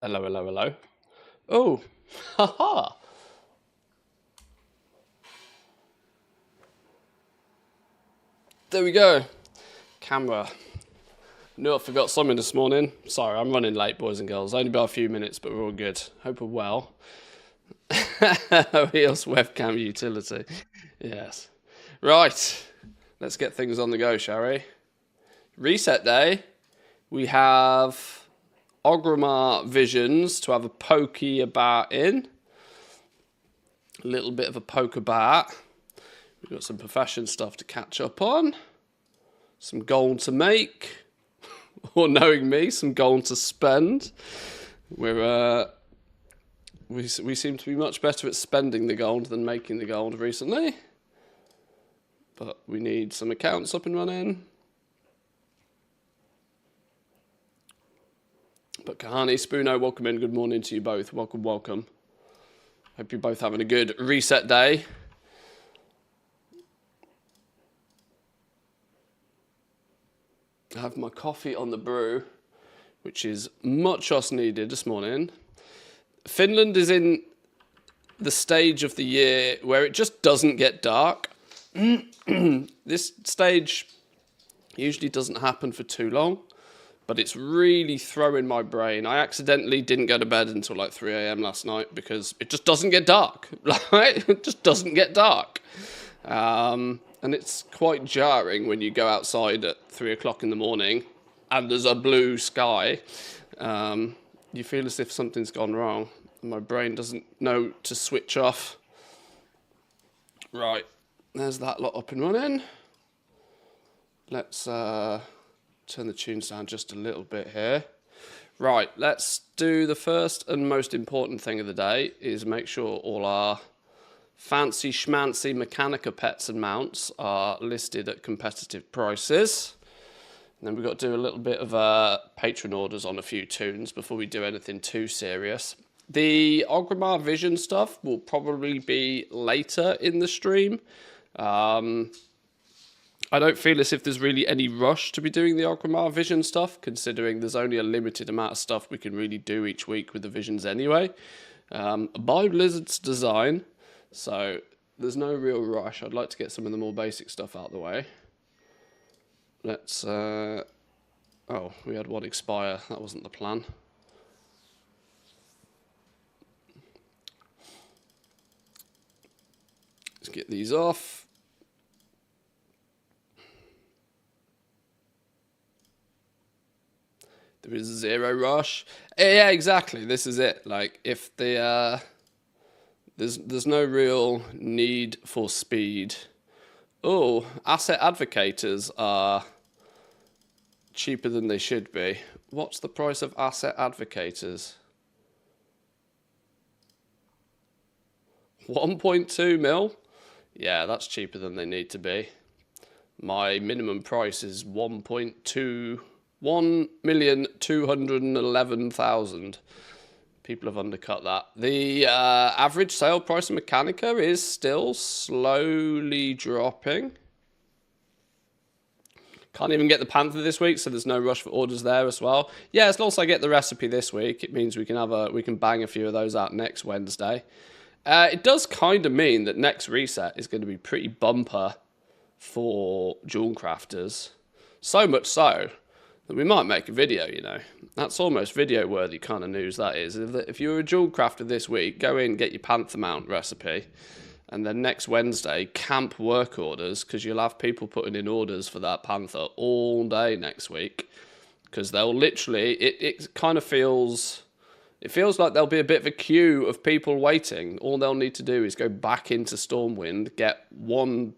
Hello, hello, hello. Oh, haha. There we go. Camera. Knew I forgot something this morning. Sorry, I'm running late, boys and girls. Only by a few minutes, but we're all good. Hope we're well. Here's webcam utility. Yes. Right. Let's get things on the go, shall we? Reset day. We have Orgrimmar visions to have a pokey about in. A little bit of a poke about. We've got some profession stuff to catch up on. Some gold to make. Or knowing me, some gold to spend. We seem to be much better at spending the gold than making the gold recently. But we need some accounts up and running. But Kahani, Spoono, welcome in. Good morning to you both. Welcome, welcome. Hope you're both having a good reset day. I have my coffee on the brew, which is much as needed this morning. Finland is in the stage of the year where it just doesn't get dark. This stage usually doesn't happen for too long, but it's really throwing my brain. I accidentally didn't go to bed until like 3 a.m. last night because it just doesn't get dark. It just doesn't get dark. And it's quite jarring when you go outside at 3 o'clock in the morning and there's a blue sky. You feel as if something's gone wrong. My brain doesn't know to switch off. Right, there's that lot up and running. Let's turn the tunes down just a little bit here. Right, let's do the first and most important thing of the day is make sure all our fancy schmancy Mechanica pets and mounts are listed at competitive prices. And then we've got to do a little bit of patron orders on a few tunes before we do anything too serious. The Orgrimmar Vision stuff will probably be later in the stream. I don't feel as if there's really any rush to be doing the Orgrimmar Vision stuff, considering there's only a limited amount of stuff we can really do each week with the Visions anyway. By Blizzard's design, so there's no real rush. I'd like to get some of the more basic stuff out of the way. Let's... oh, we had one expire. That wasn't the plan. Let's get these off. There is zero rush. Yeah, exactly. This is it. Like, if the there's no real need for speed. Oh, asset advocators are cheaper than they should be. What's the price of asset advocators? 1.2 mil? Yeah, that's cheaper than they need to be. My minimum price is 1,211,000. People have undercut that. The average sale price of Mechanica is still slowly dropping. Can't even get the Panther this week, so there's no rush for orders there as well. Yeah, as long as I get the recipe this week, it means we can bang a few of those out next Wednesday. It does kind of mean that next reset is going to be pretty bumper for Jewel Crafters. So much so that we might make a video, you know. That's almost video-worthy kind of news, that is. If you're a Jewel Crafter this week, go in, get your Panther mount recipe, and then next Wednesday, camp work orders, because you'll have people putting in orders for that Panther all day next week, because they'll literally, it kind of feels... It feels like there'll be a bit of a queue of people waiting. All they'll need to do is go back into Stormwind, get one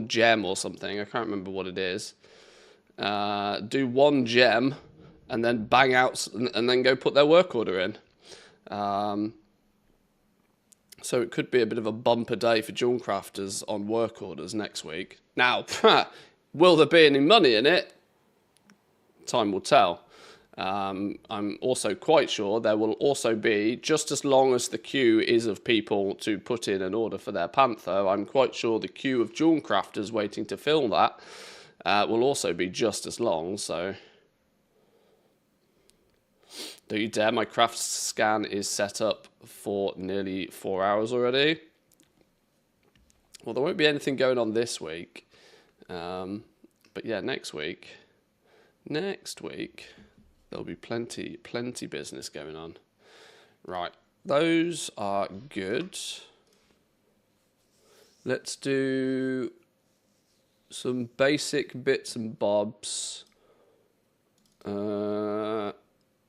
gem or something. I can't remember what it is. Do one gem, and then bang out, and then go put their work order in. So it could be a bit of a bumper day for Jewel Crafters on work orders next week. Now, will there be any money in it? Time will tell. I'm also quite sure there will also be, just as long as the queue is of people to put in an order for their Panther, I'm quite sure the queue of Jewel Crafters waiting to fill that will also be just as long, so... Don't you dare, my craft scan is set up for nearly 4 hours already. Well, there won't be anything going on this week. But yeah, next week, there'll be plenty business going on. Right, those are good. Let's do some basic bits and bobs.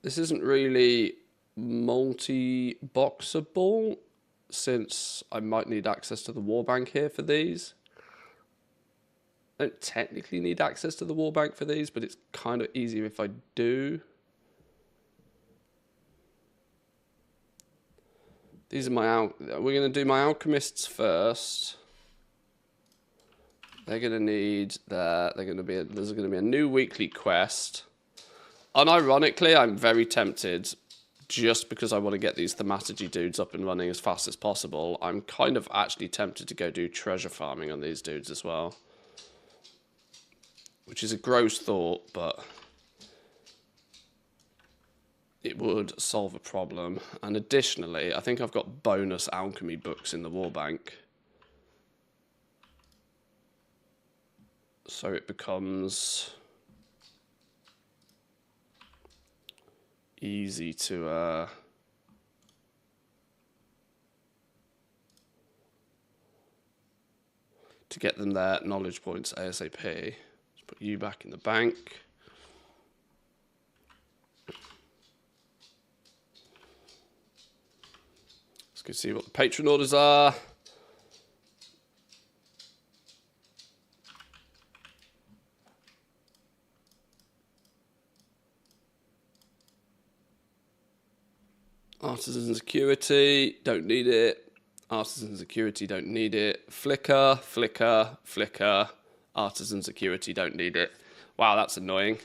This isn't really multi-boxable, since I might need access to the warbank here for these. I don't technically need access to the warbank for these, but it's kind of easier if I do. These are my we're going to do my alchemists first. They're going to need that. There's going to be a new weekly quest. Unironically, I'm very tempted, just because I want to get these thaumaturgy dudes up and running as fast as possible. I'm kind of actually tempted to go do treasure farming on these dudes as well. Which is a gross thought, but it would solve a problem. And additionally, I think I've got bonus alchemy books in the warbank. So it becomes easy to get them their knowledge points ASAP. Let's put you back in the bank. Let's go see what the patron orders are. Artisan security, don't need it. Artisan security, don't need it. Flicker, flicker, flicker. Artisan security, don't need it. Wow, that's annoying.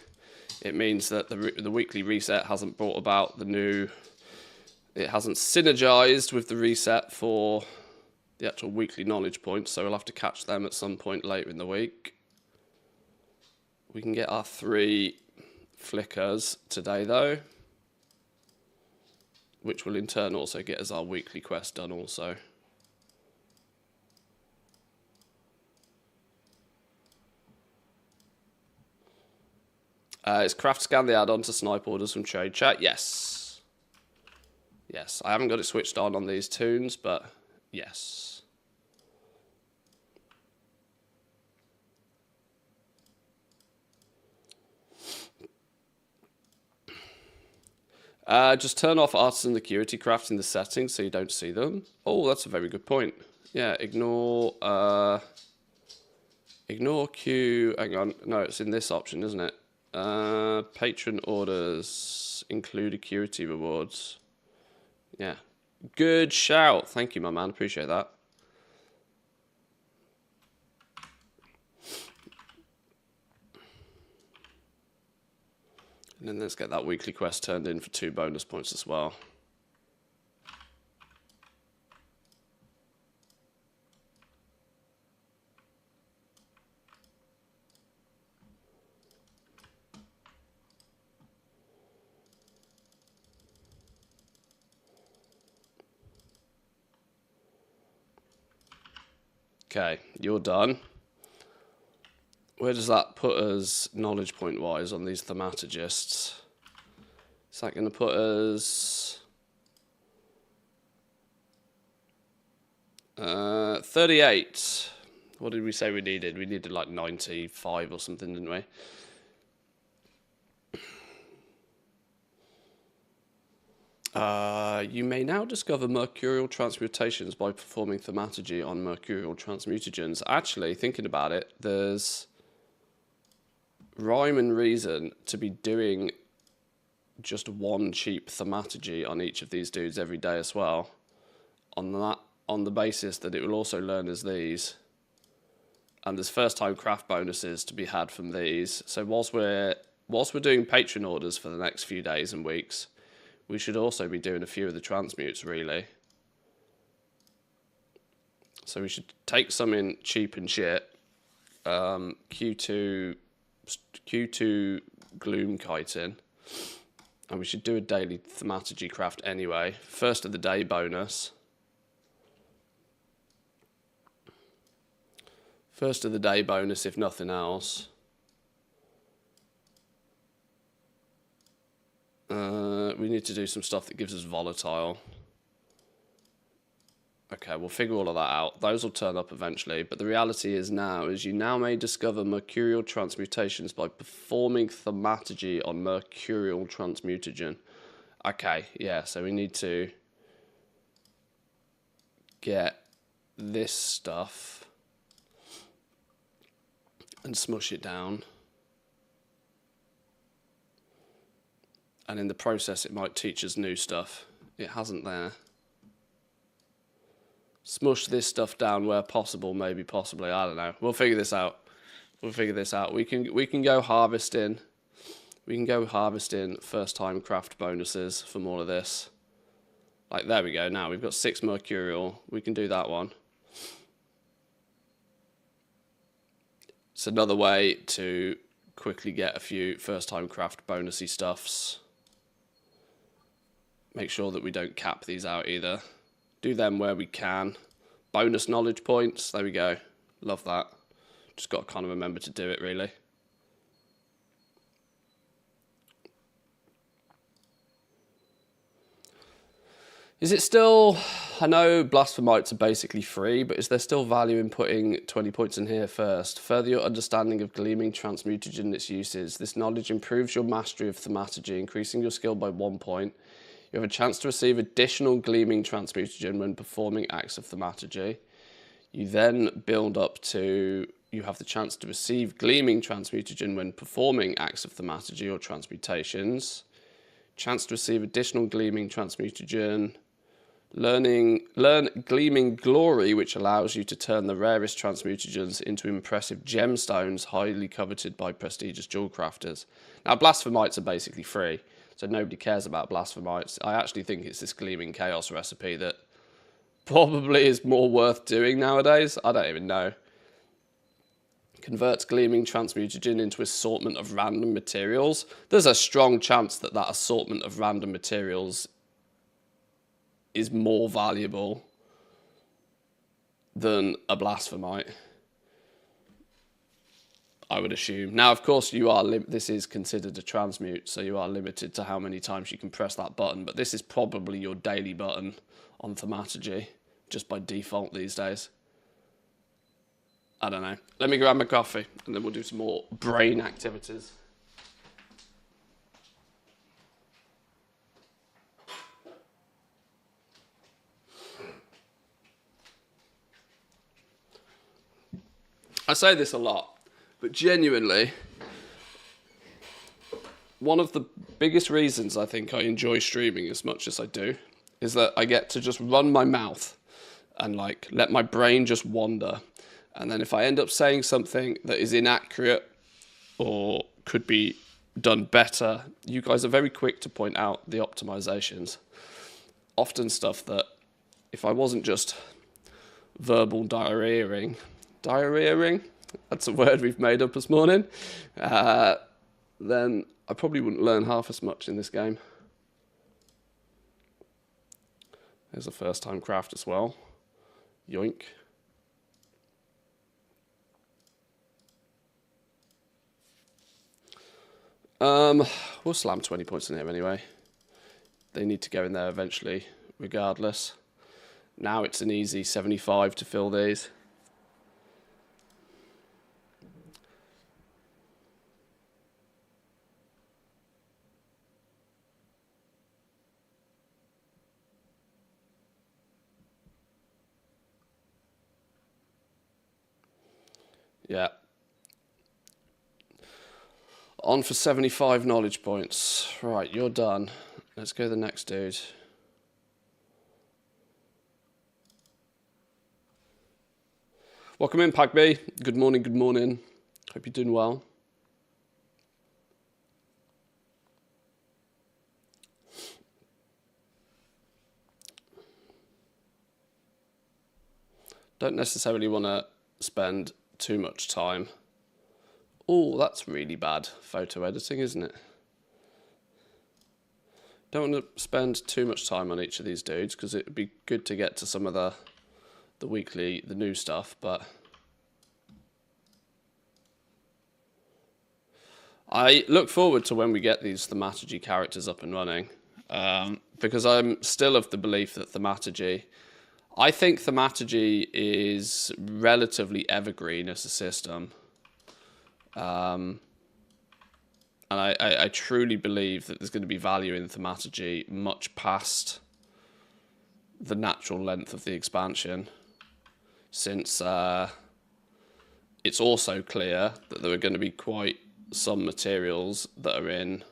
It means that the weekly reset hasn't brought about the new... It hasn't synergized with the reset for the actual weekly knowledge points, so we'll have to catch them at some point later in the week. We can get our 3 flickers today, though, which will in turn also get us our weekly quest done also. Is craft scan the add-on to snipe orders from trade chat? Yes. Yes, I haven't got it switched on these tunes, but yes. Just turn off artisan security crafts in the settings so you don't see them. Oh, that's a very good point. Yeah, ignore queue. Hang on, no, it's in this option, isn't it? Patron orders include acuity rewards. Yeah, good shout. Thank you, my man. Appreciate that. And then let's get that weekly quest turned in for 2 bonus points as well. Okay, you're done. Where does that put us knowledge point wise on these thaumaturgists? Is that going to put us 38? What did we say we needed? We needed like 95 or something, didn't we? You may now discover mercurial transmutations by performing thaumaturgy on mercurial transmutagens. Actually, thinking about it, there's rhyme and reason to be doing just 1 cheap thaumaturgy on each of these dudes every day as well. On the basis that it will also learn as these. And there's first time craft bonuses to be had from these. So whilst we're doing patron orders for the next few days and weeks, we should also be doing a few of the transmutes, really. So we should take some in cheap and shit. Q2 gloom chitin. And we should do a daily thaumaturgy craft anyway. First of the day bonus. First of the day bonus, if nothing else. We need to do some stuff that gives us volatile. Okay, we'll figure all of that out. Those will turn up eventually, but the reality is you now may discover mercurial transmutations by performing thaumaturgy on mercurial transmutagen. Okay, yeah, so we need to get this stuff and smush it down. And in the process, it might teach us new stuff. It hasn't there. Smush this stuff down where possible, maybe possibly, I don't know. We'll figure this out. We'll figure this out. We can go harvesting. We can go harvesting first time craft bonuses from all of this. Like, there we go. Now we've got 6 mercurial. We can do that one. It's another way to quickly get a few first time craft bonusy stuffs. Make sure that we don't cap these out either. Do them where we can. Bonus knowledge points. There we go. Love that. Just got to kind of remember to do it, really. Is it still... I know Blasphemites are basically free, but is there still value in putting 20 points in here first? Further your understanding of Gleaming Transmutagen and its uses. This knowledge improves your mastery of thaumaturgy, increasing your skill by 1 point. You have a chance to receive additional Gleaming Transmutagen when performing acts of thaumaturgy. You then build up to... You have the chance to receive Gleaming Transmutagen when performing acts of thaumaturgy or transmutations. Chance to receive additional Gleaming Transmutagen. Learn Gleaming Glory, which allows you to turn the rarest transmutagens into impressive gemstones highly coveted by prestigious jewel crafters. Now, Blasphemites are basically free. So nobody cares about Blasphemites. I actually think it's this Gleaming Chaos recipe that probably is more worth doing nowadays. I don't even know. Converts Gleaming Transmutagen into assortment of random materials. There's a strong chance that that assortment of random materials is more valuable than a Blasphemite, I would assume. Now, of course, this is considered a transmute, so you are limited to how many times you can press that button, but this is probably your daily button on thaumaturgy, just by default these days. I don't know. Let me grab my coffee, and then we'll do some more brain activities. I say this a lot, but genuinely, one of the biggest reasons I think I enjoy streaming as much as I do is that I get to just run my mouth and like let my brain just wander. And then if I end up saying something that is inaccurate or could be done better, you guys are very quick to point out the optimizations. Often stuff that if I wasn't just verbal diarrheaing, that's a word we've made up this morning, then I probably wouldn't learn half as much in this game. There's a first time craft as well. Yoink. We'll slam 20 points in here anyway. They need to go in there eventually, regardless. Now it's an easy 75 to fill these. Yeah. On for 75 knowledge points. Right, you're done. Let's go to the next dude. Welcome in, Pack B. Good morning, good morning. Hope you're doing well. Don't necessarily want to spend too much time. Oh, that's really bad photo editing, isn't it? don't want to spend too much time on each of these dudes because it would be good to get to some of the new stuff, but I look forward to when we get these thaumaturgy characters up and running, because I'm still of the belief that I think thaumaturgy is relatively evergreen as a system. And I truly believe that there's going to be value in thaumaturgy much past the natural length of the expansion, since it's also clear that there are going to be quite some materials that are in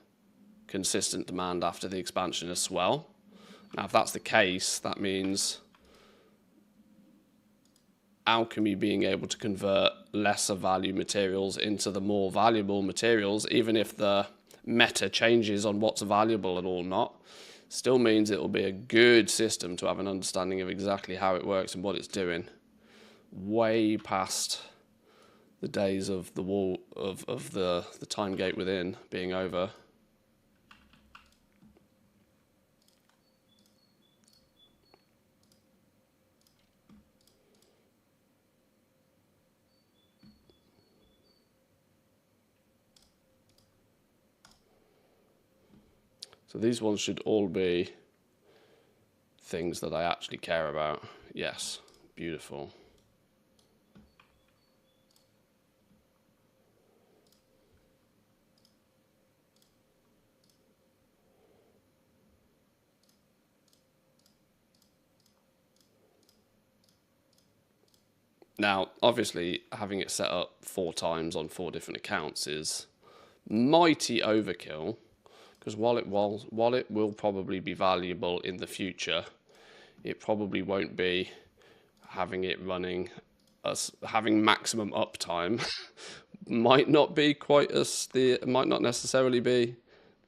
consistent demand after the expansion as well. Now, if that's the case, that means alchemy being able to convert lesser value materials into the more valuable materials, even if the meta changes on what's valuable and all not, still means it will be a good system to have an understanding of exactly how it works and what it's doing, way past the days of the wall of the time gate within being over. So these ones should all be things that I actually care about. Yes, beautiful. Now, obviously, having it set up 4 times on 4 different accounts is mighty overkill, because while it will probably be valuable in the future, it probably won't be having it running as having maximum uptime. might not necessarily be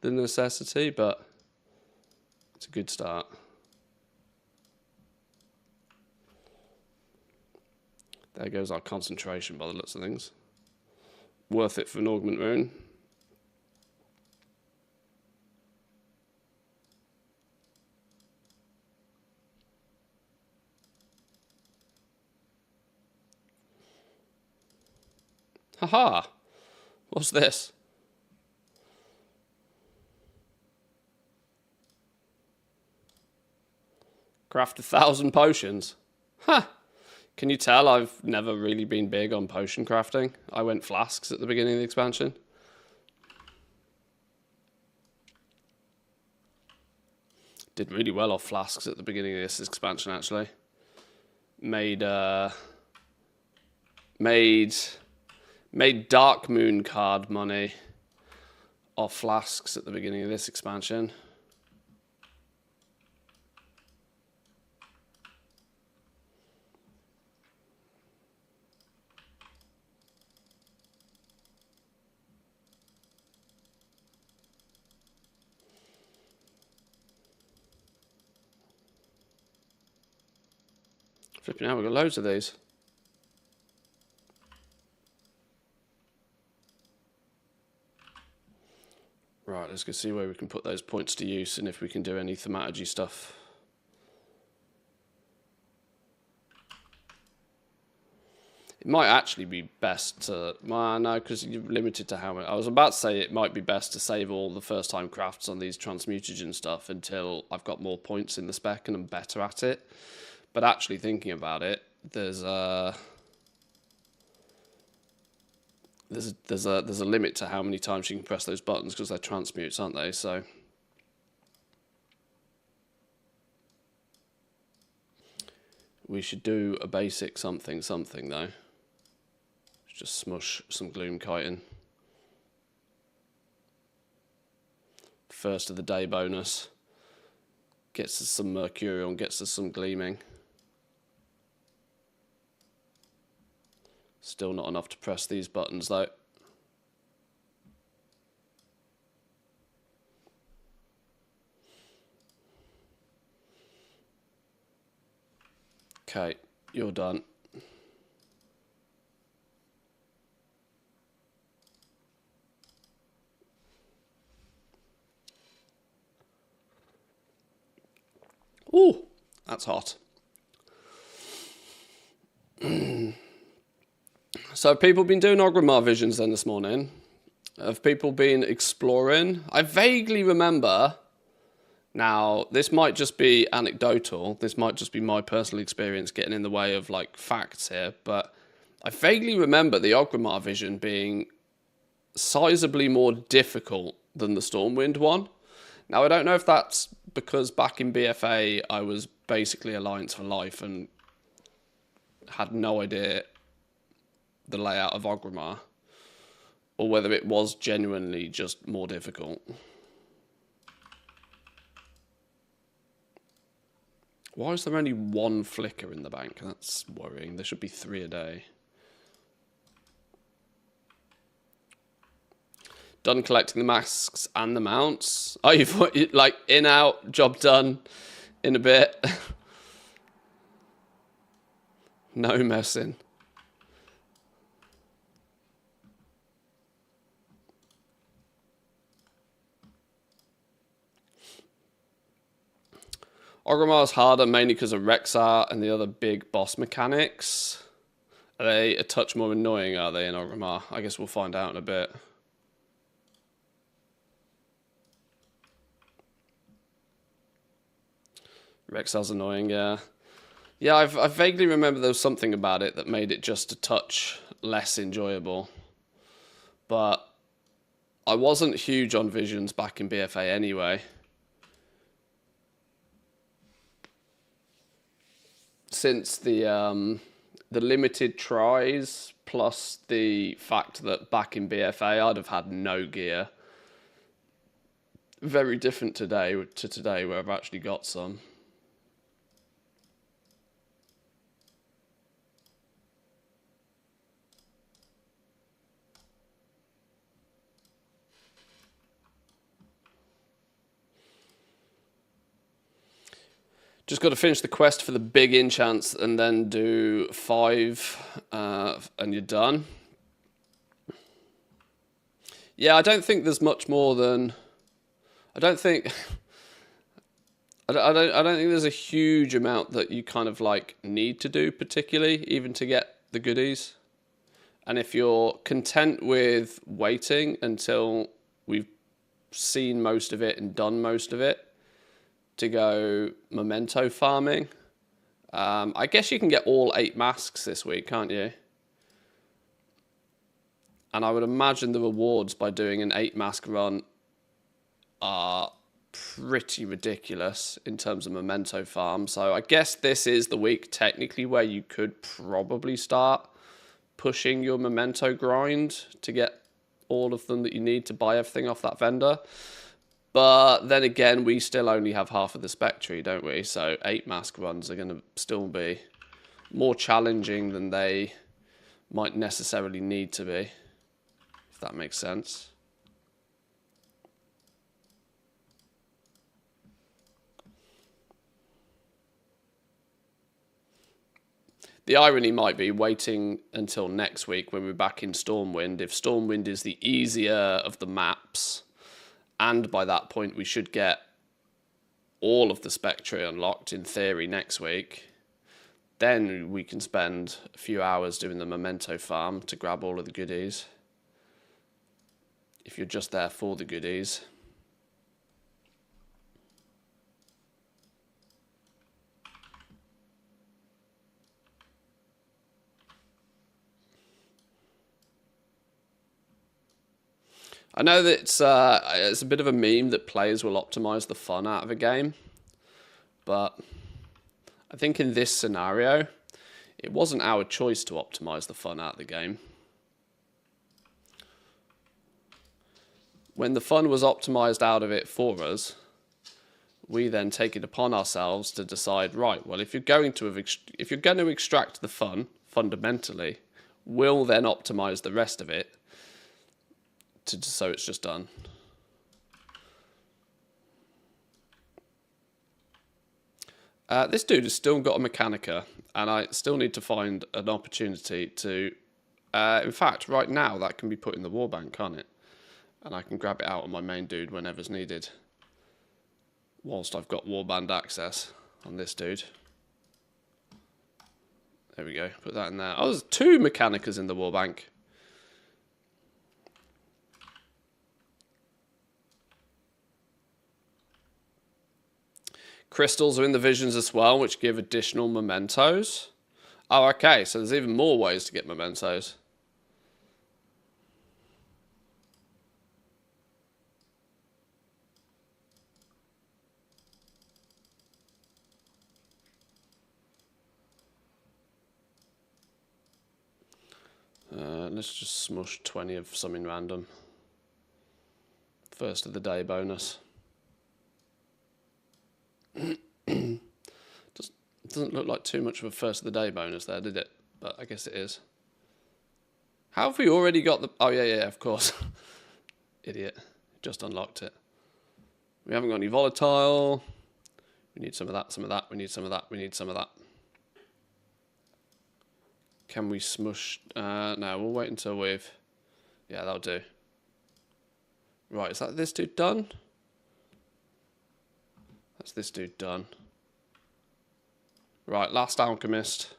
the necessity, but it's a good start. There goes our concentration by the looks of things. Worth it for an augment rune. Haha! What's this? Craft 1,000 potions. Huh! Can you tell I've never really been big on potion crafting? I went flasks at the beginning of the expansion. Did really well off flasks at the beginning of this expansion, actually. Made Dark Moon card money off flasks at the beginning of this expansion. Flipping out, we've got loads of these. Right, let's go see where we can put those points to use and if we can do any thaumaturgy stuff. It might actually be best to... Well, no, because you're limited to how many... I was about to say it might be best to save all the first-time crafts on these transmutagen stuff until I've got more points in the spec and I'm better at it. But actually thinking about it, there's a limit to how many times you can press those buttons because they're transmutes, aren't they? So we should do a basic something though. Just smush some gloom chitin. First of the day bonus. Gets us some mercurial and gets us some gleaming. Still not enough to press these buttons though. Okay, you're done. Ooh, that's hot. So have people been doing Orgrimmar visions then this morning? Have people been exploring? I vaguely remember, now this might just be anecdotal, this might just be my personal experience getting in the way of like facts here, but I vaguely remember the Orgrimmar vision being sizably more difficult than the Stormwind one. Now I don't know if that's because back in BFA I was basically Alliance for life and had no idea the layout of Orgrimmar, or whether it was genuinely just more difficult. Why is there only one flicker in the bank? That's worrying. There should be 3 a day. Done collecting the masks and the mounts. Oh, you've like in, out, job done in a bit. No messing. Orgrimmar's harder mainly because of Rexar and the other big boss mechanics. Are they a touch more annoying, are they, in Orgrimmar? I guess we'll find out in a bit. Rexar's annoying, yeah. Yeah, I vaguely remember there was something about it that made it just a touch less enjoyable. But I wasn't huge on visions back in BFA anyway. Since the limited tries, plus the fact that back in BFA I'd have had no gear. Very different today to today where I've actually got some. Just got to finish the quest for the big enchants and then do 5 and you're done. Yeah, I don't think there's much more than... I don't think there's a huge amount that you kind of like need to do particularly, even to get the goodies. And if you're content with waiting until we've seen most of it and done most of it, to go memento farming. I guess you can get all 8 masks this week, can't you? And I would imagine the rewards by doing an 8 mask run are pretty ridiculous in terms of memento farm. So I guess this is the week technically where you could probably start pushing your memento grind to get all of them that you need to buy everything off that vendor. But then again, we still only have half of the spec tree, don't we? So 8 mask runs are going to still be more challenging than they might necessarily need to be, if that makes sense. The irony might be waiting until next week when we're back in Stormwind. If Stormwind is the easier of the maps, and by that point we should get all of the Spectre unlocked in theory next week, then we can spend a few hours doing the memento farm to grab all of the goodies. If you're just there for the goodies. I know that it's a bit of a meme that players will optimize the fun out of a game, but I think in this scenario, it wasn't our choice to optimize the fun out of the game. When the fun was optimized out of it for us, we then take it upon ourselves to decide, right, well, if you're going to extract the fun fundamentally, we'll then optimize the rest of it so it's just done. This dude has still got a Mechanica, and I still need to find an opportunity to... in fact, right now, that can be put in the warbank, can't it? And I can grab it out on my main dude whenever's needed, whilst I've got warband access. on this dude. There we go. Put that in there. Oh, there's 2 Mechanicas in the war bank. Crystals are in the visions as well, which give additional mementos. Oh, okay. So there's even more ways to get mementos. Let's just smush 20 of something random. First of the day bonus. Doesn't look like too much of a first of the day bonus there, did it? But I guess it is. How have we already got the... Oh, yeah, of course. Idiot. Just unlocked it. We haven't got any volatile. We need some of that, some of that. We need some of that. We need some of that. Can we smush... no, we'll wait until we've... Yeah, that'll do. Right, is that this dude done? That's this dude done. Right, last alchemist.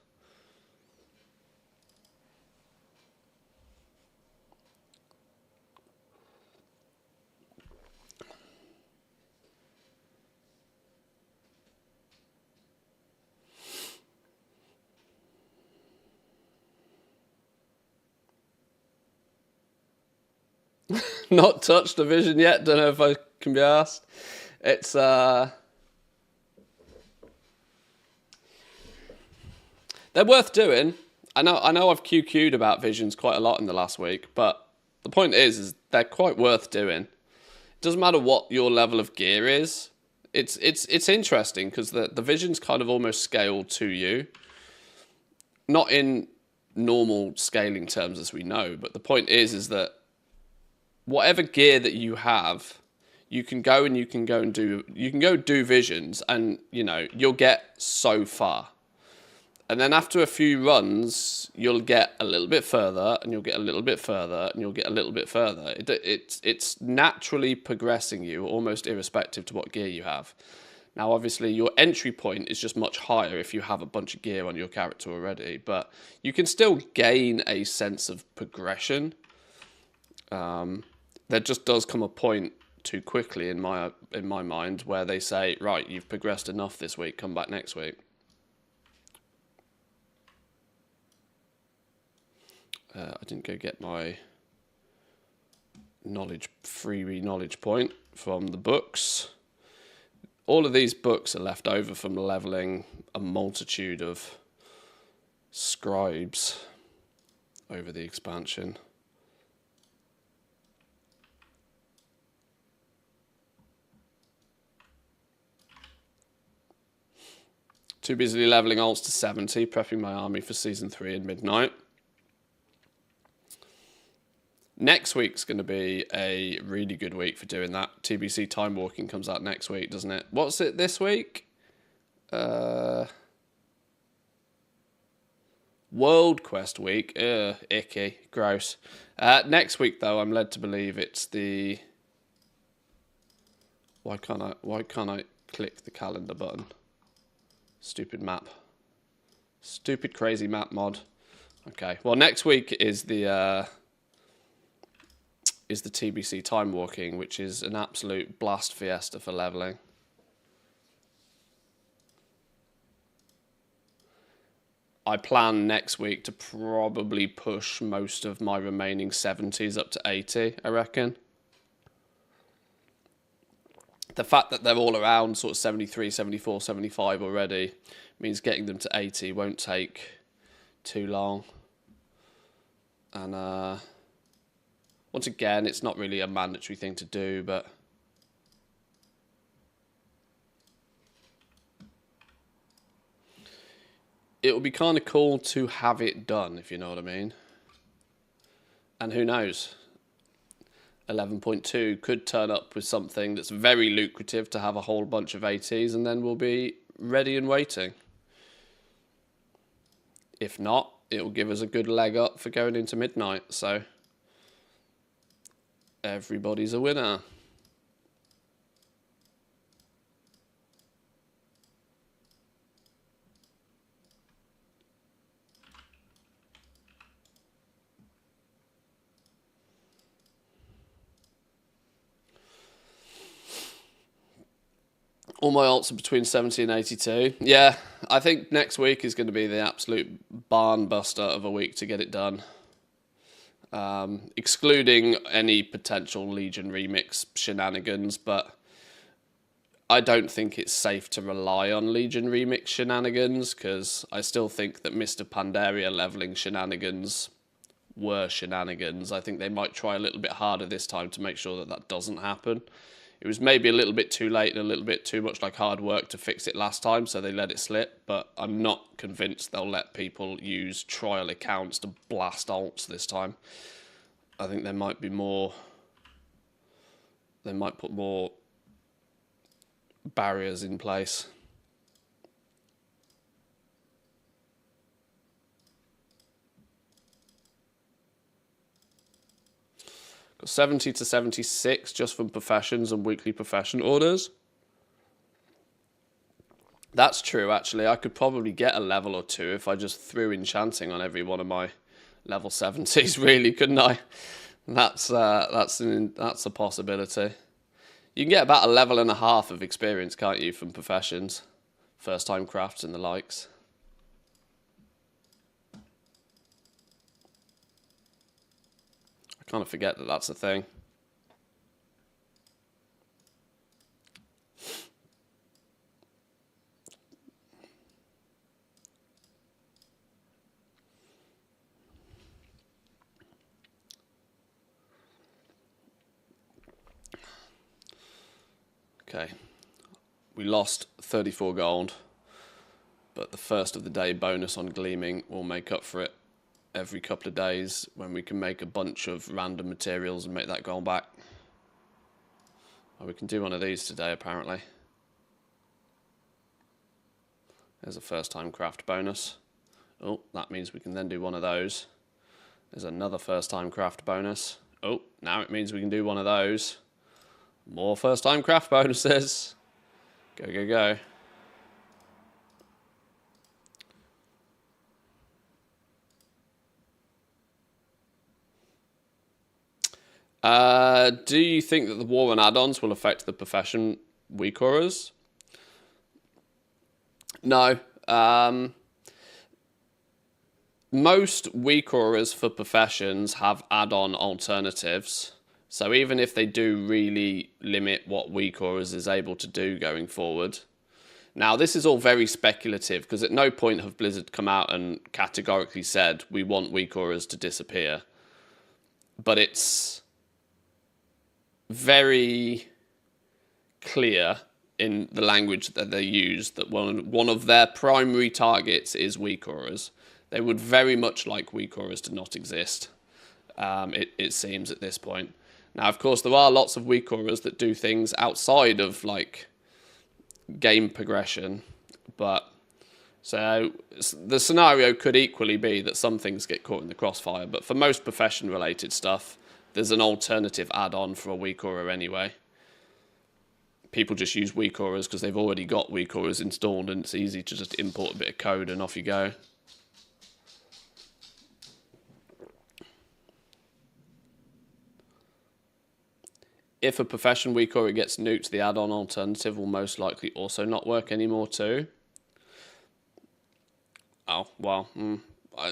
Not touched the vision yet. Don't know if I can be asked. It's they're worth doing. I know I've QQ'd about visions quite a lot in the last week, but the point is they're quite worth doing. It doesn't matter what your level of gear is. It's interesting because the vision's kind of almost scaled to you. Not in normal scaling terms as we know, but the point is that whatever gear that you have, you can go do visions, and you'll get so far. And then after a few runs, you'll get a little bit further, and you'll get a little bit further, and you'll get a little bit further. It's naturally progressing you, almost irrespective to what gear you have. Now, obviously, your entry point is just much higher if you have a bunch of gear on your character already, but you can still gain a sense of progression. There just does come a point too quickly in my mind where they say, right, you've progressed enough this week, come back next week. I didn't go get my freebie knowledge point from the books. All of these books are left over from leveling a multitude of scribes over the expansion. Too busily leveling alts to 70, prepping my army for Season 3 in midnight. Next week's going to be a really good week for doing that. TBC Time Walking comes out next week, doesn't it? What's it this week? World Quest week. Ugh, icky. Gross. Next week, though, I'm led to believe it's the... Why can't I click the calendar button? Stupid map. Stupid crazy map mod. Okay. Well, next week is the TBC Time Walking, which is an absolute blast fiesta for leveling. I plan next week to probably push most of my remaining 70s up to 80, I reckon. The fact that they're all around sort of 73, 74, 75 already means getting them to 80 won't take too long. And once again, it's not really a mandatory thing to do, but it would be kind of cool to have it done, if you know what I mean. And who knows? 11.2 could turn up with something that's very lucrative to have a whole bunch of 80s, and then we'll be ready and waiting. If not, it will give us a good leg up for going into midnight, so everybody's a winner. All my alts are between 70 and 82. Yeah, I think next week is going to be the absolute barn buster of a week to get it done. Excluding any potential Legion remix shenanigans, but I don't think it's safe to rely on Legion remix shenanigans, because I still think that Mr. Pandaria leveling shenanigans were shenanigans. I think they might try a little bit harder this time to make sure that that doesn't happen. It was maybe a little bit too late and a little bit too much like hard work to fix it last time, so they let it slip, but I'm not convinced they'll let people use trial accounts to blast alts this time. I think there might be more... They might put more barriers in place. Got 70 to 76 just from professions and weekly profession orders. That's true, actually. I could probably get a level or two if I just threw enchanting on every one of my level 70s, really, couldn't I? That's a possibility. You can get about a level and a half of experience, can't you, from professions, first time crafts and the likes. I kind of forget that that's a thing. Okay, we lost 34 gold, but the first of the day bonus on Gleaming will make up for it every couple of days when we can make a bunch of random materials and make that gold back. Oh, we can do one of these today, apparently. There's a first time craft bonus. Oh, that means we can then do one of those. There's another first time craft bonus. Oh, now it means we can do one of those. More first time craft bonuses. Go, go, go. Do you think that the war on add-ons will affect the profession weak auras? No. Most weak auras for professions have add-on alternatives. So even if they do really limit what weak auras is able to do going forward. Now, this is all very speculative, because at no point have Blizzard come out and categorically said, we want weak auras to disappear. But it's very clear in the language that they use that one of their primary targets is weak auras. They would very much like weak auras to not exist, it seems at this point. Now, of course, there are lots of weak auras that do things outside of, like, game progression, but so the scenario could equally be that some things get caught in the crossfire, but for most profession-related stuff, there's an alternative add-on for a weak aura anyway. People just use weak auras because they've already got weak auras installed, and it's easy to just import a bit of code and off you go. If a profession weak aura gets nuked, the add-on alternative will most likely also not work anymore too. Oh, well,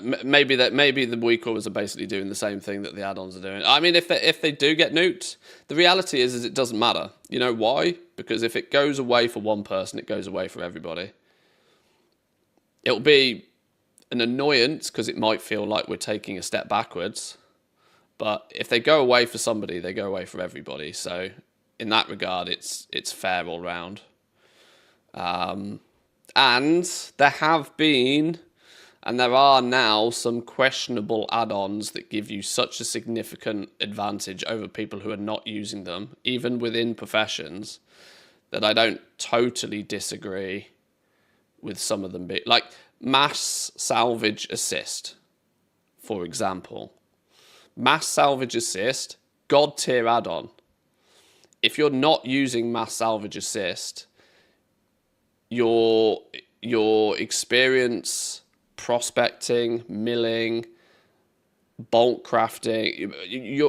maybe the weak auras are basically doing the same thing that the add-ons are doing. I mean, if they do get nuked, the reality is it doesn't matter. You know why? Because if it goes away for one person, it goes away for everybody. It'll be an annoyance because it might feel like we're taking a step backwards. But if they go away for somebody, they go away for everybody. So in that regard, it's fair all round. And there have been, and there are now, some questionable add-ons that give you such a significant advantage over people who are not using them, even within professions, that I don't totally disagree with some of them. Like mass salvage assist, for example. Mass salvage assist, god tier add-on. If you're not using mass salvage assist, your experience prospecting, milling, bulk crafting,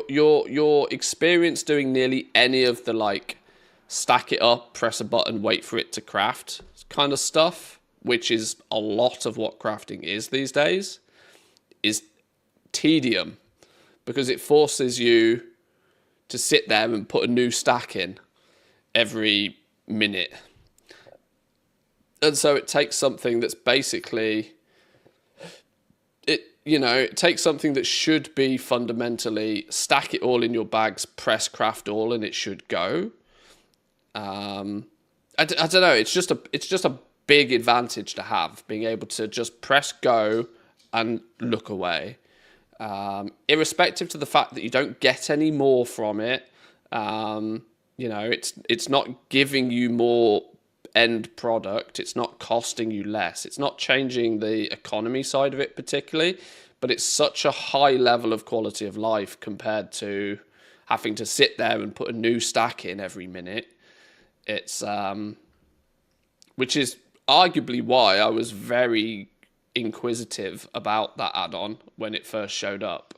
your experience doing nearly any of the like stack it up, press a button, wait for it to craft kind of stuff, which is a lot of what crafting is these days, is tedium, because it forces you to sit there and put a new stack in every minute. And so it takes something that's basically, it takes something that should be fundamentally stack it all in your bags, press craft all, and it should go. I don't know. It's just a big advantage to have, being able to just press go and look away, irrespective to the fact that you don't get any more from it. It's not giving you more end product. It's not costing you less. It's not changing the economy side of it particularly, but it's such a high level of quality of life compared to having to sit there and put a new stack in every minute. It's which is arguably why I was very inquisitive about that add-on when it first showed up,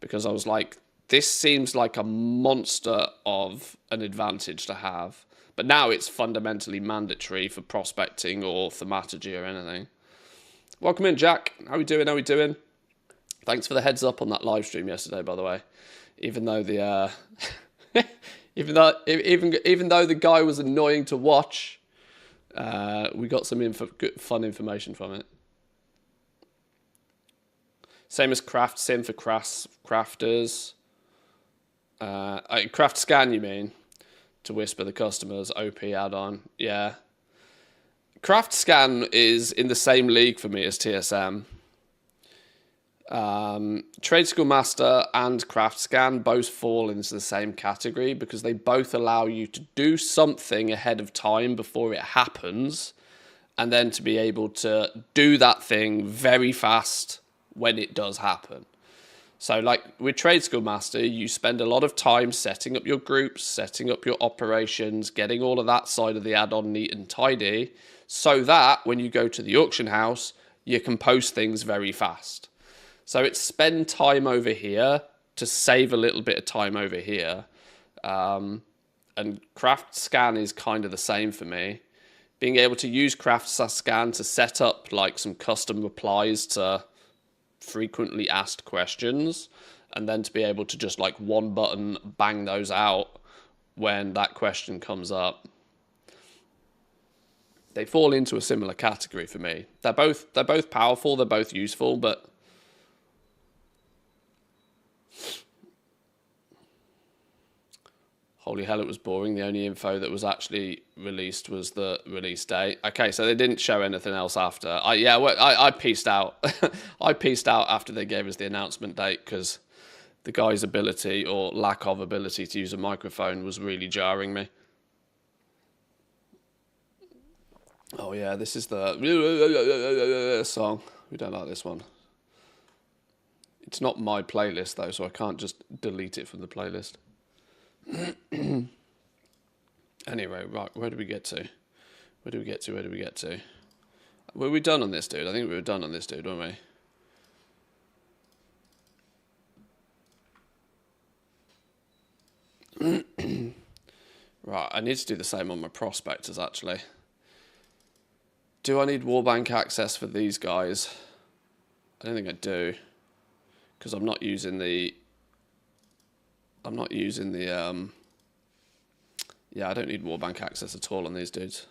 because I was like, this seems like a monster of an advantage to have. But now it's fundamentally mandatory for prospecting or thaumaturgy or anything. Welcome in, Jack. How we doing? How we doing? Thanks for the heads up on that live stream yesterday, by the way. Even though the even though the guy was annoying to watch, we got some good, fun information from it. Same as Craft Sim for crafters. Craft Scan, you mean? To whisper the customers, OP add-on. Yeah. Craft Scan is in the same league for me as TSM. Trade School Master and Craft Scan both fall into the same category because they both allow you to do something ahead of time before it happens, and then to be able to do that thing very fast when it does happen. So like with Trade School Master, you spend a lot of time setting up your groups, setting up your operations, getting all of that side of the add-on neat and tidy, so that when you go to the auction house, you can post things very fast. So it's spend time over here to save a little bit of time over here. And Craft Scan is kind of the same for me. Being able to use Craft Scan to set up like some custom replies to frequently asked questions, and then to be able to just like one button bang those out when that question comes up. They fall into a similar category for me. They're both powerful, they're both useful, but holy hell, it was boring. The only info that was actually released was the release date. Okay, so they didn't show anything else after. I pieced out. I pieced out after they gave us the announcement date because the guy's ability or lack of ability to use a microphone was really jarring me. Oh yeah, this is the song. We don't like this one. It's not my playlist though, so I can't just delete it from the playlist. Anyway, right, where do we get to? Were we done on this dude? I think we were done on this dude, weren't we? Right, I need to do the same on my prospectors, actually. Do I need Warbank access for these guys? I don't think I do, because I'm not using the... yeah, I don't need Warbank access at all on these dudes.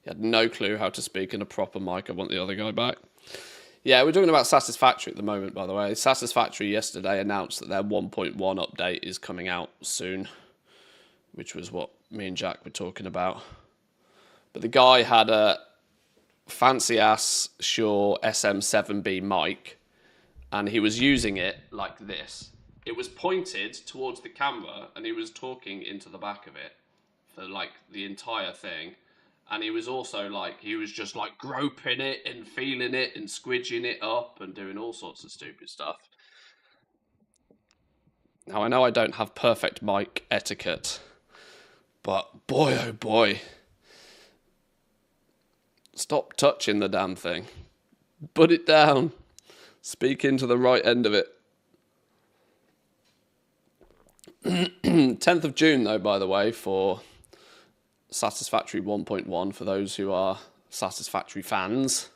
He had no clue how to speak in a proper mic. I want the other guy back. Yeah, we're talking about Satisfactory at the moment, by the way. Satisfactory yesterday announced that their 1.1 update is coming out soon, which was what me and Jack were talking about. But the guy had a fancy-ass Shure SM7B mic, and he was using it like this. It was pointed towards the camera, and he was talking into the back of it for like the entire thing. And he was also like, he was just like groping it and feeling it and squidging it up and doing all sorts of stupid stuff. Now, I know I don't have perfect mic etiquette, but boy, oh boy. Stop touching the damn thing. Put it down. Speak into the right end of it. 10th of June, though, by the way, for Satisfactory 1.1, for those who are Satisfactory fans.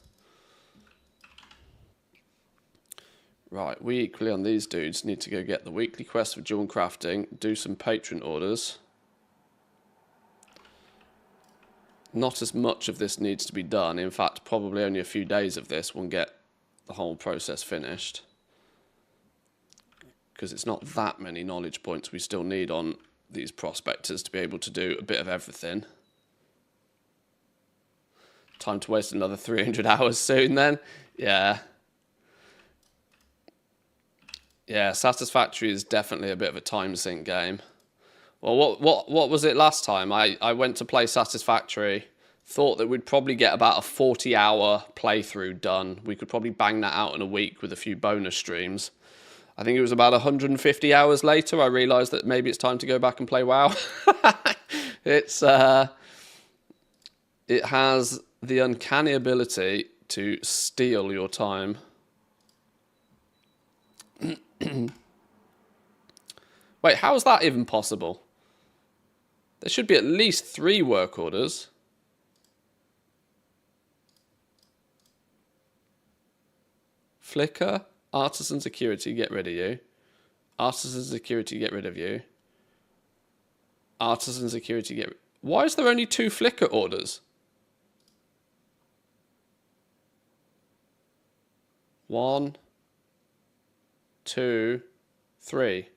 Right, we equally on these dudes need to go get the weekly quest for Jewel Crafting, do some patron orders. Not as much of this needs to be done. In fact, probably only a few days of this will get the whole process finished. Because it's not that many knowledge points we still need on these prospectors to be able to do a bit of everything. Time to waste another 300 hours soon then. Yeah. Yeah, Satisfactory is definitely a bit of a time sink game. Well, what was it last time? I went to play Satisfactory, thought that we'd probably get about a 40-hour playthrough done. We could probably bang that out in a week with a few bonus streams. I think it was about 150 hours later I realised that maybe it's time to go back and play WoW. It has the uncanny ability to steal your time. Wait, how is that even possible? There should be at least 3 work orders. Flicker, Artisan Security, get rid of you. Artisan Security, get rid of you. Artisan Security, get rid... Why is there only 2 Flicker orders? 1, 2, 3.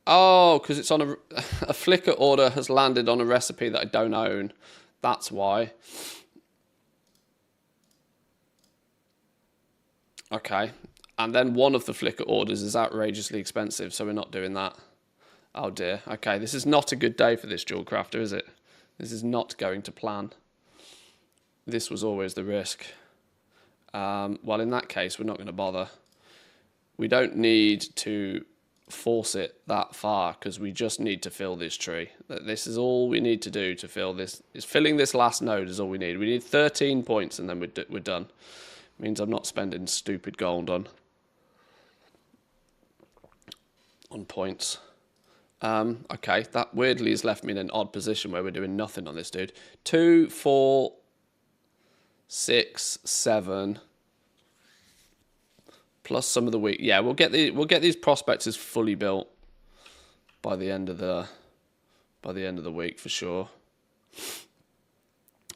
Oh, because it's on a Flicker order has landed on a recipe that I don't own. That's why. Okay. And then one of the Flicker orders is outrageously expensive, so we're not doing that. Oh dear. Okay, this is not a good day for this Jewel Crafter, is it? This is not going to plan. This was always the risk. Well, in that case, we're not going to bother. We don't need to force it that far because we just need to fill this tree. This is all we need to do to fill this. Is filling this last node is all we need. We need 13 points and then we're done. Means I'm not spending stupid gold on points. Okay, that weirdly has left me in an odd position where we're doing nothing on this dude. 2, 4, 6, 7. Plus some of the week. Yeah, we'll get these prospectors fully built by the end of the week for sure.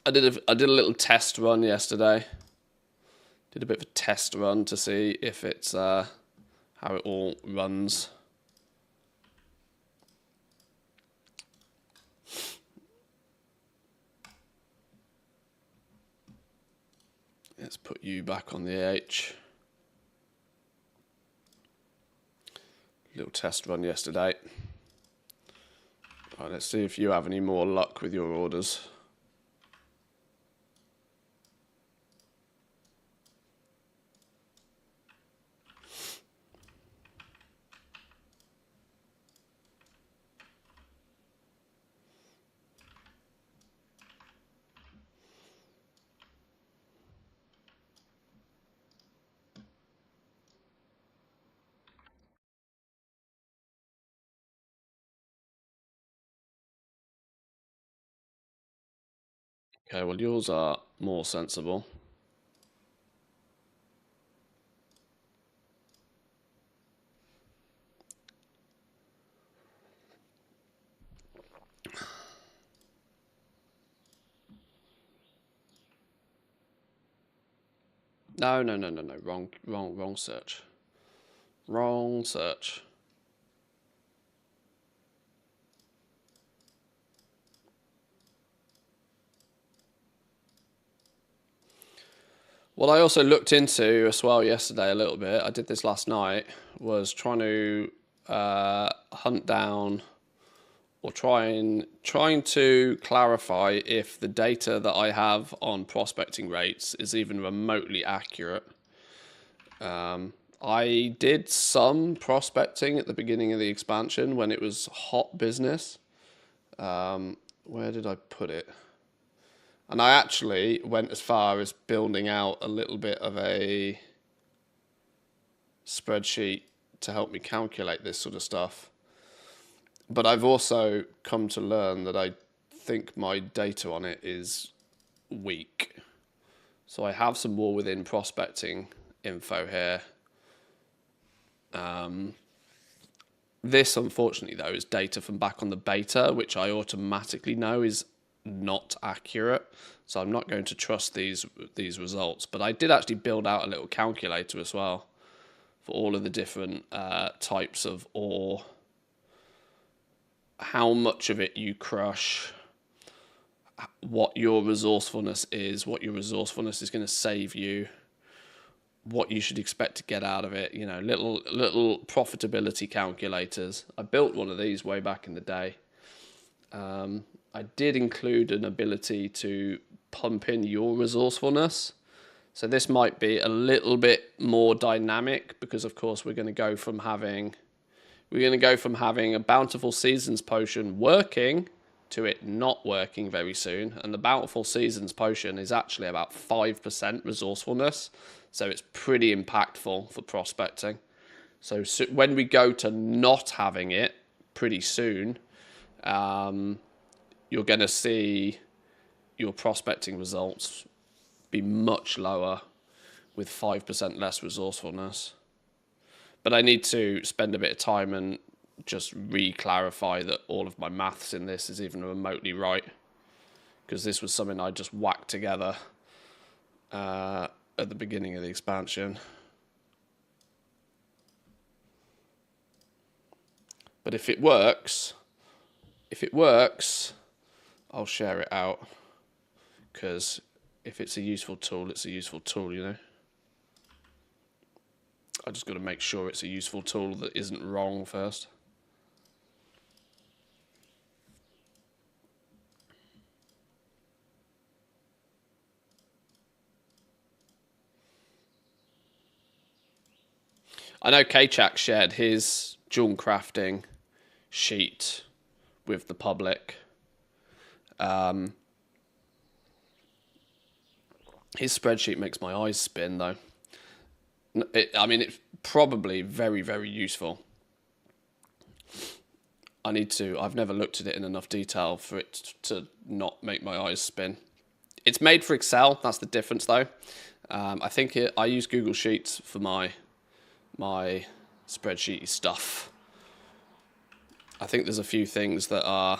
I did a little test run yesterday. Did a bit of a test run to see if it's how it all runs. Let's put you back on the H. Little test run yesterday. Right, let's see if you have any more luck with your orders. Okay, well yours are more sensible. No. Wrong search. Wrong search. What I also looked into as well yesterday a little bit, I did this last night, was trying to hunt down or trying to clarify if the data that I have on prospecting rates is even remotely accurate. I did some prospecting at the beginning of the expansion when it was hot business. Where did I put it? And I actually went as far as building out a little bit of a spreadsheet to help me calculate this sort of stuff. But I've also come to learn that I think my data on it is weak. So I have some more within prospecting info here. This, unfortunately, though, is data from back on the beta, which I automatically know is not accurate. So I'm not going to trust these results. But I did actually build out a little calculator as well for all of the different types of ore, how much of it you crush, what your resourcefulness is, what your resourcefulness is going to save you, what you should expect to get out of it, you know, little profitability calculators. I built one of these way back in the day. I did include an ability to pump in your resourcefulness. So this might be a little bit more dynamic because, of course, we're going to go from having a bountiful seasons potion working to it not working very soon. And the bountiful seasons potion is actually about 5% resourcefulness. So it's pretty impactful for prospecting. So when we go to not having it pretty soon, you're going to see your prospecting results be much lower with 5% less resourcefulness. But I need to spend a bit of time and just re-clarify that all of my maths in this is even remotely right, because this was something I just whacked together at the beginning of the expansion. But if it works, I'll share it out, because if it's a useful tool, it's a useful tool, you know. I just got to make sure it's a useful tool that isn't wrong first. I know Kachak shared his jewel crafting sheet with the public. His spreadsheet makes my eyes spin, though. It's probably very, very useful. I've never looked at it in enough detail for it to not make my eyes spin. It's made for Excel, that's the difference, though. I think I use Google Sheets for my spreadsheety stuff. I think there's a few things that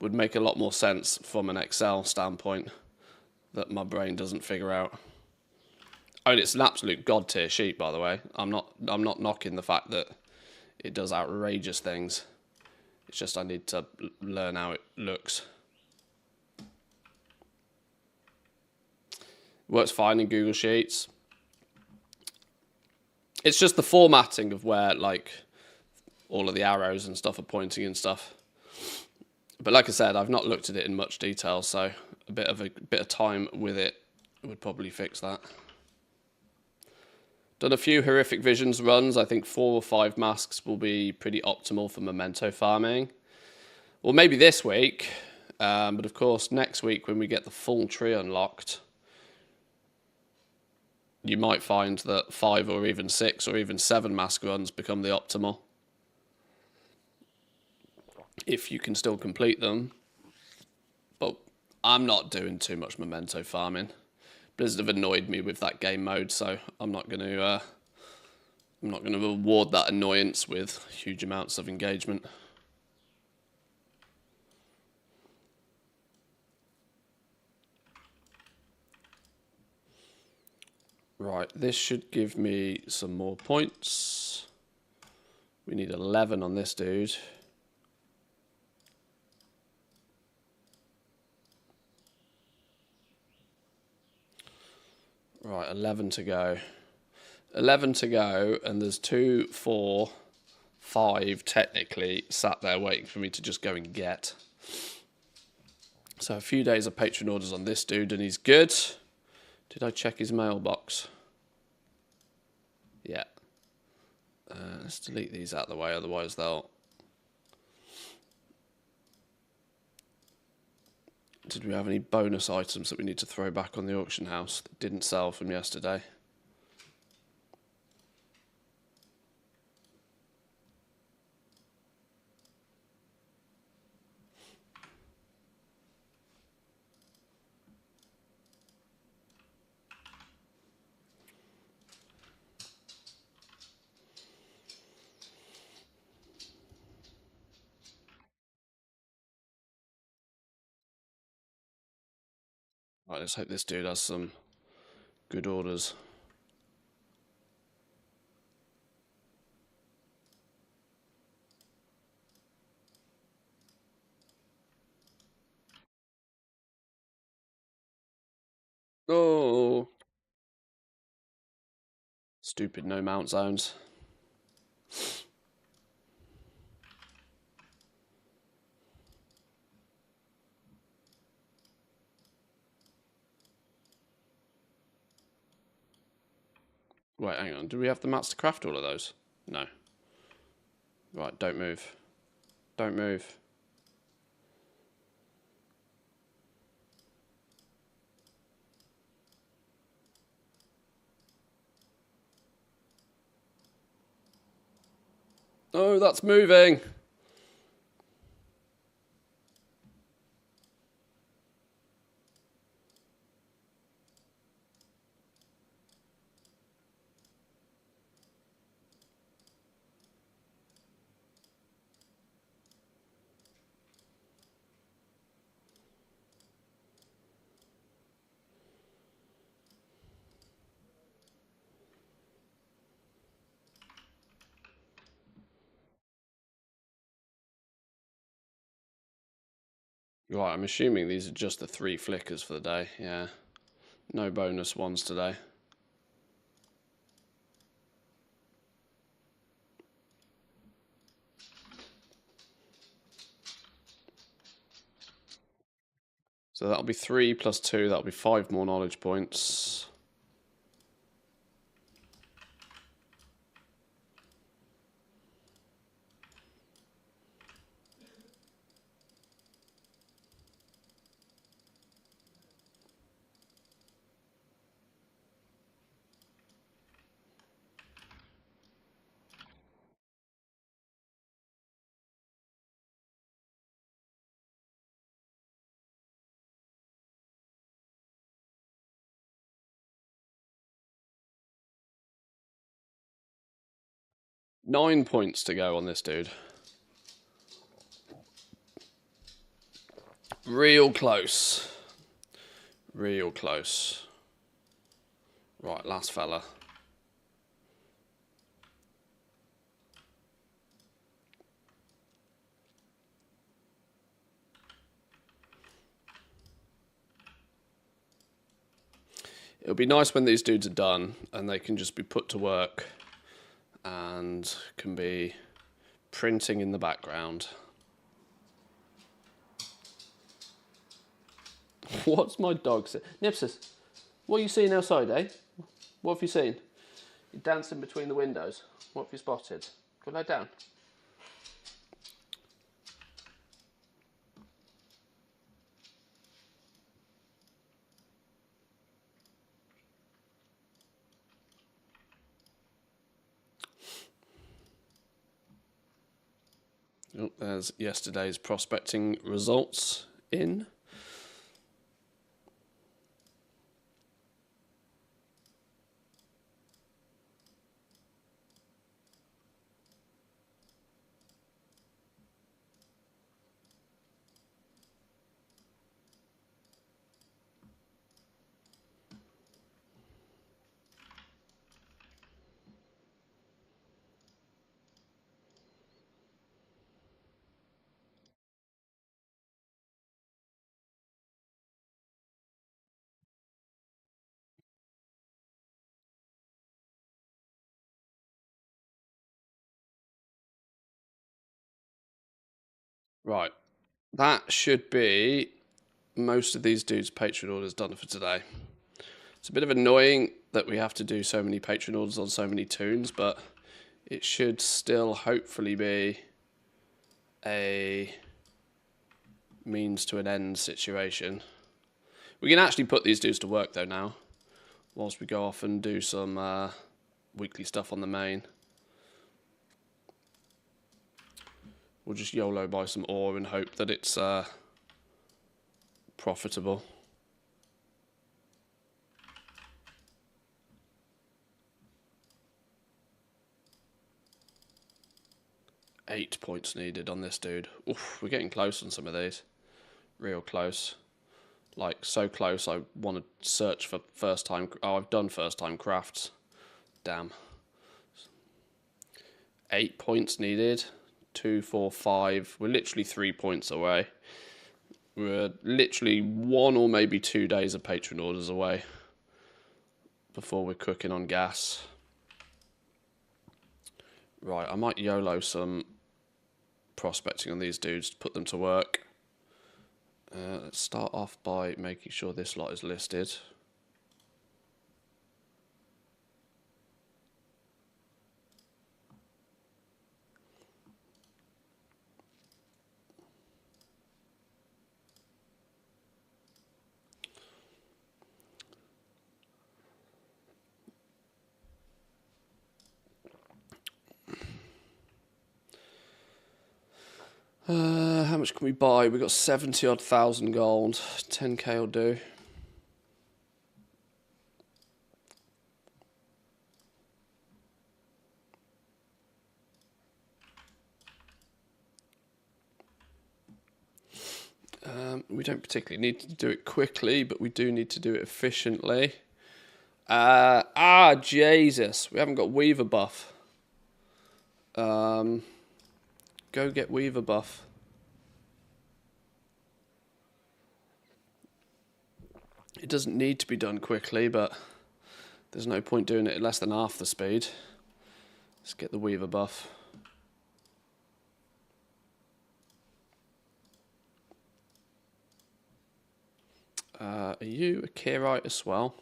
would make a lot more sense from an Excel standpoint that my brain doesn't figure out. I mean, it's an absolute god tier sheet, by the way. I'm not knocking the fact that it does outrageous things. It's just I need to learn how it looks. Works fine in Google Sheets. It's just the formatting of where, like, all of the arrows and stuff are pointing and stuff. But like I said, I've not looked at it in much detail, so a bit of time with it would probably fix that. Done a few horrific visions runs. I think 4 or 5 masks will be pretty optimal for memento farming. Well, maybe this week, but of course next week when we get the full tree unlocked, you might find that 5 or even 6 or even 7 mask runs become the optimal, if you can still complete them. But I'm not doing too much memento farming. Blizzard have annoyed me with that game mode, so I'm not going to reward that annoyance with huge amounts of engagement. Right, this should give me some more points. We need 11 on this dude. Right, 11 to go. 11 to go, and there's 2, 4, 5 technically sat there waiting for me to just go and get. So a few days of patron orders on this dude, and he's good. Did I check his mailbox? Yeah. Let's delete these out of the way, otherwise they'll... Did we have any bonus items that we need to throw back on the auction house that didn't sell from yesterday? Right, let's hope this dude has some good orders. Oh, stupid no mount zones. Wait, hang on. Do we have the mats to craft all of those? No. Right, don't move. Don't move. Oh, that's moving. Right, I'm assuming these are just the 3 flickers for the day. Yeah. No bonus ones today. So that'll be 3 plus 2. That'll be 5 more knowledge points. Nine points to go on this dude. Real close. Real close. Right, last fella. It'll be nice when these dudes are done and they can just be put to work and can be printing in the background. What's my dog saying? Nipsis, what are you seeing outside, eh? What have you seen? You're dancing between the windows. What have you spotted? Go lie down. Oh, there's yesterday's prospecting results in. Right, that should be most of these dudes' patron orders done for today. It's a bit of annoying that we have to do so many patron orders on so many toons, but it should still hopefully be a means to an end situation. We can actually put these dudes to work though now, whilst we go off and do some weekly stuff on the main. We'll just YOLO buy some ore and hope that it's profitable. Eight points needed on this dude. Oof, we're getting close on some of these. Real close. Like, so close, I want to search for first time. Oh, I've done first time crafts. Damn. 8 points needed. 2, 4, 5. We're literally 3 points away. We're literally 1 or maybe 2 days of patron orders away before we're cooking on gas. Right, I might YOLO some prospecting on these dudes to put them to work. Let's start off by making sure this lot is listed. How much can we buy? We got 70 odd thousand gold. 10k will do. We don't particularly need to do it quickly, but we do need to do it efficiently. Jesus. We haven't got Weaver buff. Go get Weaver buff. It doesn't need to be done quickly, but there's no point doing it at less than half the speed. Let's get the Weaver buff. Are you a Kyrite as well?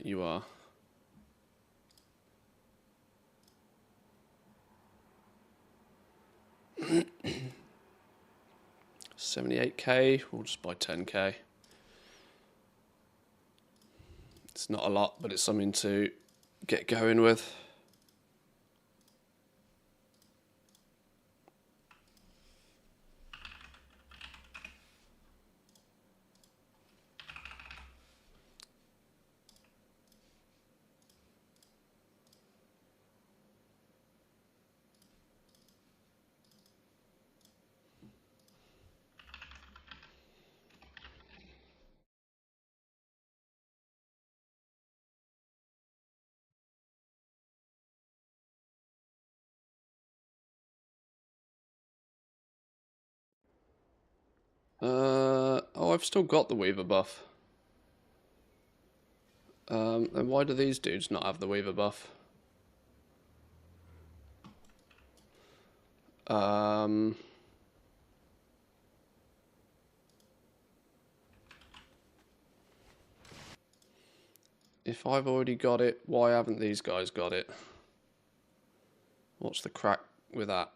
You are. $78k, we'll just buy 10k. It's not a lot, but it's something to get going with. Oh, I've still got the Weaver buff. Then why do these dudes not have the Weaver buff? If I've already got it, why haven't these guys got it? What's the crack with that?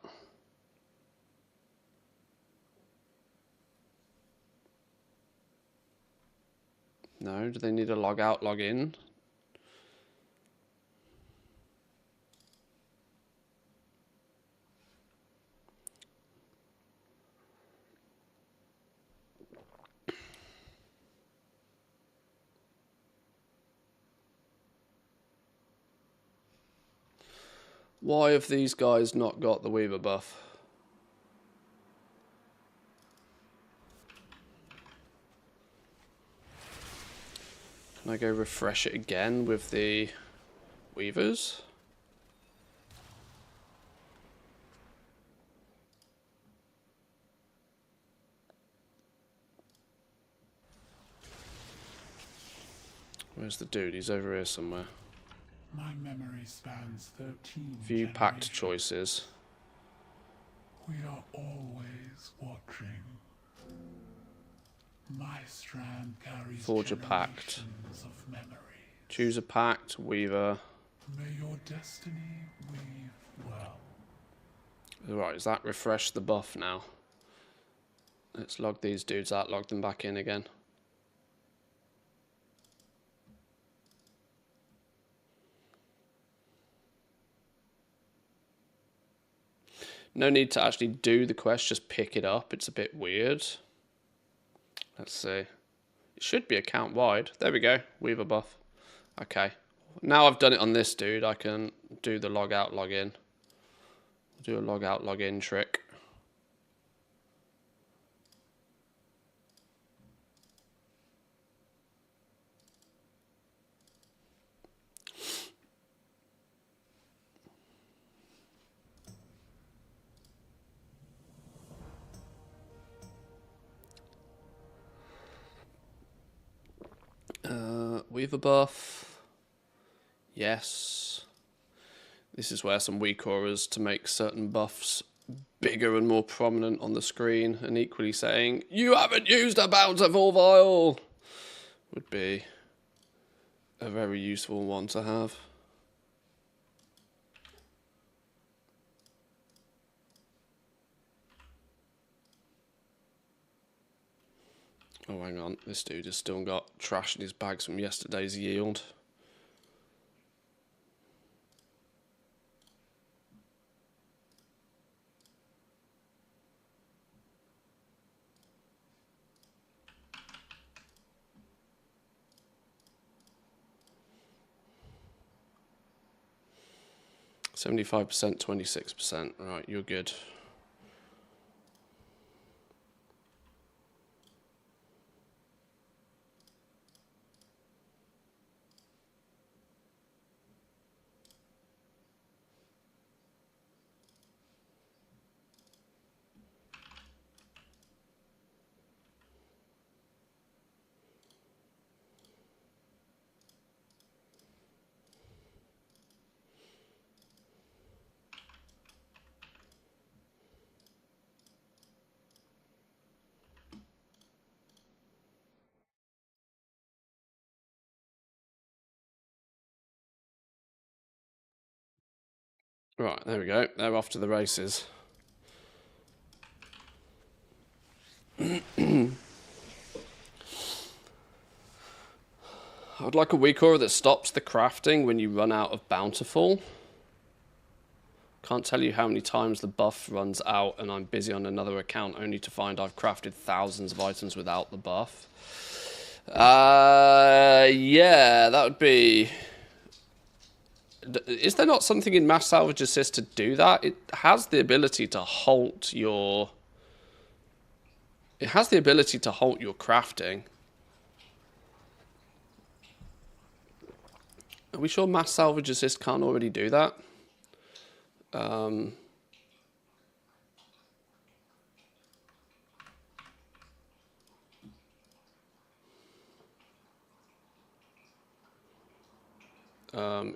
No, do they need a log out, log in? Why have these guys not got the Weaver buff? Can I go refresh it again with the Weavers? Where's the dude? He's over here somewhere. My memory spans 13 View packed choices. We are always watching. My strand carries Forge a pact. generations of memories. Choose a pact, Weaver. May your destiny weave well. Right, is that refresh the buff now? Let's log these dudes out, log them back in again. No need to actually do the quest, just pick it up. It's a bit weird. Let's see. It should be account wide. There we go. Weaver buff. Okay. Now I've done it on this dude, I can do the log out, log in. Do a log out, log in trick. Weaver buff. Yes. This is where some weak auras to make certain buffs bigger and more prominent on the screen, and equally saying, "You haven't used a bountiful vial," would be a very useful one to have. Oh, hang on. This dude has still got trash in his bags from yesterday's yield. %, 26%. Right, you're good. Right, there we go. They're off to the races. I would like a weak aura that stops the crafting when you run out of bountiful. Can't tell you how many times the buff runs out and I'm busy on another account only to find I've crafted thousands of items without the buff. Yeah, that would be... Is there not something in Mass Salvage Assist to do that? It has the ability to halt your... It has the ability to halt your crafting. Are we sure Mass Salvage Assist can't already do that?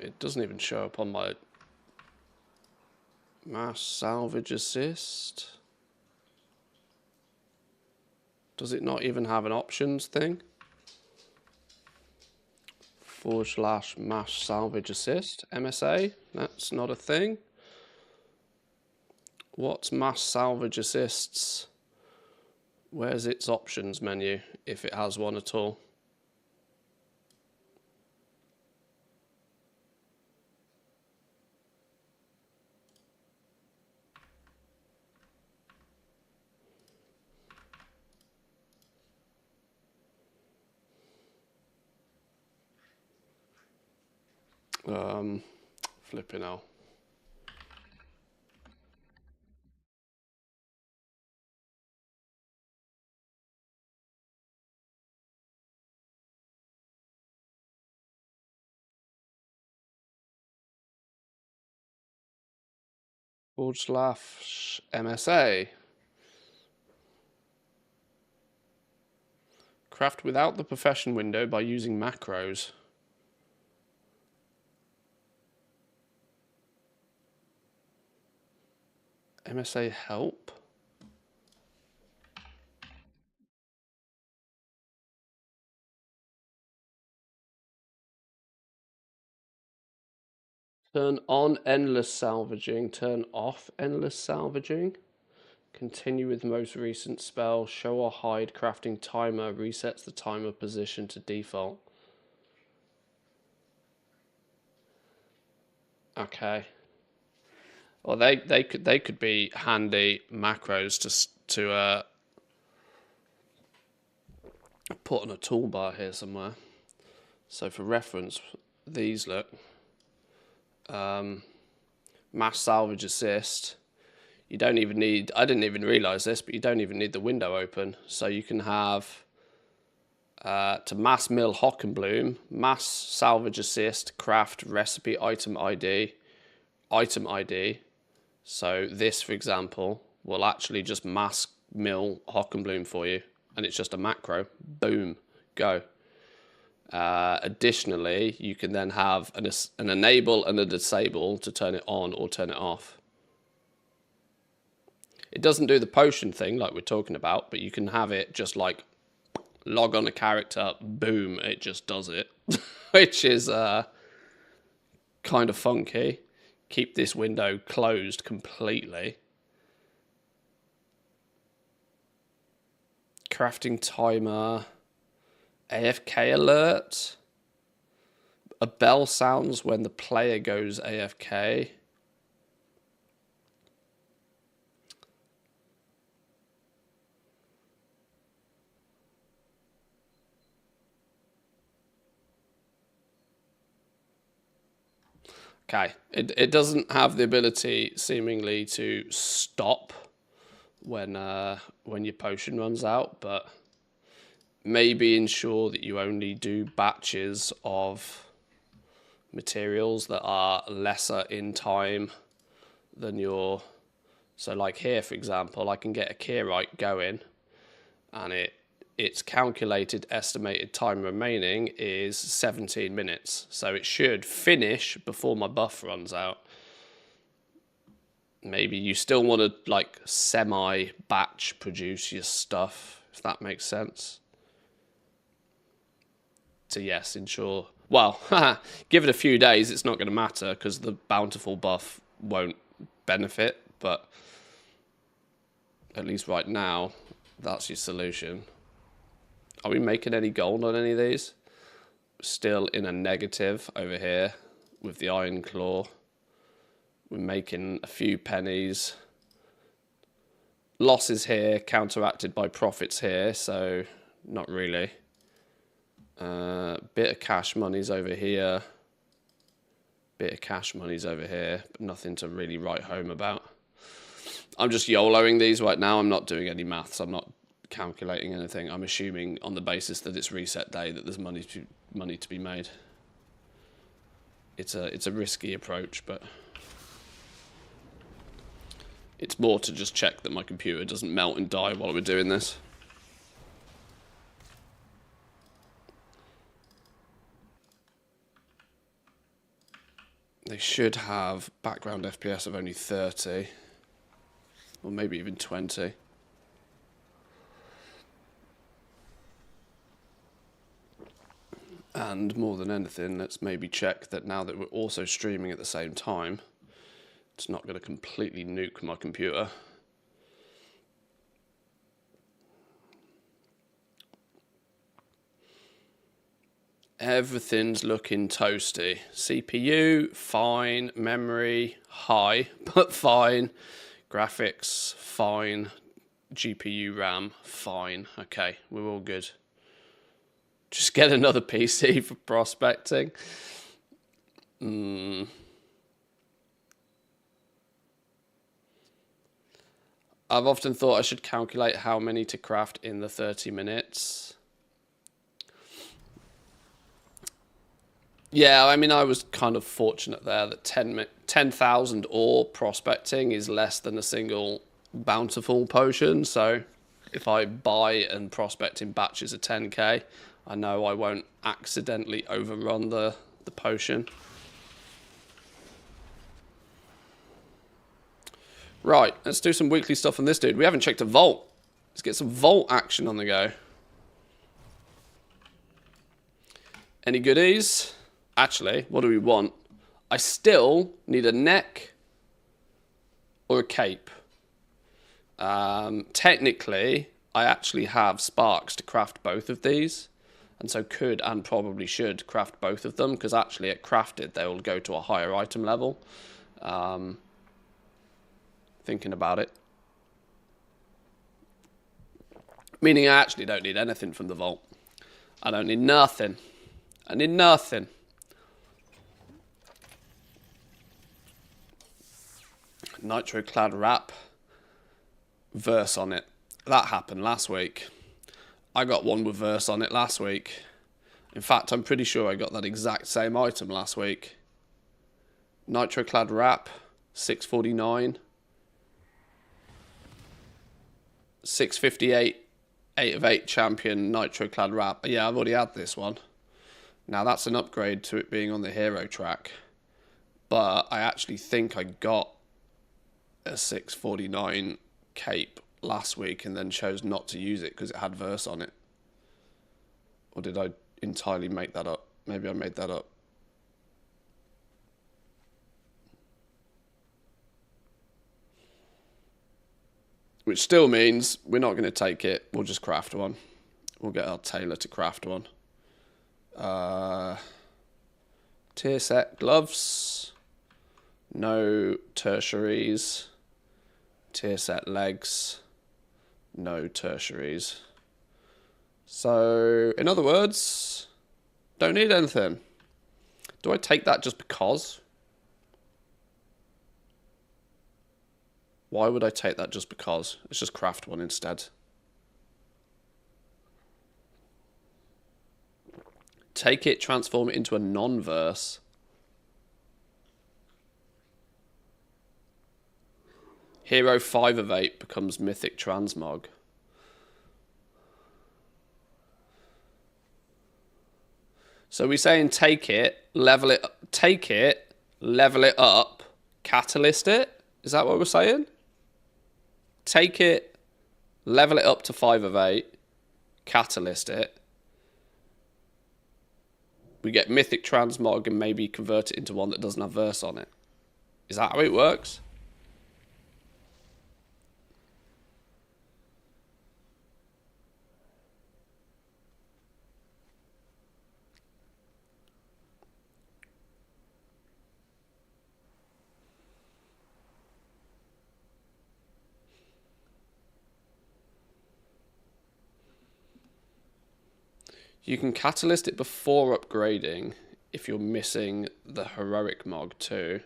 It doesn't even show up on my Mass Salvage Assist. Does it not even have an options thing? / Mass Salvage Assist, MSA, that's not a thing. What's Mass Salvage Assist's? Where's its options menu, if it has one at all? Flipping hell. / MSA. Craft without the profession window by using macros. MSA help? Turn on endless salvaging, turn off endless salvaging. Continue with most recent spell, show or hide crafting timer, resets the timer position to default. Okay. Well, they could be handy macros to put on a toolbar here somewhere. So for reference, these look Mass Salvage Assist. You don't even need, I didn't even realize this, but you don't even need the window open. So you can have to mass mill Hockenbloom, Mass Salvage Assist, craft recipe item ID. So this, for example, will actually just mass mill Hockenbloom for you, and it's just a macro. Boom, go. Additionally, you can then have an enable and a disable to turn it on or turn it off. It doesn't do the potion thing like we're talking about, but you can have it just like log on a character, boom, it just does it, which is kind of funky. Keep this window closed completely. Crafting timer, AFK alert. A bell sounds when the player goes AFK. Okay, it doesn't have the ability seemingly to stop when your potion runs out, but maybe ensure that you only do batches of materials that are lesser in time than your... So like here, for example, I can get a Kyrite going, and its calculated estimated time remaining is 17 minutes. So it should finish before my buff runs out. Maybe you still want to like semi-batch produce your stuff, if that makes sense. So yes, ensure... Well, give it a few days, it's not going to matter because the bountiful buff won't benefit, but at least right now, that's your solution. Are we making any gold on any of these? Still in a negative over here with the iron claw. We're making a few pennies. Losses here, counteracted by profits here, so not really. Bit of cash money's over here. Bit of cash money's over here, but nothing to really write home about. I'm just YOLOing these right now. I'm not doing any maths. I'm not calculating anything. I'm assuming on the basis that it's reset day that there's money to be made. It's a risky approach, but it's more to just check that my computer doesn't melt and die while we're doing this. They should have background FPS of only 30, or maybe even 20. And more than anything, let's maybe check that now that we're also streaming at the same time, it's not going to completely nuke my computer. Everything's looking toasty. CPU, fine. Memory, high, but fine. Graphics, fine. GPU, RAM, fine. Okay, we're all good. Just get another PC for prospecting. I've often thought I should calculate how many to craft in the 30 minutes. Yeah, I mean, I was kind of fortunate there that 10,000 ore prospecting is less than a single bountiful potion. So if I buy and prospect in batches of 10k, I know I won't accidentally overrun the potion. Right, let's do some weekly stuff on this dude. We haven't checked a vault. Let's get some vault action on the go. Any goodies? Actually, what do we want? I still need a neck or a cape. Technically, I actually have sparks to craft both of these. And so could and probably should craft both of them, because actually at crafted they will go to a higher item level. Thinking about it. Meaning I actually don't need anything from the vault. I don't need nothing. I need nothing. Nitro clad wrap. Verse on it. That happened last week. I got one with verse on it last week. In fact, I'm pretty sure I got that exact same item last week. Nitro clad wrap, 649. 658, 8 of 8 champion nitro clad wrap. Yeah, I've already had this one. Now that's an upgrade to it being on the hero track. But I actually think I got a 649 cape last week and then chose not to use it because it had verse on it. Or did I entirely make that up? Maybe I made that up. Which still means we're not going to take it. We'll just craft one. We'll get our tailor to craft one. Tier set gloves. No tertiaries. Tier set legs. No tertiaries. So, in other words, don't need anything. Do I take that just because? Why would I take that just because? Let's just craft one instead. Take it, transform it into a non-verse. Hero 5 of 8 becomes Mythic Transmog. So we're saying take it, level it up, catalyst it? Is that what we're saying? Take it, level it up to 5 of 8, catalyst it. We get Mythic Transmog and maybe convert it into one that doesn't have verse on it. Is that how it works? You can catalyst it before upgrading if you're missing the heroic mog too.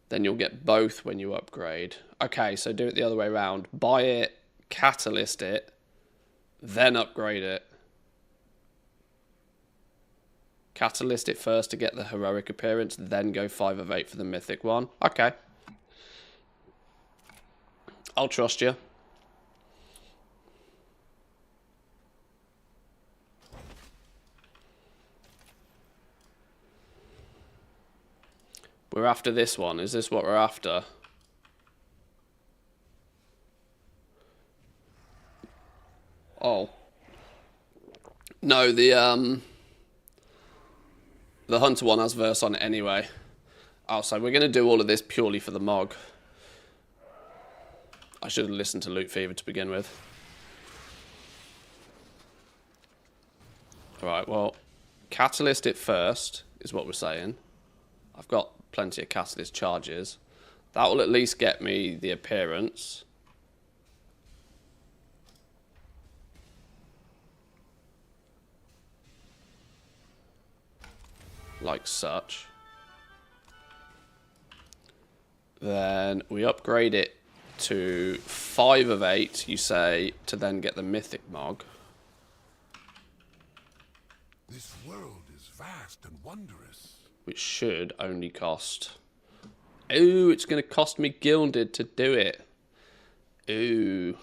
Then you'll get both when you upgrade. Okay, so do it the other way around. Buy it, catalyst it, then upgrade it. Catalyst it first to get the heroic appearance, then go 5 of 8 for the mythic one. Okay. I'll trust you. We're after this one. Is this what we're after? Oh. No, the hunter one has verse on it anyway. Oh, so we're going to do all of this purely for the Mog. I should have listened to Loot Fever to begin with. Alright, well, catalyst it first, is what we're saying. I've got plenty of catalyst charges. That will at least get me the appearance. Like such. Then we upgrade it to 5 of 8, you say, to then get the mythic Mog. This world is vast and wondrous. Which should only cost... Ooh, it's going to cost me gilded to do it. Ooh.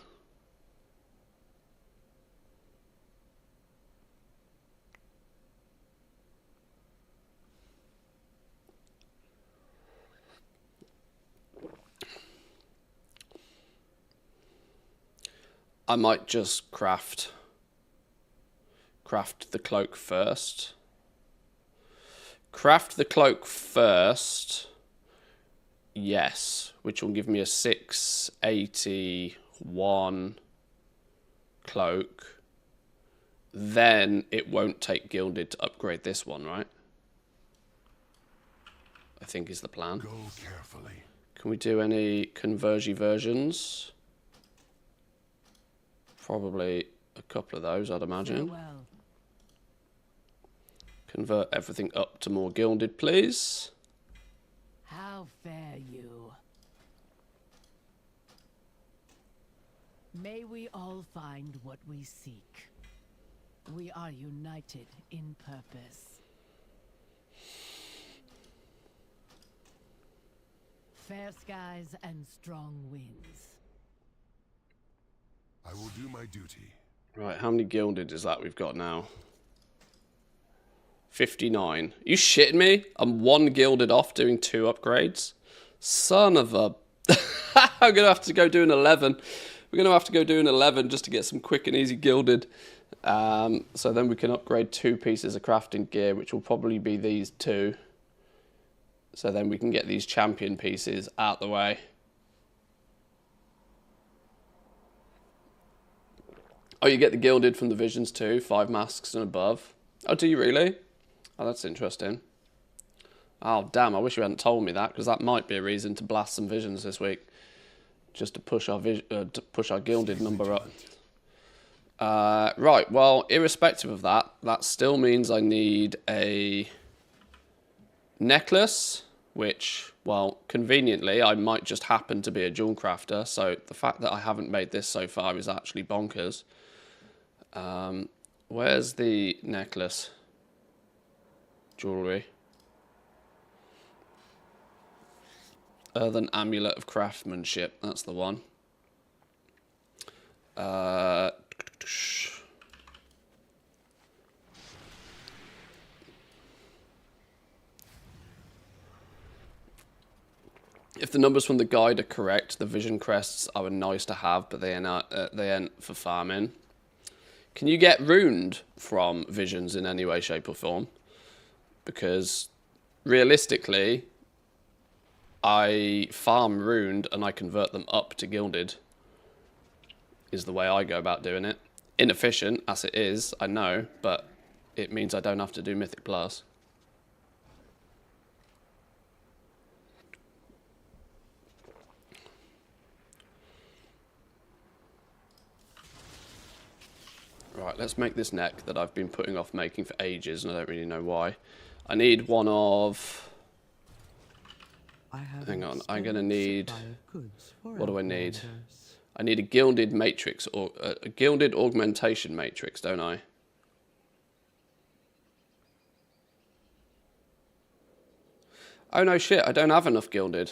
I might just craft the cloak first. Craft the cloak first. Yes, which will give me a 681 cloak. Then it won't take gilded to upgrade this one, right? I think is the plan. Go carefully. Can we do any conversion versions? Probably a couple of those, I'd imagine. Farewell. Convert everything up to more gilded, please. How fare you? May we all find what we seek. We are united in purpose. Fair skies and strong winds. I will do my duty. Right, how many gilded is that we've got now? 59. You shitting me? I'm 1 gilded off doing 2 upgrades. Son of a... I'm going to have to go do an 11. We're going to have to go do an 11 just to get some quick and easy gilded. So then we can upgrade 2 pieces of crafting gear, which will probably be these 2. So then we can get these champion pieces out the way. Oh, you get the gilded from the visions too, 5 masks and above. Oh, do you really? Oh, that's interesting. Oh, damn, I wish you hadn't told me that, because that might be a reason to blast some visions this week. Just to push our gilded number up. Right, well, irrespective of that, that still means I need a necklace, which, well, conveniently, I might just happen to be a jewel crafter, so the fact that I haven't made this so far is actually bonkers. Where's the necklace? Jewellery. Earthen Amulet of Craftsmanship, that's the one. If the numbers from the guide are correct, the vision crests are nice to have, but they ain't for farming. Can you get runed from visions in any way, shape or form? Because realistically, I farm runed and I convert them up to gilded, is the way I go about doing it. Inefficient as it is, I know, but it means I don't have to do Mythic Plus. Right, let's make this neck that I've been putting off making for ages, and I don't really know why. I need one of... Hang on, I'm going to need... What do I need? I need a gilded matrix, or a gilded augmentation matrix, don't I? Oh no, shit, I don't have enough gilded.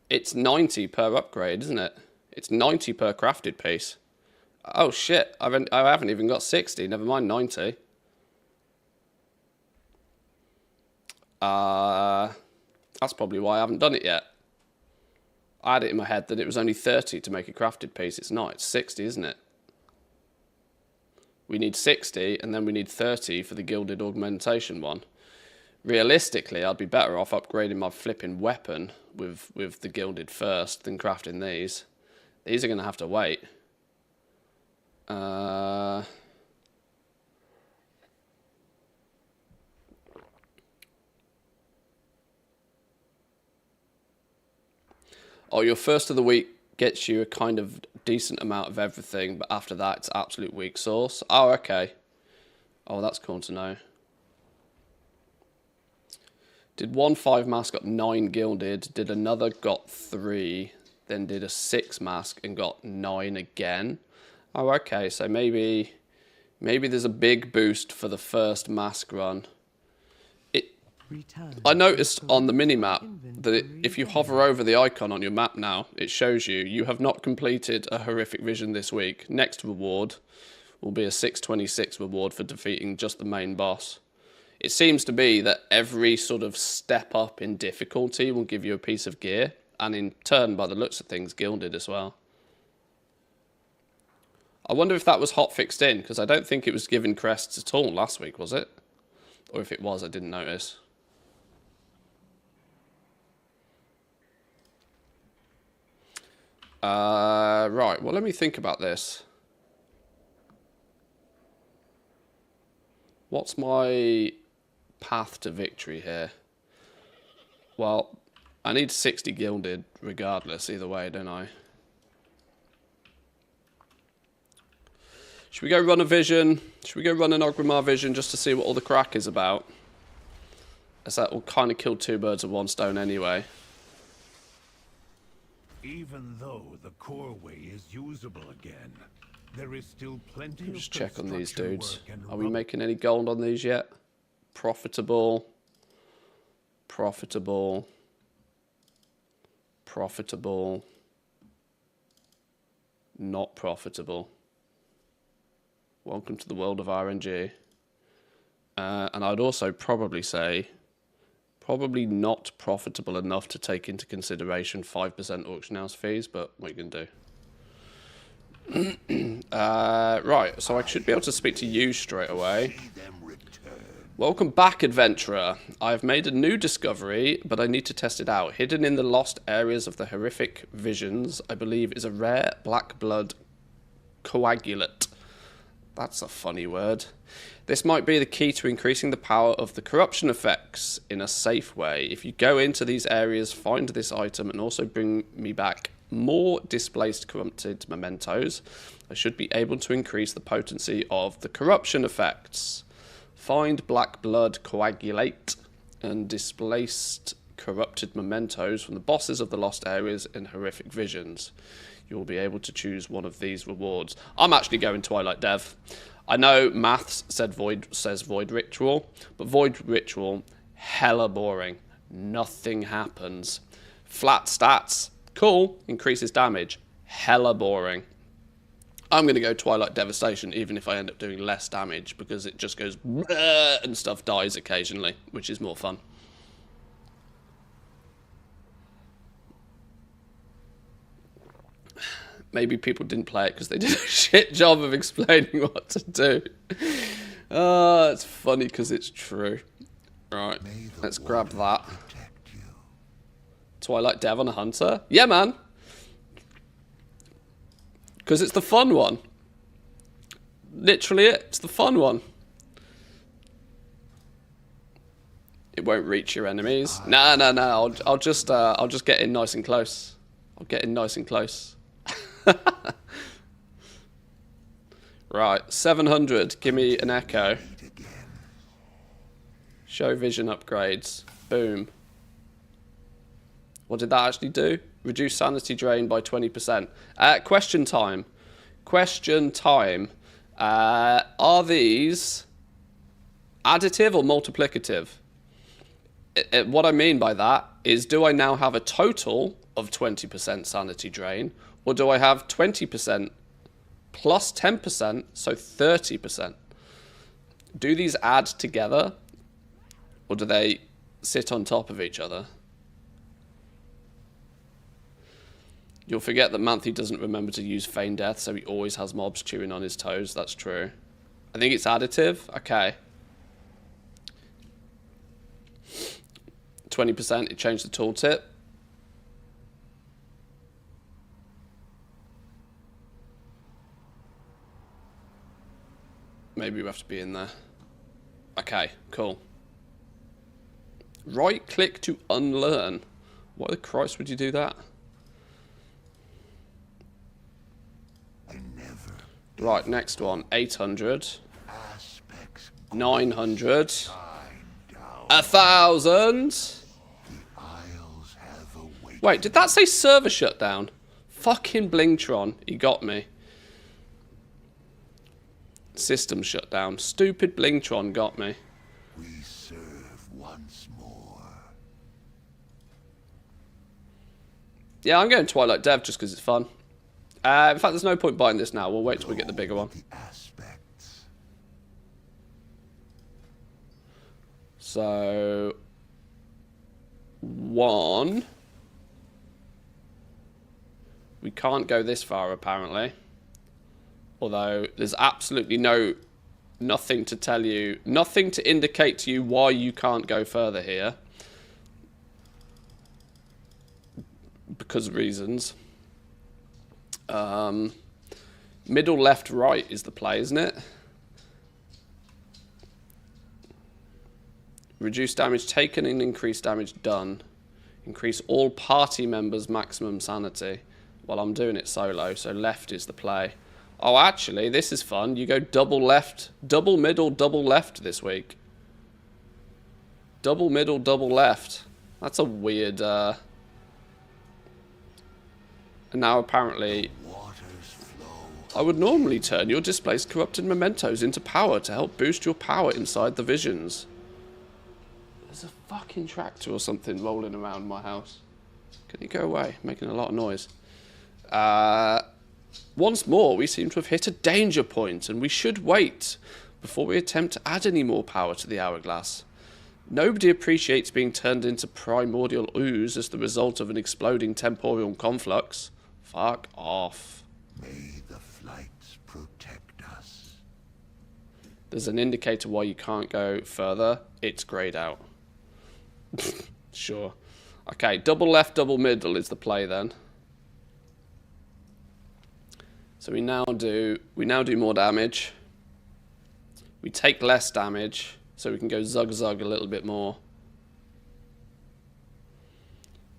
It's 90 per upgrade, isn't it? It's 90 per crafted piece. Oh shit, I haven't even got 60, never mind 90. That's probably why I haven't done it yet. I had it in my head that it was only 30 to make a crafted piece. It's not, it's 60, isn't it? We need 60, and then we need 30 for the gilded augmentation one. Realistically, I'd be better off upgrading my flipping weapon with the gilded first than crafting these. These are going to have to wait. Oh, your first of the week gets you a kind of decent amount of everything, but after that, it's absolute weak sauce. Oh, okay. Oh, that's cool to know. Did one 5 mask, got 9 gilded, did another, got 3, then did a 6 mask and got 9 again. Oh, okay, so maybe there's a big boost for the first mask run. I noticed on the mini-map that if you hover over the icon on your map now, it shows you have not completed a horrific vision this week. Next reward will be a 626 reward for defeating just the main boss. It seems to be that every sort of step up in difficulty will give you a piece of gear, and in turn, by the looks of things, gilded as well. I wonder if that was hotfixed in, because I don't think it was given crests at all last week, was it? Or if it was, I didn't notice. Right, well, let me think about this. What's my path to victory here? Well, I need 60 gilded regardless, either way, don't I? Should we go run a vision? Should we go run an Orgrimmar vision just to see what all the crack is about? As that will kind of kill 2 birds with 1 stone anyway. Even though the core way is usable again, there is still plenty of Just check on these construction dudes. work and Are we making any gold on these yet? Profitable. Profitable. Profitable. Not profitable. Welcome to the world of RNG. And I'd also probably say, probably not profitable enough to take into consideration 5% auction house fees, but what are you going to do? Right, so I should be able to speak to you straight away. Welcome back, adventurer. I've made a new discovery, but I need to test it out. Hidden in the lost areas of the horrific visions, I believe, is a rare black blood coagulate. That's a funny word. This might be the key to increasing the power of the corruption effects in a safe way. If you go into these areas, find this item, and also bring me back more displaced corrupted mementos, I should be able to increase the potency of the corruption effects. Find black blood coagulate and displaced corrupted mementos from the bosses of the lost areas in horrific visions. You will be able to choose one of these rewards. I'm actually going Twilight Dev. I know Maths says Void Ritual, but Void Ritual, hella boring. Nothing happens. Flat stats, cool, increases damage. Hella boring. I'm going to go Twilight Devastation, even if I end up doing less damage, because it just goes and stuff dies occasionally, which is more fun. Maybe people didn't play it because they did a shit job of explaining what to do. It's funny because it's true. Right, let's grab that. Twilight Dev on a hunter? Yeah, man. Because it's the fun one. Literally it's the fun one. It won't reach your enemies. No. I'll just get in nice and close. I'll get in nice and close. Right, 700. Give me an echo. Show vision upgrades. Boom. What did that actually do? Reduce sanity drain by 20%. Question time. Question time. Are these additive or multiplicative? What I mean by that is, do I now have a total of 20% sanity drain, or do I have 20% plus 10%, so 30%? Do these add together, or do they sit on top of each other? You'll forget that Manthe doesn't remember to use Feign Death, so he always has mobs chewing on his toes. That's true. I think it's additive. Okay. 20%, it changed the tooltip. Maybe we have to be in there. Okay, cool. Right click to unlearn. Why the Christ would you do that? Right, next one. 800. 900. 1,000. Wait, did that say server shutdown? Fucking Blingtron. He got me. System shutdown. Stupid Blingtron got me. We serve once more. Yeah, I'm going Twilight Dev just because it's fun. In fact, there's no point buying this now. We'll wait till we get the bigger one. So, 1. We can't go this far, apparently. Although, there's absolutely nothing to tell you, nothing to indicate to you why you can't go further here. Because of reasons. Middle, left, right is the play, isn't it? Reduce damage taken and increase damage done. Increase all party members' maximum sanity. Well, I'm doing it solo, so left is the play. Oh, actually, this is fun. You go double left, double middle, double left this week. Double middle, double left. That's a weird... And now apparently... I would normally turn your displaced corrupted mementos into power to help boost your power inside the visions. There's a fucking tractor or something rolling around my house. Can you go away? Making a lot of noise. Once more, we seem to have hit a danger point, and we should wait before we attempt to add any more power to the hourglass. Nobody appreciates being turned into primordial ooze as the result of an exploding temporal conflux. Fuck off. May the flights protect us. There's an indicator why you can't go further. It's greyed out. Sure. Okay, double left, double middle is the play then. So we now do more damage. We take less damage, so we can go zug zug a little bit more.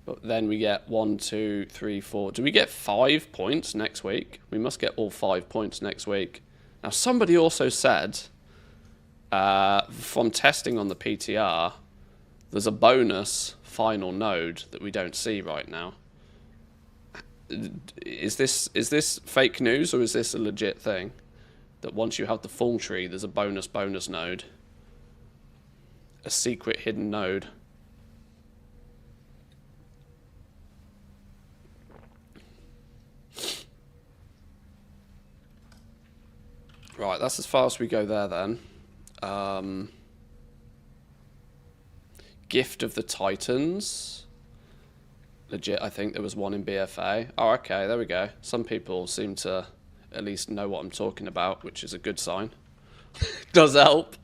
But then we get 1, 2, 3, 4. Do we get 5 points next week? We must get all 5 points next week. Now somebody also said, from testing on the PTR, there's a bonus final node that we don't see right now. Is this fake news, or is this a legit thing? That once you have the full tree, there's a bonus node. A secret hidden node. Right, that's as far as we go there then. Gift of the Titans. Legit, I think there was one in BFA. Oh, okay, there we go. Some people seem to at least know what I'm talking about, which is a good sign. Does help.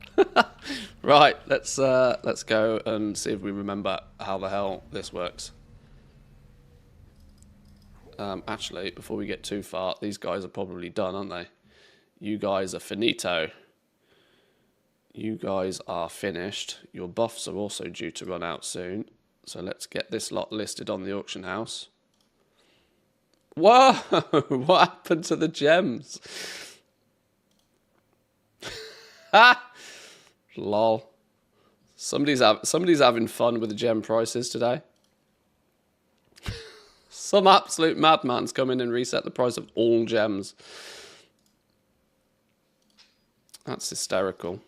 Right, let's go and see if we remember how the hell this works. Actually, before we get too far, these guys are probably done, aren't they? You guys are finito. You guys are finished. Your buffs are also due to run out soon. So let's get this lot listed on the auction house. Whoa! What happened to the gems? Ha! Lol. Somebody's having fun with the gem prices today. Some absolute madman's come in and reset the price of all gems. That's hysterical.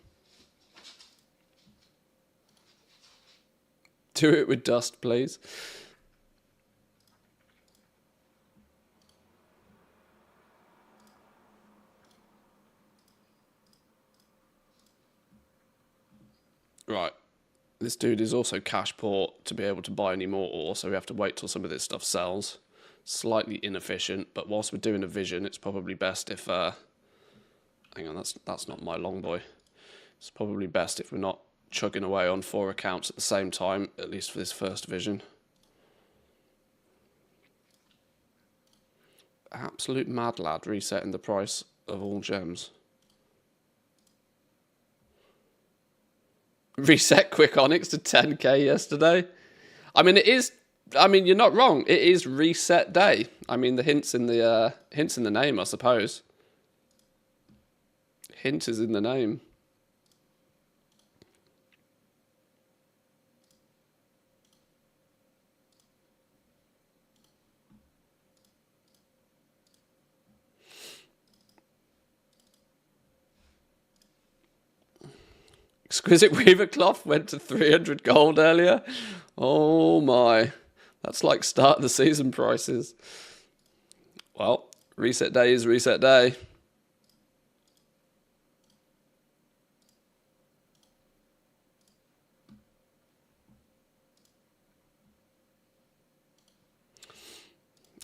Do it with dust, please. Right. This dude is also cash poor to be able to buy any more ore, so we have to wait till some of this stuff sells. Slightly inefficient, but whilst we're doing a vision, it's probably best if... hang on, that's not my long boy. It's probably best if we're not chugging away on 4 accounts at the same time, at least for this first vision. Absolute mad lad resetting the price of all gems. Reset Quick Onyx to 10k yesterday. I mean, it is. I mean, you're not wrong. It is reset day. I mean, the hints in the name, I suppose. Hint is in the name. Exquisite Weaver Cloth went to 300 gold earlier. Oh my. That's like start of the season prices. Well, reset day is reset day.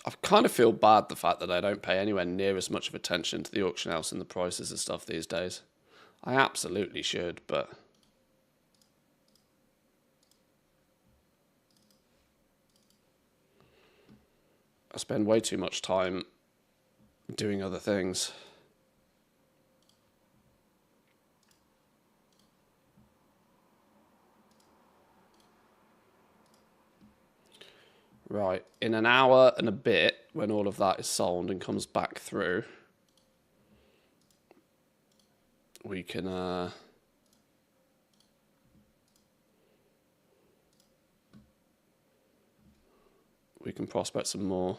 I kind of feel bad the fact that I don't pay anywhere near as much of attention to the auction house and the prices and stuff these days. I absolutely should, but... I spend way too much time doing other things. Right, in an hour and a bit, when all of that is sold and comes back through, we can prospect some more.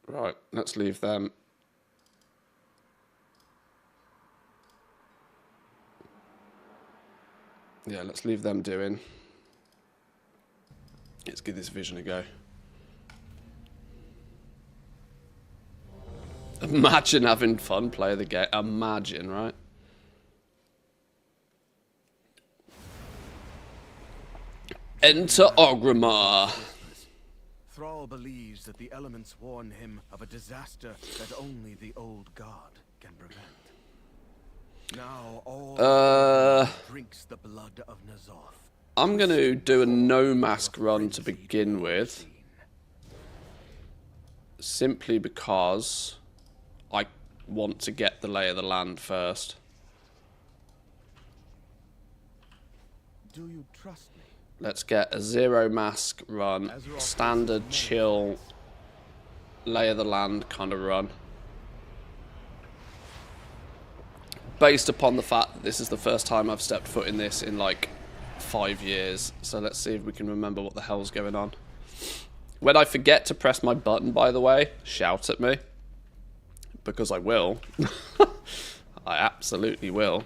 Right, let's leave them. Yeah, let's leave them doing. Let's give this vision a go. Imagine having fun playing the game. Imagine, right? Enter Orgrimmar. Thrall believes that the elements warn him of a disaster that only the old god can prevent. Now all drinks the blood of N'Zoth. I'm going to do a no-mask run to begin with. Simply because I want to get the lay of the land first. Do you trust me? Let's get a zero mask run. Standard, chill, lay of the land kind of run. Based upon the fact that this is the first time I've stepped foot in this in like 5 years. So let's see if we can remember what the hell's going on. When I forget to press my button, by the way, shout at me. Because I will. I absolutely will.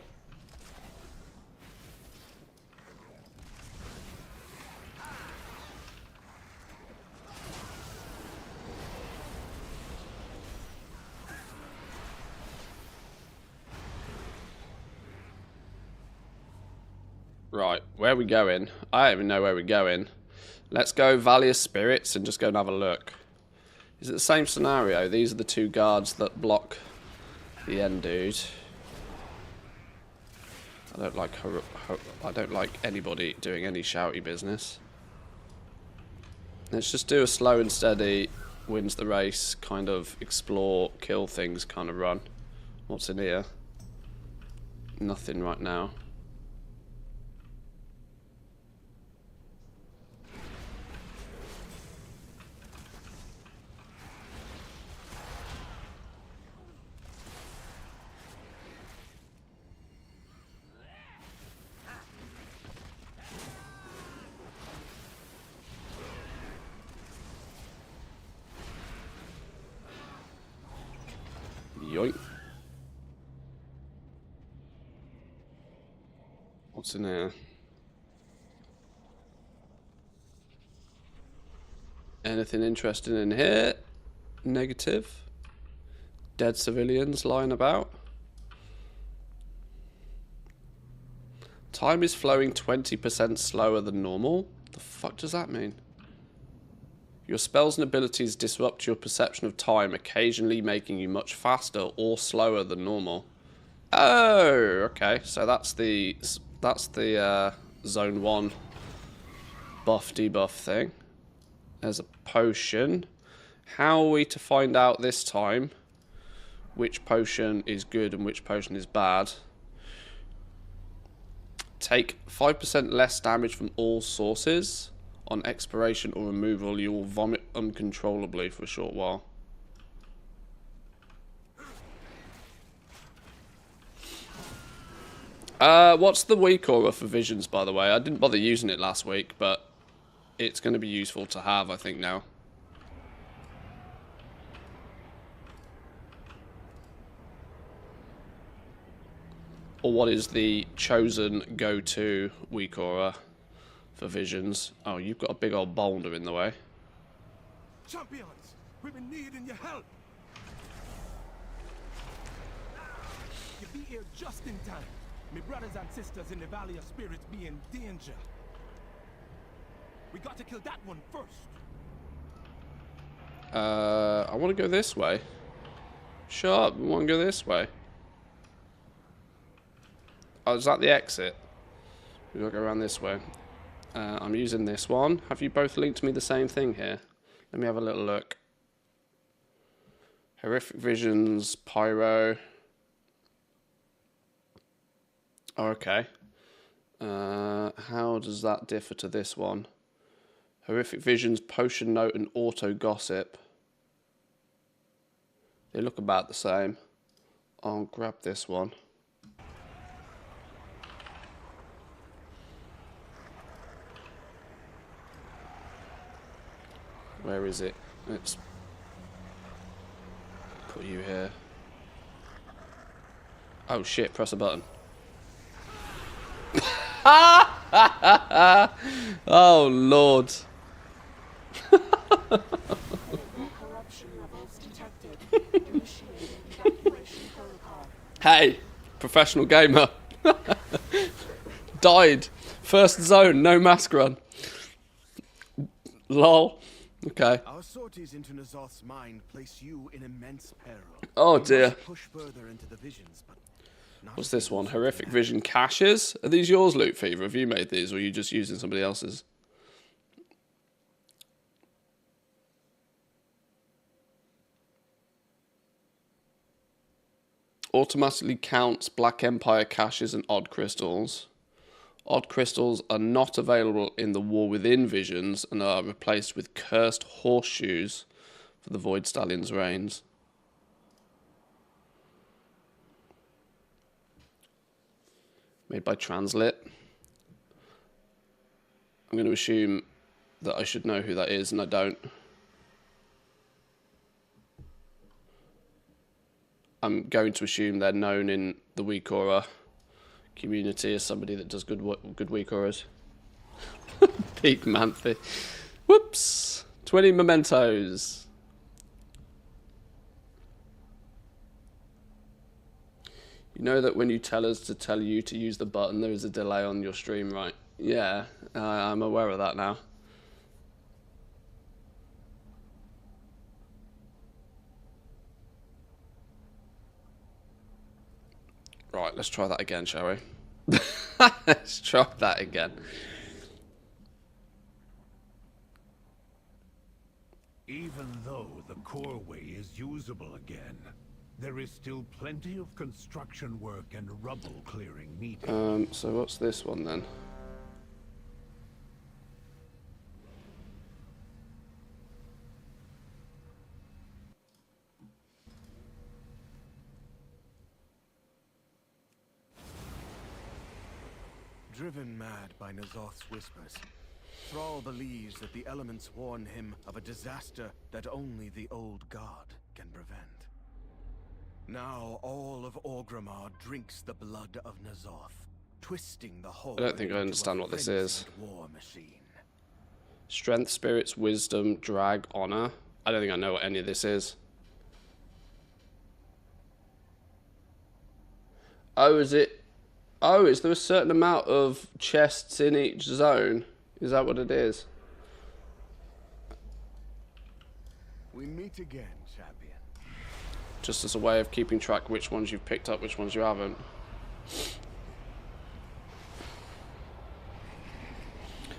Right, where are we going? I don't even know where we're going. Let's go Valley of Spirits and just go and have a look. Is it the same scenario? These are the two guards that block the end dude. I don't like anybody doing any shouty business. Let's just do a slow and steady, wins the race, kind of explore, kill things kind of run. What's in here? Nothing right now. Yoink. What's in here? Anything interesting in here? Negative. Dead civilians lying about. Time is flowing 20% slower than normal. The fuck does that mean? Your spells and abilities disrupt your perception of time, occasionally making you much faster or slower than normal. Oh, okay. So that's the zone 1 buff debuff thing. There's a potion. How are we to find out this time which potion is good and which potion is bad? Take 5% less damage from all sources. On expiration or removal, you will vomit uncontrollably for a short while. What's the weak aura for visions, by the way? I didn't bother using it last week, but it's going to be useful to have, I think, now. Or what is the chosen go-to weak aura for visions? Oh, you've got a big old boulder in the way. Champions, we've been needing your help. You'll be here just in time. My brothers and sisters in the Valley of Spirits be in danger. We got to kill that one first. I want to go this way. Shut up, I want to go this way. Oh, is that the exit? We've got to go around this way. I'm using this one. Have you both linked me the same thing here? Let me have a little look. Horrific Visions, Pyro. Oh, okay. How does that differ to this one? Horrific Visions, Potion Note, and Auto Gossip. They look about the same. I'll grab this one. Where is it? Let's put you here. Oh shit, press a button. Oh lord. Corruption levels detected. Initiating evacuation protocol. Hey, professional gamer. Died. First zone, no mask run. Lol. Okay. Our sorties into Nazoth's mind place you in immense peril. Oh You must dear. push further into the visions, but not What's if this you one? lose Horrific that. Vision caches? Are these yours, Loot Fever? Have you made these, or are you just using somebody else's? Automatically counts Black Empire caches and odd crystals. Odd crystals are not available in the War Within visions and are replaced with cursed horseshoes for the Void Stallion's reigns. Made by Translit. I'm going to assume that I should know who that is, and I don't. I'm going to assume they're known in the Weak community as somebody that does good Weak Auras. Peak Manthe. Whoops! 20 mementos. You know that when you tell us to tell you to use the button, there is a delay on your stream, right? Yeah, I'm aware of that now. Right, let's try that again, shall we? Let's try that again. Even though the coreway is usable again, there is still plenty of construction work and rubble clearing needed. So what's this one then? Driven mad by Nazoth's whispers, Thrall believes that the elements warn him of a disaster that only the old god can prevent. Now all of Orgrimmar drinks the blood of Nazoth, twisting the whole. I don't think I understand what this is. War machine. Strength, spirits, wisdom, drag, honor. I don't think I know what any of this is. Oh, is it? Oh, is there a certain amount of chests in each zone? Is that what it is? We meet again, champion. Just as a way of keeping track which ones you've picked up, which ones you haven't.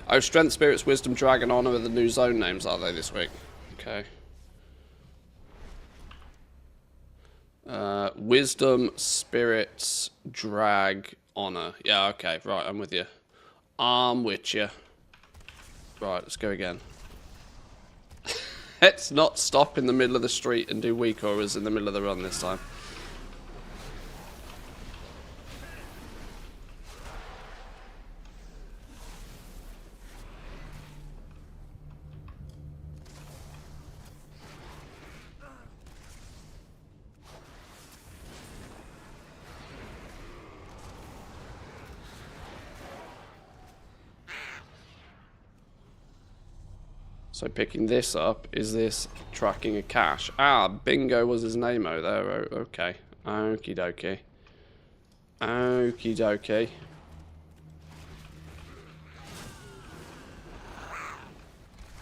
Oh, strength, spirits, wisdom, drag, and honor are the new zone names, are they, this week? Okay. Wisdom, spirits, drag, honor. Yeah, okay, right, I'm with you. I'm with you. Right, let's go again. Let's not stop in the middle of the street and do weak auras in the middle of the run this time. So picking this up, is this tracking a cache? Ah, Bingo was his name-o there. Oh, okay. Okie dokie. Okie dokie.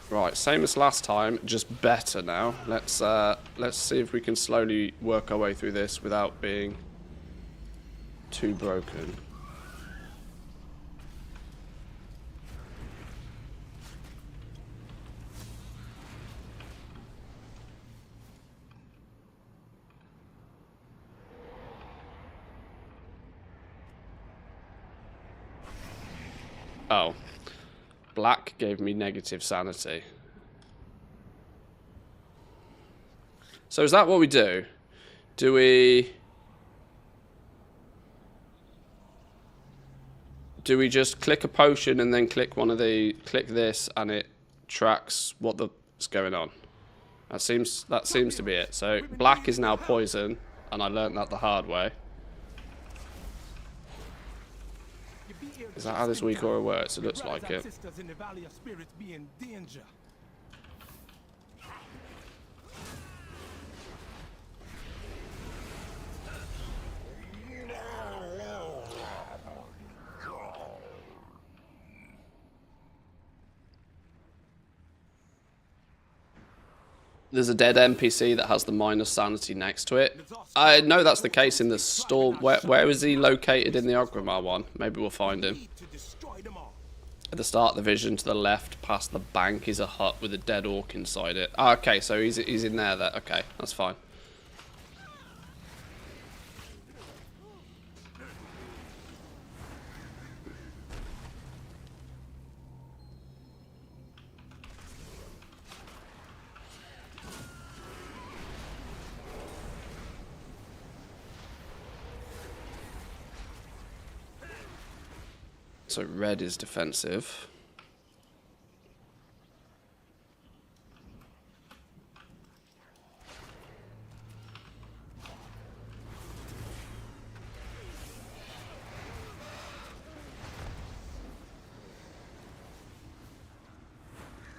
Right, same as last time, just better now. Let's see if we can slowly work our way through this without being too broken. Oh. Black gave me negative sanity. So is that what we do? Do we just click a potion and then click click this and it tracks what's going on? That seems to be it. So black is now poison, and I learnt that the hard way. Is that how this weak aura works? It looks like it. there's a dead NPC that has the minus sanity next to it. I know that's the case in the storm. Where is he located in the Orgrimmar one? Maybe we'll find him. At the start of the vision to the left, past the bank, is a hut with a dead orc inside it. Oh, okay, so he's in there. Okay, that's fine. So red is defensive.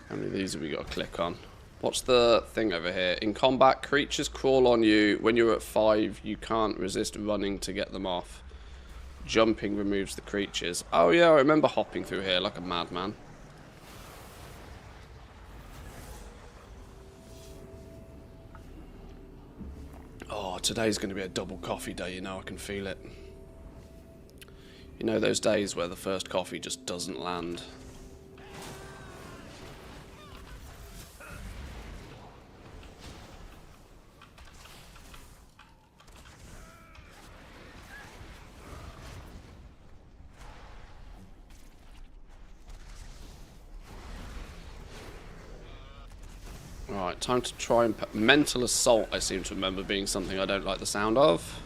How many of these have we got to click on? What's the thing over here? In combat, creatures crawl on you. When you're at 5, you can't resist running to get them off. Jumping removes the creatures. Oh yeah, I remember hopping through here like a madman. Oh, today's going to be a double coffee day, you know, I can feel it. You know those days where the first coffee just doesn't land? Right, time to try and... Mental Assault, I seem to remember being something I don't like the sound of.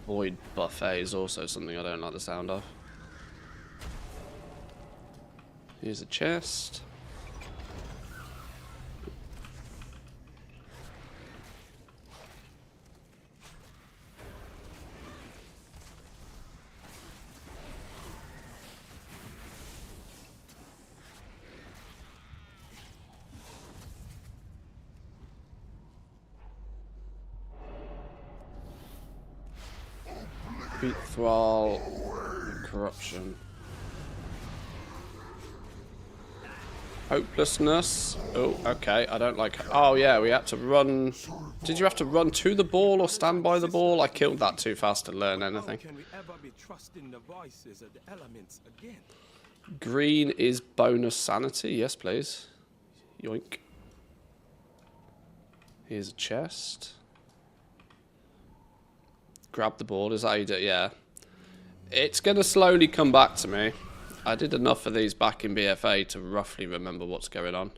Void Buffet is also something I don't like the sound of. Here's a chest. Beat Thrall, Corruption. Hopelessness. Oh, okay, I don't like... Oh, yeah, we had to run... Did you have to run to the ball or stand by the ball? I killed that too fast to learn anything. Can we ever be trusting the voices of the elements again? Green is bonus sanity. Yes, please. Yoink. Here's a chest. Grab the ball, is that how you do it? Yeah. It's going to slowly come back to me. I did enough of these back in BFA to roughly remember what's going on.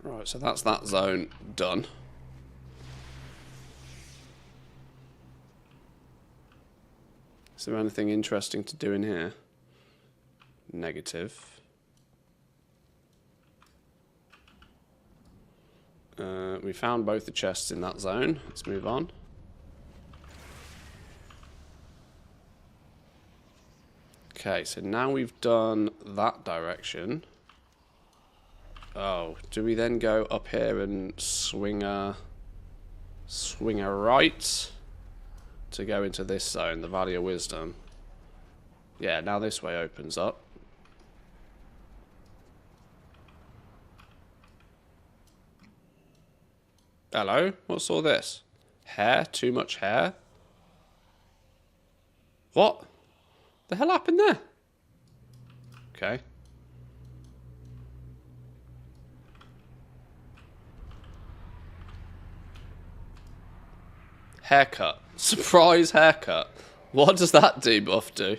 Right, so that's that zone done. Is there anything interesting to do in here? Negative. We found both the chests in that zone. Let's move on. Okay, so now we've done that direction. Oh, do we then go up here and swing a right to go into this zone, the Valley of Wisdom? Yeah, now this way opens up. Hello? What's all this? Hair? Too much hair? What? The hell happened there? Okay. Haircut. Surprise haircut. What does that debuff do?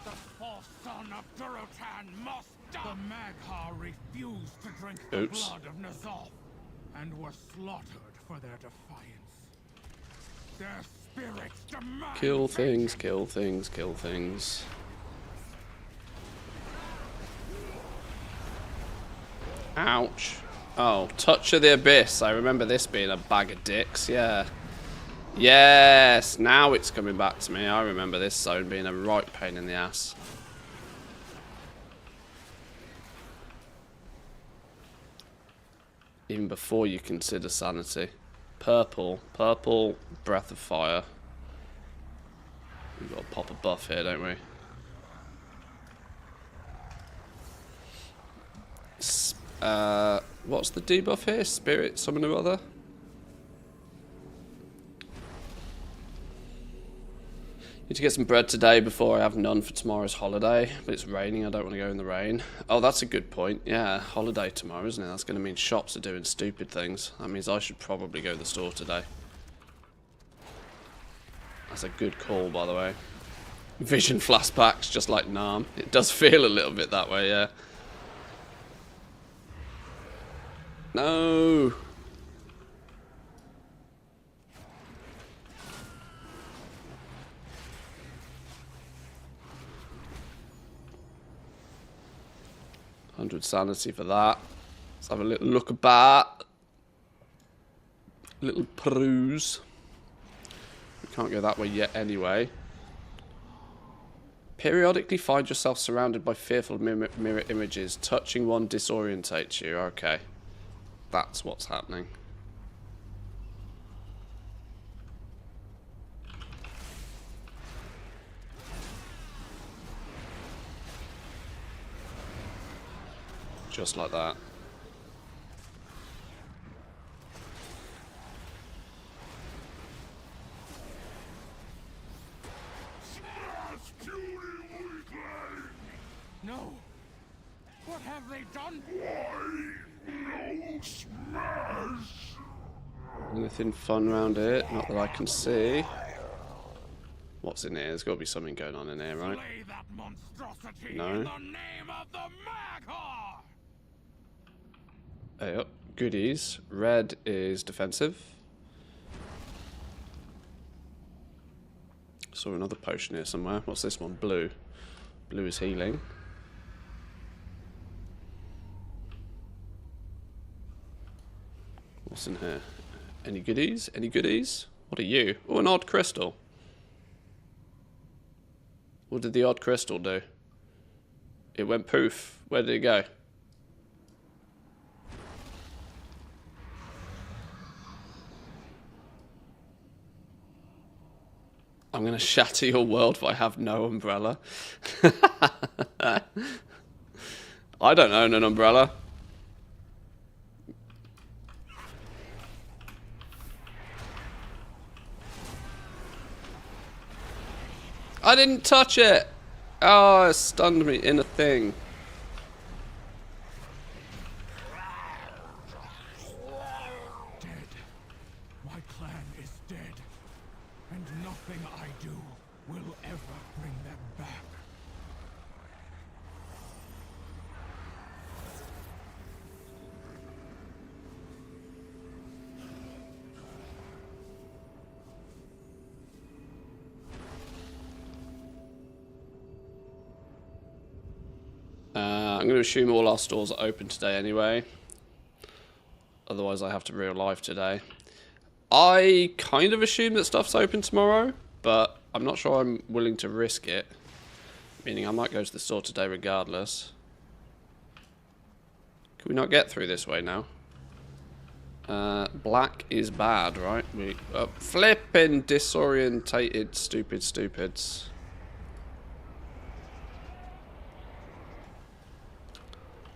The false son of Durotan must die! The Magha refused to drink the blood of N'Zoth and were slaughtered for their defiance. Their spirits demand Kill things, kill things, kill things. Ouch. Oh, Touch of the Abyss. I remember this being a bag of dicks, yeah. Yes, now it's coming back to me. I remember this zone being a right pain in the ass. Even before you consider sanity. Purple, breath of fire. We've got to pop a buff here, don't we? What's the debuff here? Spirit, something or other? Need to get some bread today before I have none for tomorrow's holiday. But it's raining, I don't want to go in the rain. Oh, that's a good point. Yeah, holiday tomorrow, isn't it? That's going to mean shops are doing stupid things. That means I should probably go to the store today. That's a good call, by the way. Vision flashbacks, just like Narm. It does feel a little bit that way, yeah. No! $100 sanity for that. Let's have a little look about. Little peruse. We can't go that way yet anyway. Periodically find yourself surrounded by fearful mirror images. Touching one disorientates you. Okay. That's what's happening. Just like that. No. What have they done? Anything fun around here? Not that I can see. What's in here? There's got to be something going on in here, right? Slay that monstrosity No. in the name of the Maghar! Hey, up. Goodies. Red is defensive. Saw another potion here somewhere. What's this one? Blue. Blue is healing. What's in here? Any goodies? Any goodies? What are you? Oh, an odd crystal. What did the odd crystal do? It went poof. Where did it go? I'm going to shatter your world, but I have no umbrella. I don't own an umbrella. I didn't touch it. Oh, it stunned me in a thing. Dead. My clan is dead. And nothing I do will ever bring them back. I'm going to assume all our stores are open today anyway. Otherwise I have to real life today. I kind of assume that stuff's open tomorrow, but I'm not sure I'm willing to risk it. Meaning I might go to the store today regardless. Can we not get through this way now? Black is bad, right? We flipping disorientated stupid stupids.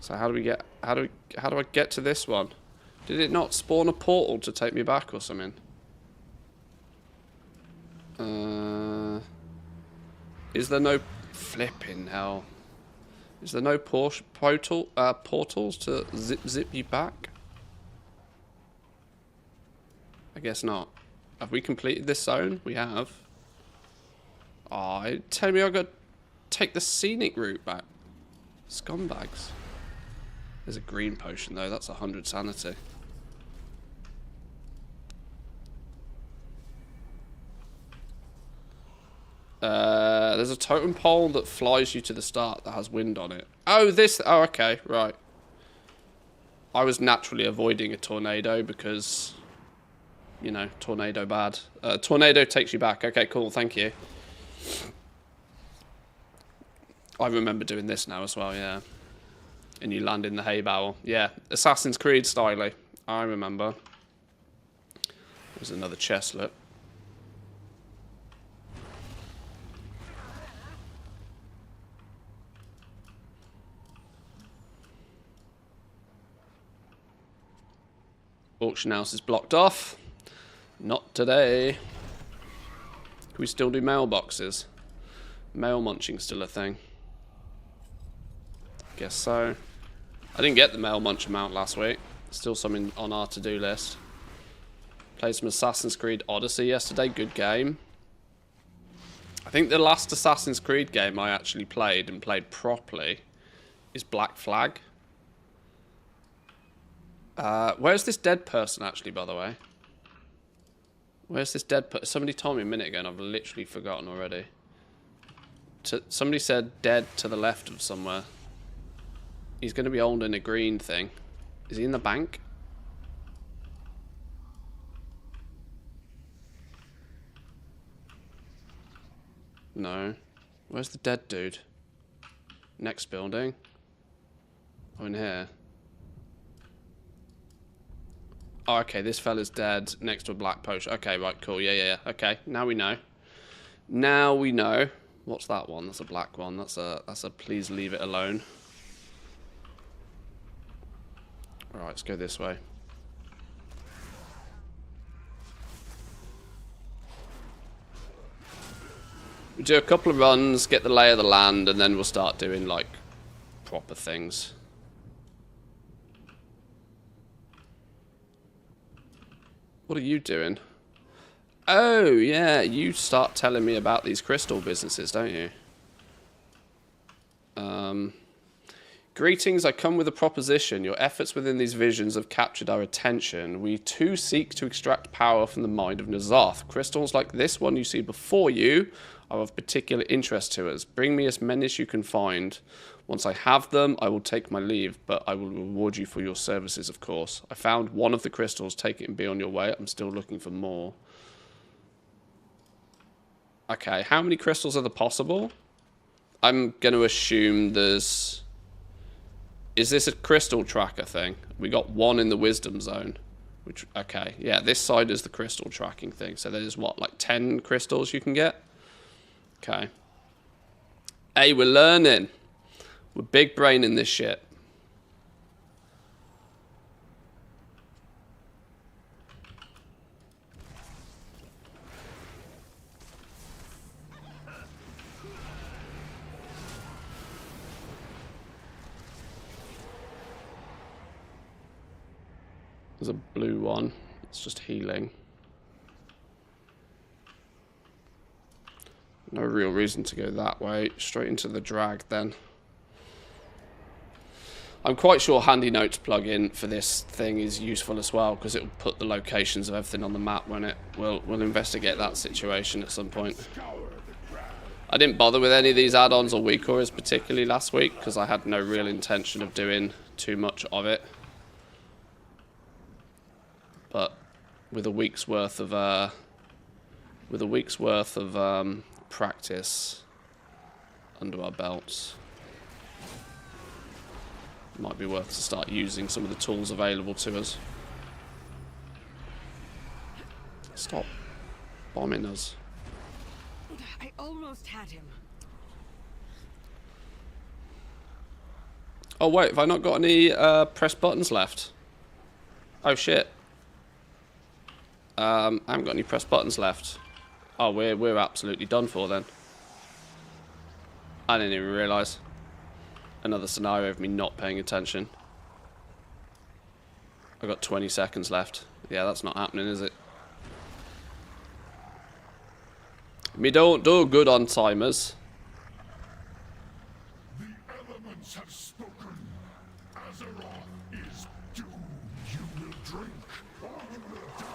So how do we get how do I get to this one? Did it not spawn a portal to take me back or something? Is there no flipping hell? Is there no portals to zip you back? I guess not. Have we completed this zone? We have. Oh, tell me I got to take the scenic route back. Scumbags. There's a green potion though, that's 100 sanity. There's a totem pole that flies you to the start that has wind on it. Oh, this. Oh, okay, right. I was naturally avoiding a tornado because you know, tornado bad. Tornado takes you back. Okay, cool. Thank you. I remember doing this now as well, yeah. And you land in the hay barrel. Yeah, Assassin's Creed style. I remember. There's another chestlet. Auction house is blocked off. Not today. Can we still do mailboxes? Mail munching still a thing? Guess so. I didn't get the mail munch amount last week. Still something on our to-do list. Played some Assassin's Creed Odyssey yesterday. Good game. I think the last Assassin's Creed game I actually played and played properly is Black Flag. Where's this dead person actually, by the way? Where's this dead person? Somebody told me a minute ago and I've literally forgotten already. Somebody said dead to the left of somewhere. He's going to be holding a green thing. Is he in the bank? No. Where's the dead dude? Next building. Oh, in here. Oh, okay, this fella's dead next to a black potion. Okay, right, cool. Yeah. Okay, now we know. Now we know. What's that one? That's a black one. That's a please leave it alone. Alright, let's go this way. We do a couple of runs, get the lay of the land, and then we'll start doing, like, proper things. What are you doing? Oh, yeah, you start telling me about these crystal businesses, don't you? Greetings, I come with a proposition. Your efforts within these visions have captured our attention. We too seek to extract power from the mind of N'Zoth. Crystals like this one you see before you are of particular interest to us. Bring me as many as you can find. Once I have them, I will take my leave, but I will reward you for your services, of course. I found one of the crystals. Take it and be on your way. I'm still looking for more. Okay, how many crystals are there possible? I'm going to assume there's... Is this a crystal tracker thing? We got one in the wisdom zone. Which, okay, yeah, this side is the crystal tracking thing. So there's what, like 10 crystals you can get? Okay. Hey, we're learning. We're big braining this shit. There's a blue one. It's just healing. No real reason to go that way. Straight into the drag then. I'm quite sure Handy Notes plugin for this thing is useful as well because it will put the locations of everything on the map when it will investigate that situation at some point. I didn't bother with any of these add-ons or weakors particularly last week because I had no real intention of doing too much of it. But with a week's worth of practice under our belts, it might be worth to start using some of the tools available to us. Stop bombing us. I almost had him. Oh wait, have I not got any press buttons left? Oh shit. I haven't got any press buttons left. Oh, we're absolutely done for then. I didn't even realise. Another scenario of me not paying attention. I've got 20 seconds left. Yeah, that's not happening, is it? Me don't do good on timers. The elements have spoken. Azeroth is doomed. You will drink or you will die.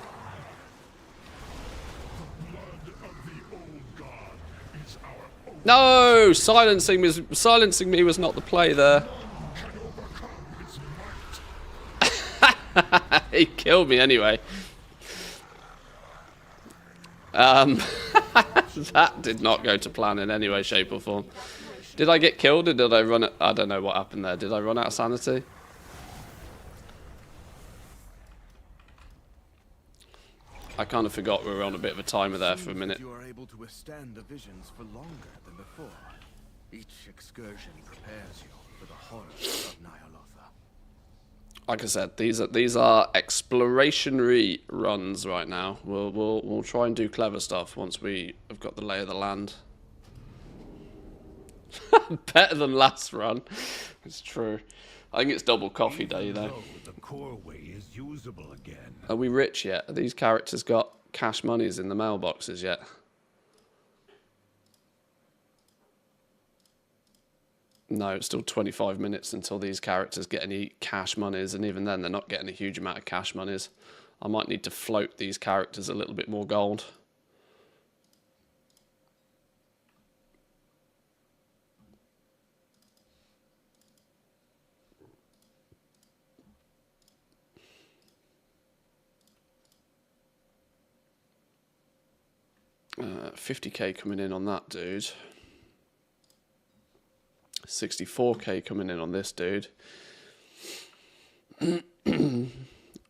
The blood of the old god is our own. No! Silencing me was not the play there. Can overcome his might. He killed me anyway. That did not go to plan in any way, shape, or form. Did I get killed or did I run it? I don't know what happened there. Did I run out of sanity? I kind of forgot we were on a bit of a timer there for a minute. You are able to withstand the visions for longer than before. Each excursion prepares you for the horrors of Nyalotha. Like I said, these are explorationary runs right now. We'll try and do clever stuff once we have got the lay of the land. Better than last run. It's true. I think it's double coffee day though. The core way is usable again. Are we rich yet? Have these characters got cash monies in the mailboxes yet? No, it's still 25 minutes until these characters get any cash monies, and even then they're not getting a huge amount of cash monies. I might need to float these characters a little bit more gold. Uh, 50k coming in on that dude. 64k coming in on this dude.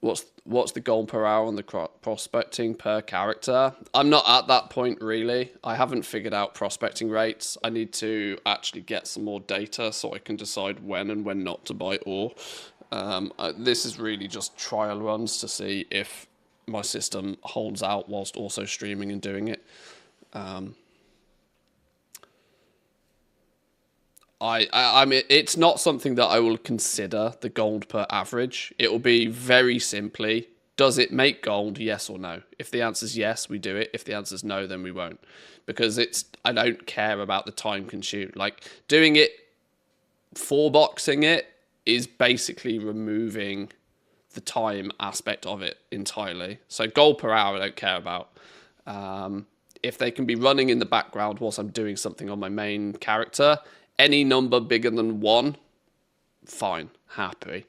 What's the goal per hour on the prospecting per character? I'm not at that point really. I haven't figured out prospecting rates. I need to actually get some more data so I can decide when and when not to buy ore. This is really just trial runs to see if my system holds out whilst also streaming and doing it. I mean, it's not something that I will consider the gold per average. It will be very simply, does it make gold, yes or no? If the answer is yes, we do it. If the answer is no, then we won't. Because I don't care about the time consumed. Like, doing it, 4-boxing it, is basically removing the time aspect of it entirely. So gold per hour I don't care about. If they can be running in the background whilst I'm doing something on my main character, any number bigger than 1, fine, happy.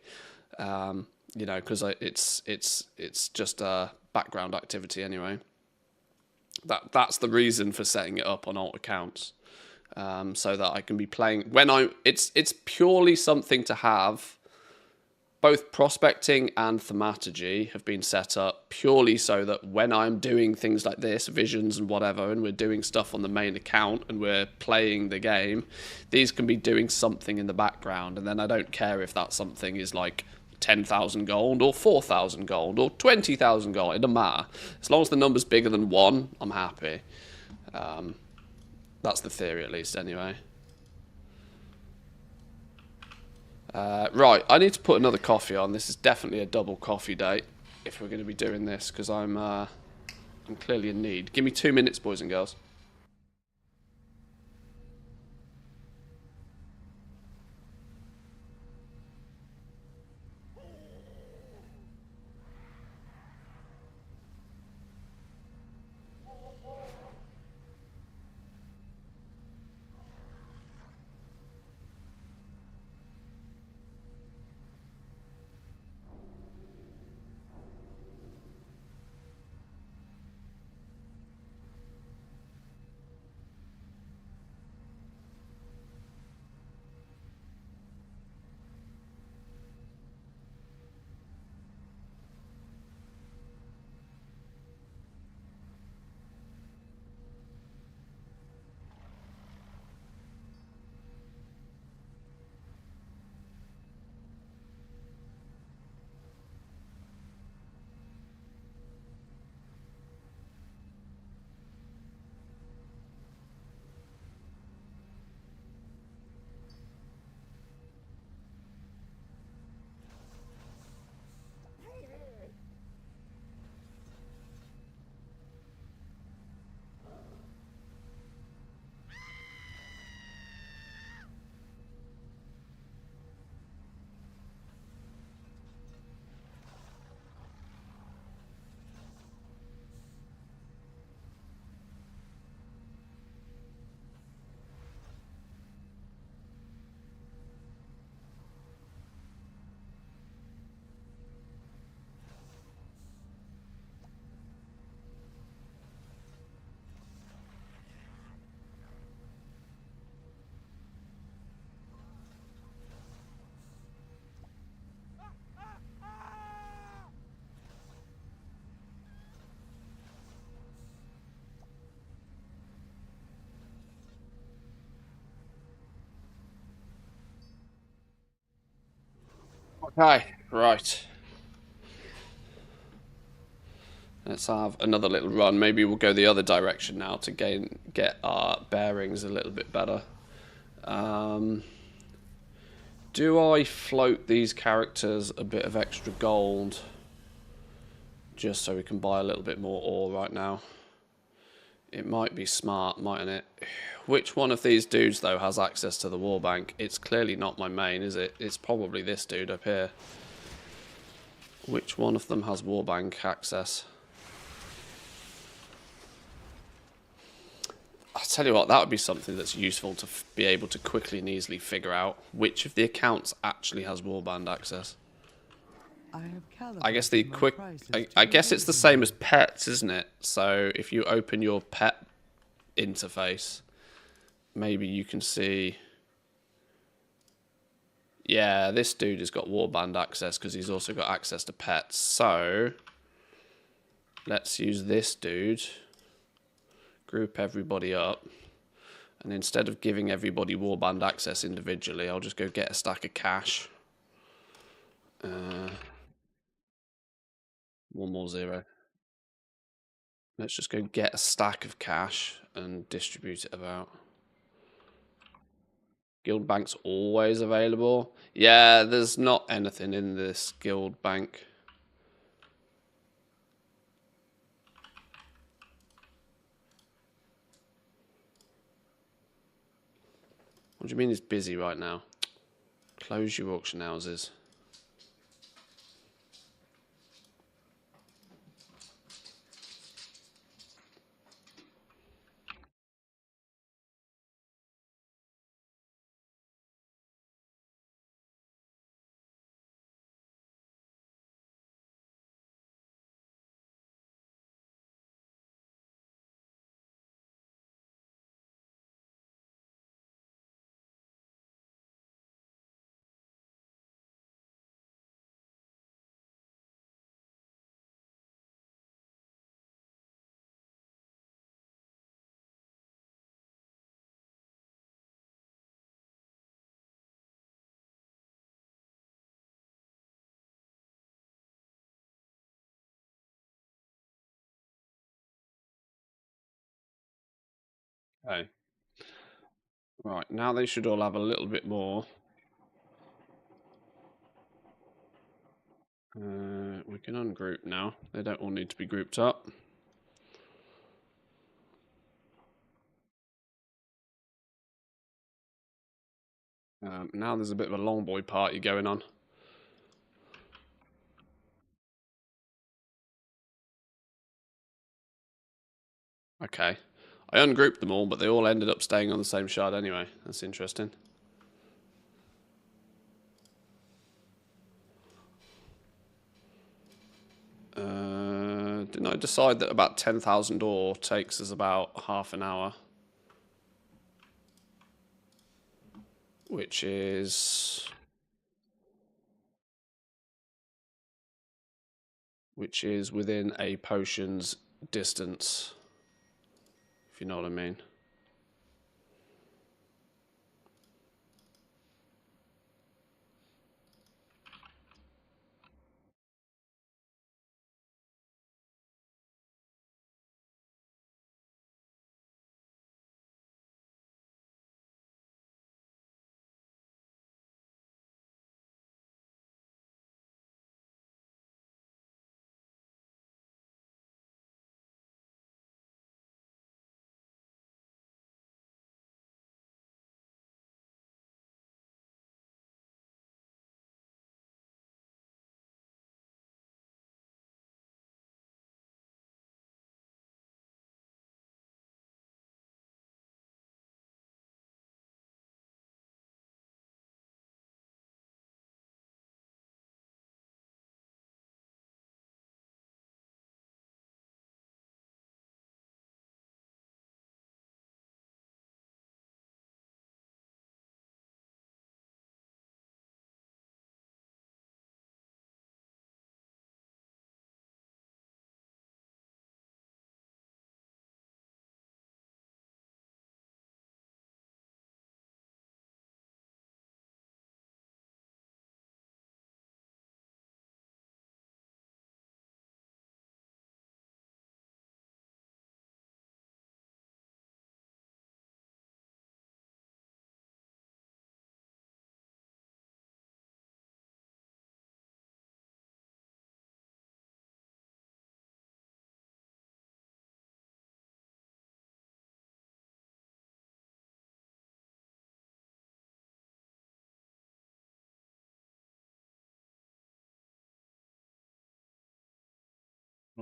You know, because it's just a background activity anyway. That's the reason for setting it up on alt accounts, so that I can be playing when it's purely something to have. Both prospecting and thaumaturgy have been set up purely so that when I'm doing things like this, visions and whatever, and we're doing stuff on the main account and we're playing the game, these can be doing something in the background, and then I don't care if that something is like 10,000 gold or 4,000 gold or 20,000 gold. It doesn't matter. As long as the number's bigger than 1, I'm happy. That's the theory at least anyway. Right, I need to put another coffee on. This is definitely a double coffee date if we're going to be doing this, because I'm clearly in need. Give me 2 minutes, boys and girls. Okay, right. Let's have another little run. Maybe we'll go the other direction now to get our bearings a little bit better. Do I float these characters a bit of extra gold just so we can buy a little bit more ore right now? It might be smart, mightn't it? Which one of these dudes, though, has access to the warbank? It's clearly not my main, is it? It's probably this dude up here. Which one of them has warbank access? I'll tell you what, that would be something that's useful to be able to quickly and easily figure out which of the accounts actually has warband access. I guess the quick... I guess it's the same as pets, isn't it? So if you open your pet interface, maybe you can see... Yeah, this dude has got warband access because he's also got access to pets. So let's use this dude. Group everybody up. And instead of giving everybody warband access individually, I'll just go get a stack of cash. One more zero. Let's just go get a stack of cash and distribute it about. Guild bank's always available. Yeah, there's not anything in this guild bank. What do you mean it's busy right now? Close your auction houses. Okay. Right, now they should all have a little bit more. We can ungroup now. They don't all need to be grouped up. Now there's a bit of a long boy party going on. Okay. I ungrouped them all, but they all ended up staying on the same shard anyway. That's interesting. Didn't I decide that about 10,000 ore takes us about half an hour? Which is within a potion's distance, if you know what I mean.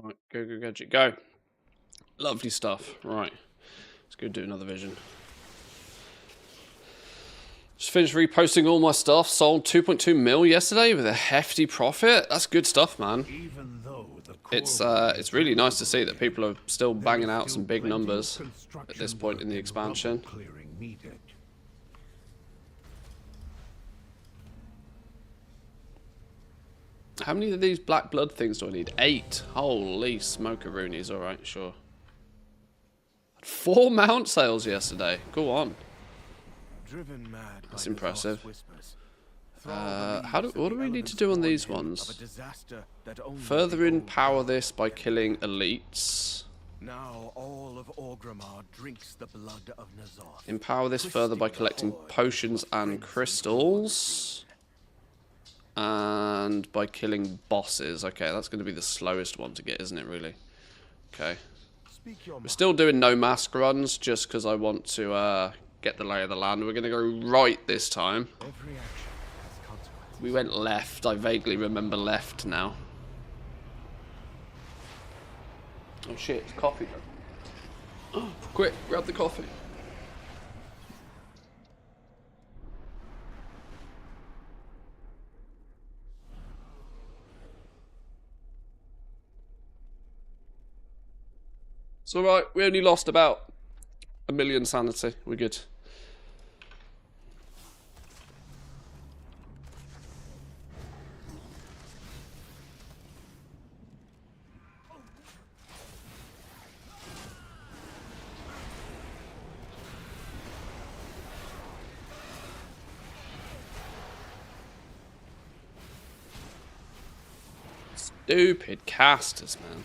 Right, go, go, gadget, go. Lovely stuff. Right, let's go do another vision. Just finished reposting all my stuff. Sold 2.2 mil yesterday with a hefty profit. That's good stuff, man. Even though the It's really nice to see that people are still banging out some big numbers at this point in the expansion. clearing needed. How many of these black blood things do I need? 8. Holy smokeroonies. Alright, sure. 4 mount sales yesterday. Go on. Driven mad That's by impressive. whispers, What do we need to do on these ones? Further Further empower this by killing elites. Now all of Orgrimmar drinks the blood of Nazoth. Empower this further by collecting potions and crystals. And by killing bosses. Okay, that's going to be the slowest one to get, isn't it, really? Okay. We're still doing no mask runs just because I want to get the lay of the land. We're going to go right this time. Every action has consequences. We went left. I vaguely remember left now. Oh shit, it's coffee. Oh, quick, grab the coffee. It's alright, we only lost about 1 million sanity. We're good. Stupid casters, man.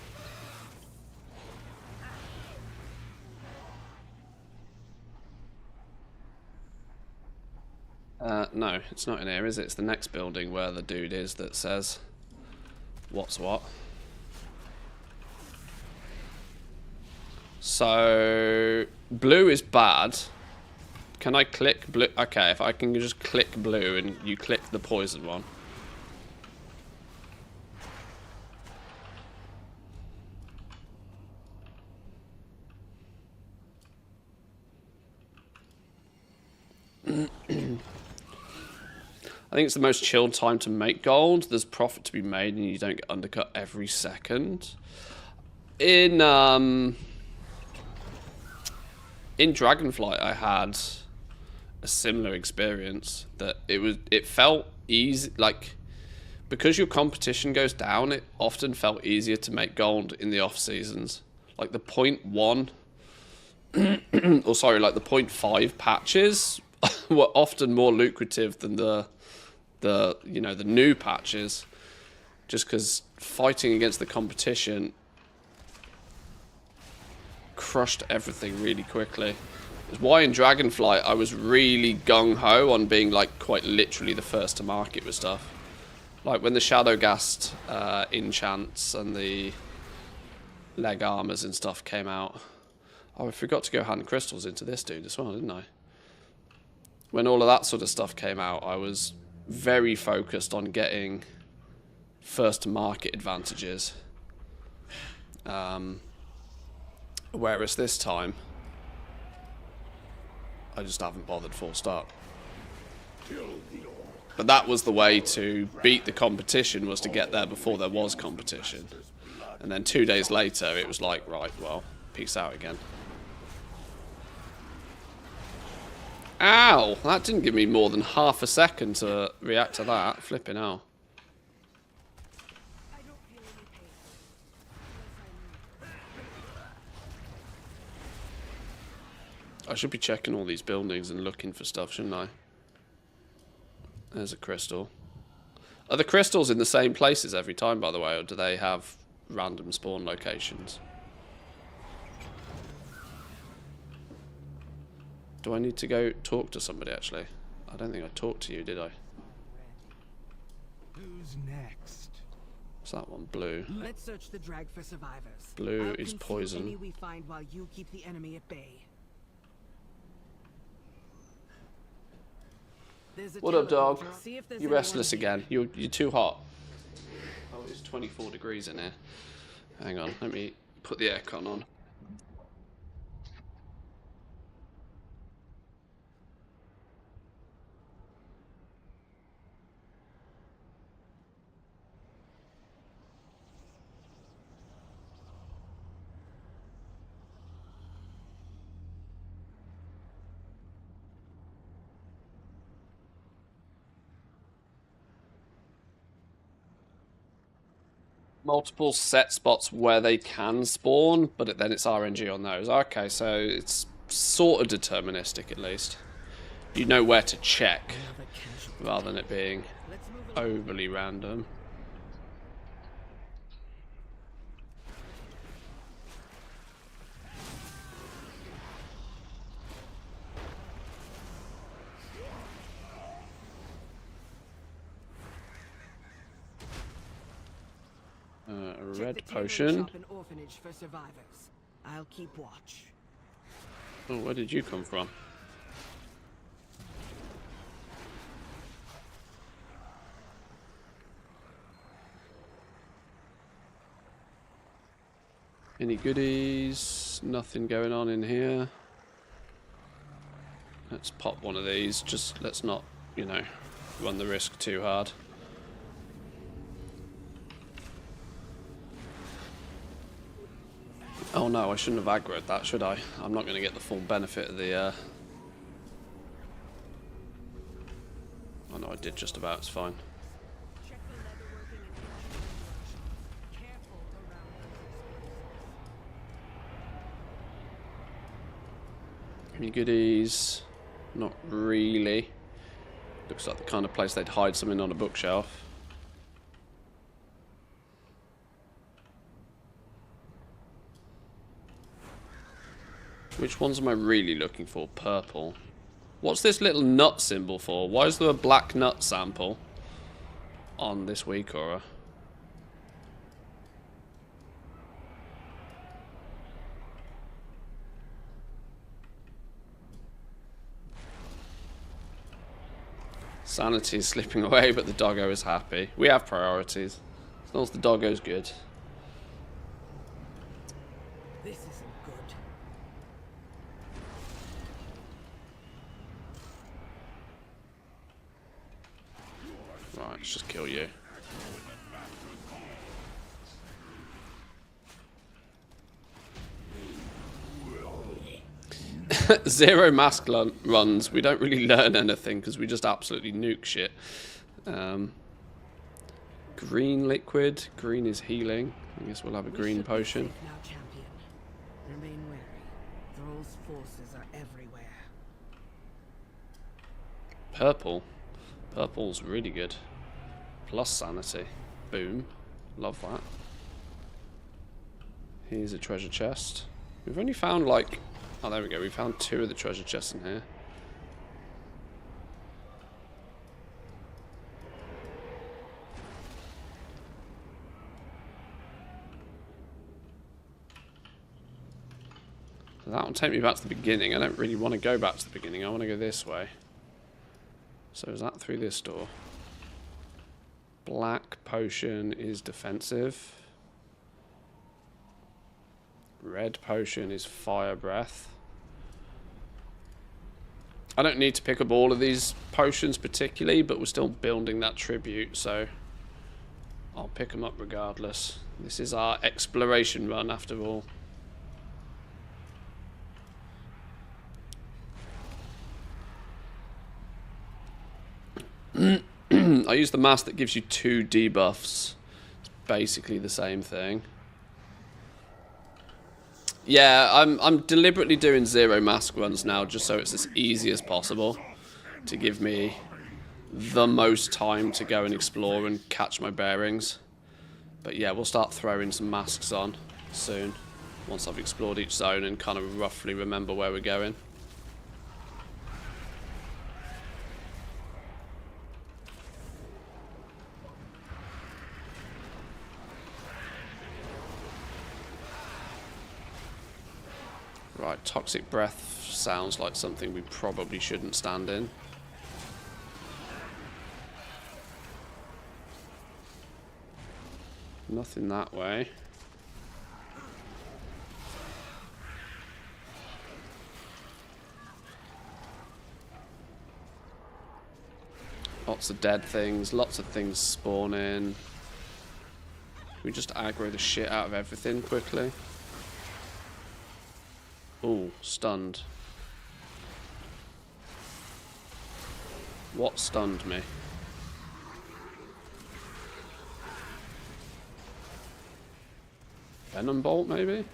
No, it's not in here, is it? It's the next building where the dude is that says what's what. So, blue is bad. Can I click blue? Okay, if I can just click blue and you click the poison one. I think it's the most chilled time to make gold. There's profit to be made and you don't get undercut every second. In Dragonflight I had a similar experience that it felt easy, like because your competition goes down, it often felt easier to make gold in the off seasons. Like the 0.1 or sorry, like the 0.5 patches were often more lucrative than the new patches, just because fighting against the competition crushed everything really quickly. That's why in Dragonflight I was really gung-ho on being like quite literally the first to market with stuff. Like when the Shadowgast enchants and the leg armors and stuff came out. Oh, I forgot to go hand crystals into this dude as well, didn't I? When all of that sort of stuff came out, I was very focused on getting first to market advantages. Whereas this time, I just haven't bothered full stop. But that was the way to beat the competition, was to get there before there was competition. And then 2 days later, it was like, right, well, peace out again. Ow! That didn't give me more than half a second to react to that. Flipping hell. I don't feel any pain. I should be checking all these buildings and looking for stuff, shouldn't I? There's a crystal. Are the crystals in the same places every time, by the way, or do they have random spawn locations? Do I need to go talk to somebody, actually? I don't think I talked to you, did I? Who's next? What's that one? Blue. Let's search the drag for survivors. Blue I'll is consume poison. any we find while you keep the enemy at bay. There's a What up, dog? teleporter. See if there's You anyone restless here. again? You're too hot. Oh, it's 24 degrees in here. Hang on, let me put the aircon on. Multiple set spots where they can spawn, but then it's RNG on those. Okay, so it's sort of deterministic at least. You know where to check, rather than it being overly random. A red potion. An orphanage for survivors. I'll keep watch. Oh, where did you come from? Any goodies? Nothing going on in here. Let's pop one of these. Just let's not, you know, run the risk too hard. Oh no, I shouldn't have aggroed that, should I? I'm not going to get the full benefit of the... Oh no, I did just about, it's fine. Any goodies? Not really. Looks like the kind of place they'd hide something on a bookshelf. Which ones am I really looking for? Purple. What's this little nut symbol for? Why is there a black nut sample on this week aura? Sanity is slipping away, but the doggo is happy. We have priorities. As long as the doggo's good. This isn't good. Right, let's just kill you. Zero mask runs. We don't really learn anything because we just absolutely nuke shit. Green liquid. Green is healing. I guess we'll have a green potion. Now, champion. Remain wary. Thrall's forces are everywhere. Purple. Purple's really good. Plus sanity. Boom. Love that. Here's a treasure chest. We've only found like... Oh, there we go. We found 2 of the treasure chests in here. So that will take me back to the beginning. I don't really want to go back to the beginning. I want to go this way. So is that through this door? Black potion is defensive. Red potion is fire breath. I don't need to pick up all of these potions particularly, but we're still building that tribute, so I'll pick them up regardless. This is our exploration run after all. I use the mask that gives you 2 debuffs. It's basically the same thing. Yeah, I'm deliberately doing 0 mask runs now just so it's as easy as possible to give me the most time to go and explore and catch my bearings. But yeah, we'll start throwing some masks on soon once I've explored each zone and kind of roughly remember where we're going. Right, toxic breath sounds like something we probably shouldn't stand in. Nothing that way. Lots of dead things, lots of things spawning. We just aggro the shit out of everything quickly. Ooh, stunned. What stunned me? Venom bolt, maybe?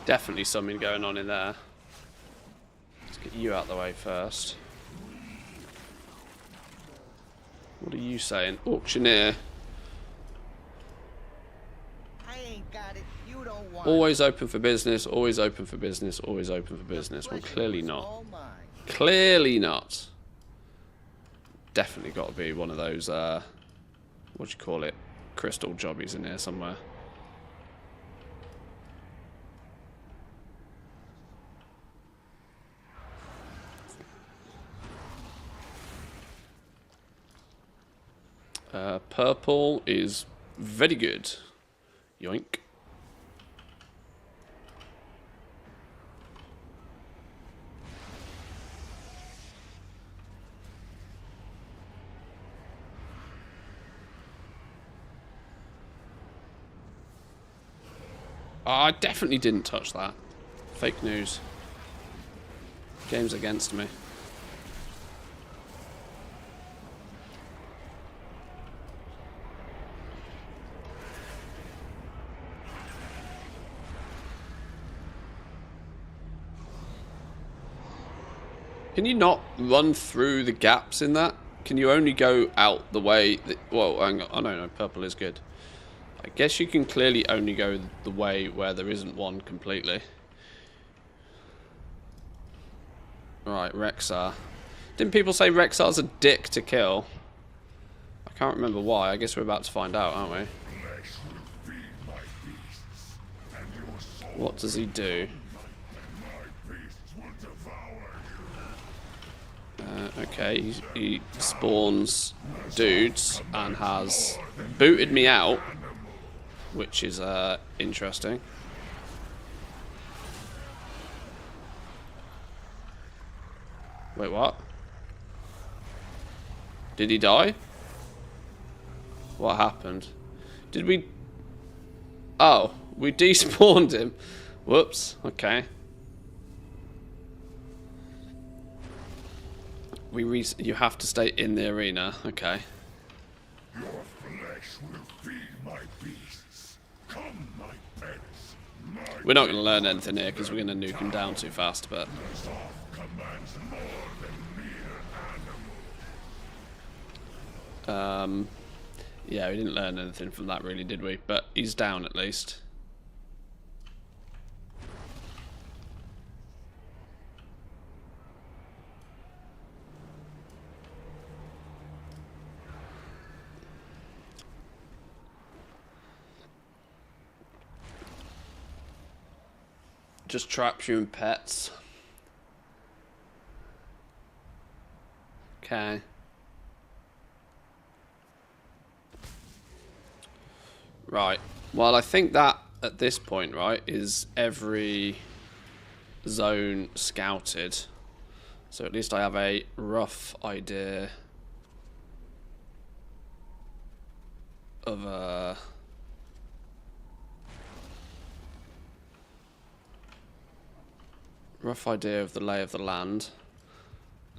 Definitely something going on in there. Let's get you out of the way first. What are you saying? Auctioneer. I ain't got it. You don't want Always open for business, always open for business, always open for business. Well, clearly not. all mine. Clearly not. Definitely got to be one of those, what do you call it? Crystal jobbies in here somewhere. Purple is very good. Yoink. Oh, I definitely didn't touch that. Fake news. Game's against me. Can you not run through the gaps in that? Can you only go out the way that... Well, hang on. Oh, no, purple is good. I guess you can clearly only go the way where there isn't one completely. Right, Rexar. Didn't people say Rexar's a dick to kill? I can't remember why. I guess we're about to find out, aren't we? What does he do? Okay, he spawns dudes and has booted me out, which is interesting. Wait, what? Did he die? What happened? Did we... Oh, we despawned him. Whoops, okay. You have to stay in the arena, okay. Your flesh will feed my beasts. Come, my pets. We're not going to learn anything here because we're going to nuke him down too fast, but... Commands more than mere animal. Yeah, we didn't learn anything from that really, did we? But he's down at least. Just traps you and pets. Okay. Right. Well, I think that at this point, right, is every zone scouted. So at least I have a rough idea of the lay of the land.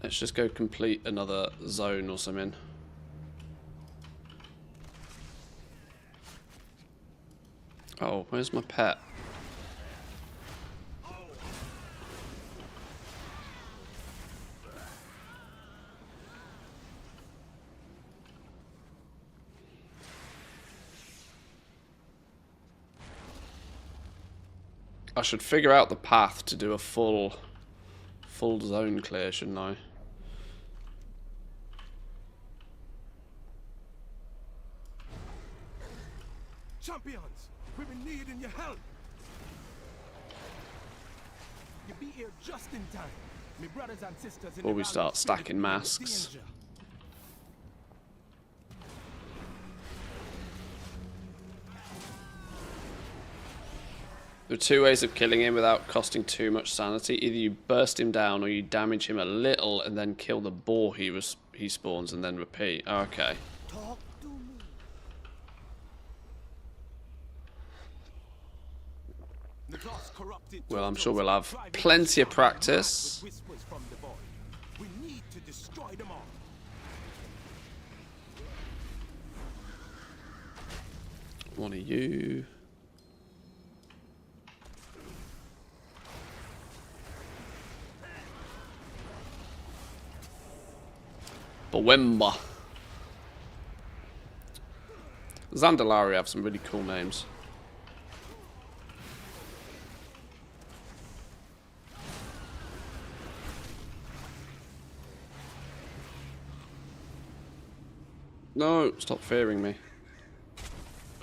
Let's just go complete another zone or something. Oh, where's my pet? I should figure out the path to do a full zone clear, shouldn't I? Champions, we've been needing your help. You be here just in time. My brothers and sisters in Before the we valley start of stacking Spirit are in masks. danger. There are two ways of killing him without costing too much sanity. Either you burst him down or you damage him a little and then kill the boar he spawns and then repeat. Okay. Talk to me. Nazoth's corrupted Well, I'm turtles sure we'll are have driving plenty of us practice. with whispers from the void. We need to destroy them all. One of you. Boemba. Zandalari have some really cool names. No, stop fearing me.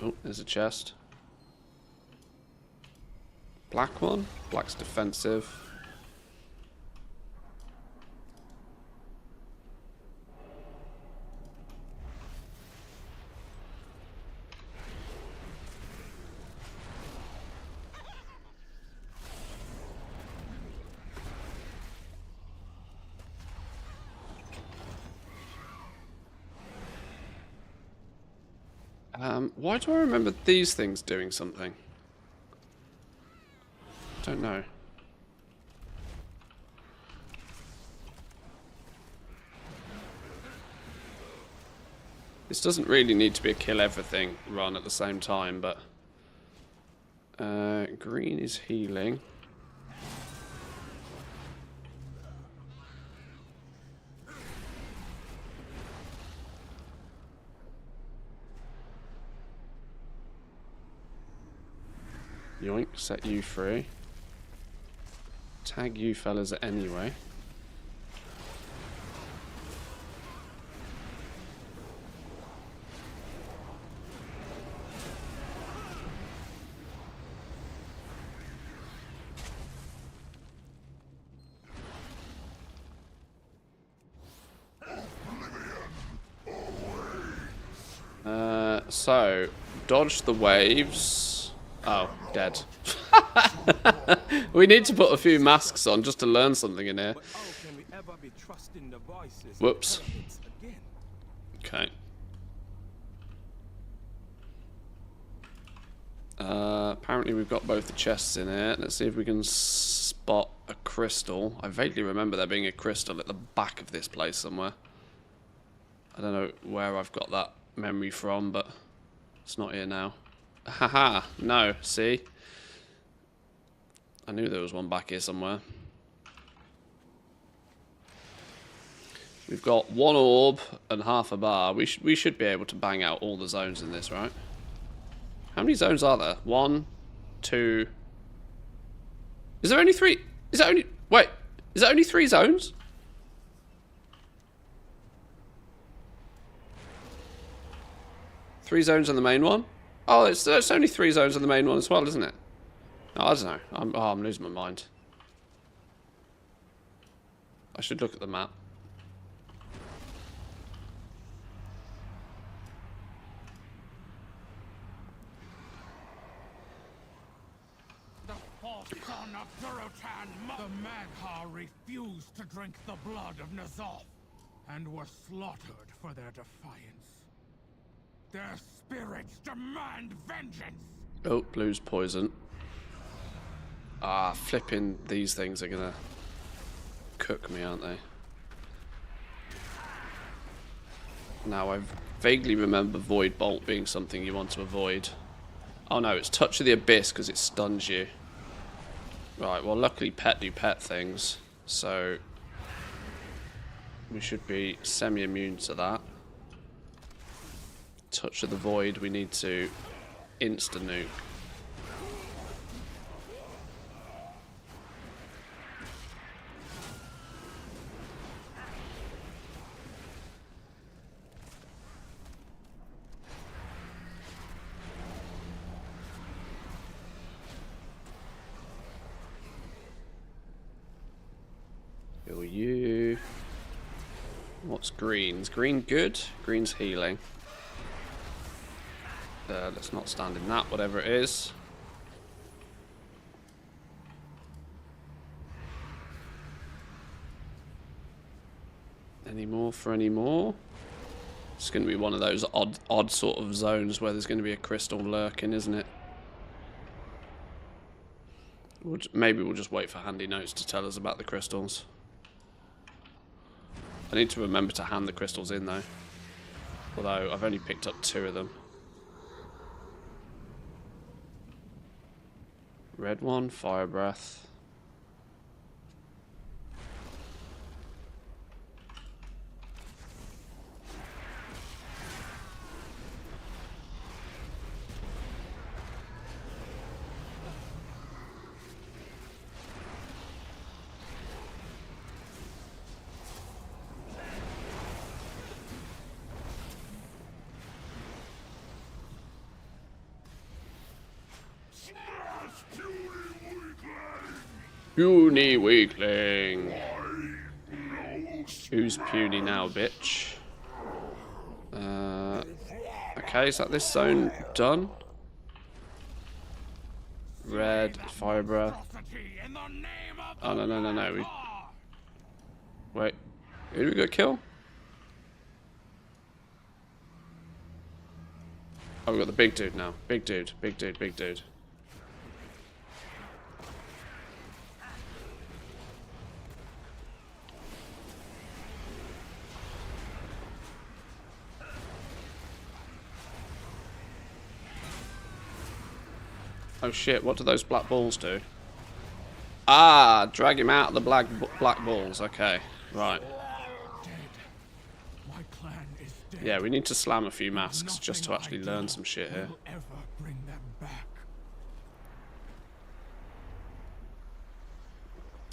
Oh, there's a chest. Black one? Black's defensive. Why do I remember these things doing something? Don't know. This doesn't really need to be a kill everything run at the same time, but green is healing. Yoink, set you free. Tag you fellas anyway. So, dodge the waves. Oh, dead. We need to put a few masks on just to learn something in here. But how can we ever be trusting the voices of Whoops. elements again? Okay. Apparently we've got both the chests in here. Let's see if we can spot a crystal. I vaguely remember there being a crystal at the back of this place somewhere. I don't know where I've got that memory from, but it's not here now. Haha, no, see? I knew there was one back here somewhere. We've got one orb and half a bar. We should be able to bang out all the zones in this, right? How many zones are there? 1, 2... Is there only 3? Is that only... Wait, is that only 3 zones? Three zones on the main one? Oh, it's only 3 zones on the main one as well, isn't it? Oh, I don't know. I'm losing my mind. I should look at the map. The false son of Durotan, the Maghar refused to drink the blood of N'Zoth and were slaughtered for their defiance. Their spirits demand vengeance! Oh, blue's poison. Ah, flipping these things are gonna cook me, aren't they? Now, I vaguely remember Void Bolt being something you want to avoid. Oh no, it's Touch of the Abyss because it stuns you. Right, well luckily pet do pet things, so we should be semi-immune to that. Touch of the Void, we need to insta-nuke. you. What's green's? Green good? Green's healing. Let's not stand in that, whatever it is. Any more for any more? It's going to be one of those odd sort of zones where there's going to be a crystal lurking, isn't it? Maybe we'll just wait for handy notes to tell us about the crystals. I need to remember to hand the crystals in though. Although I've only picked up 2 of them. Red one, fire breath. Puny weakling. Who's puny now, bitch? Okay, is that this zone done? Red, fire breath. Oh, no. Wait. Who did we go kill? Oh, we got the big dude now. Big dude. Oh shit, what do those black balls do? Ah, drag him out of the black balls. Okay, right. Yeah, we need to slam a few masks just to actually learn some shit here.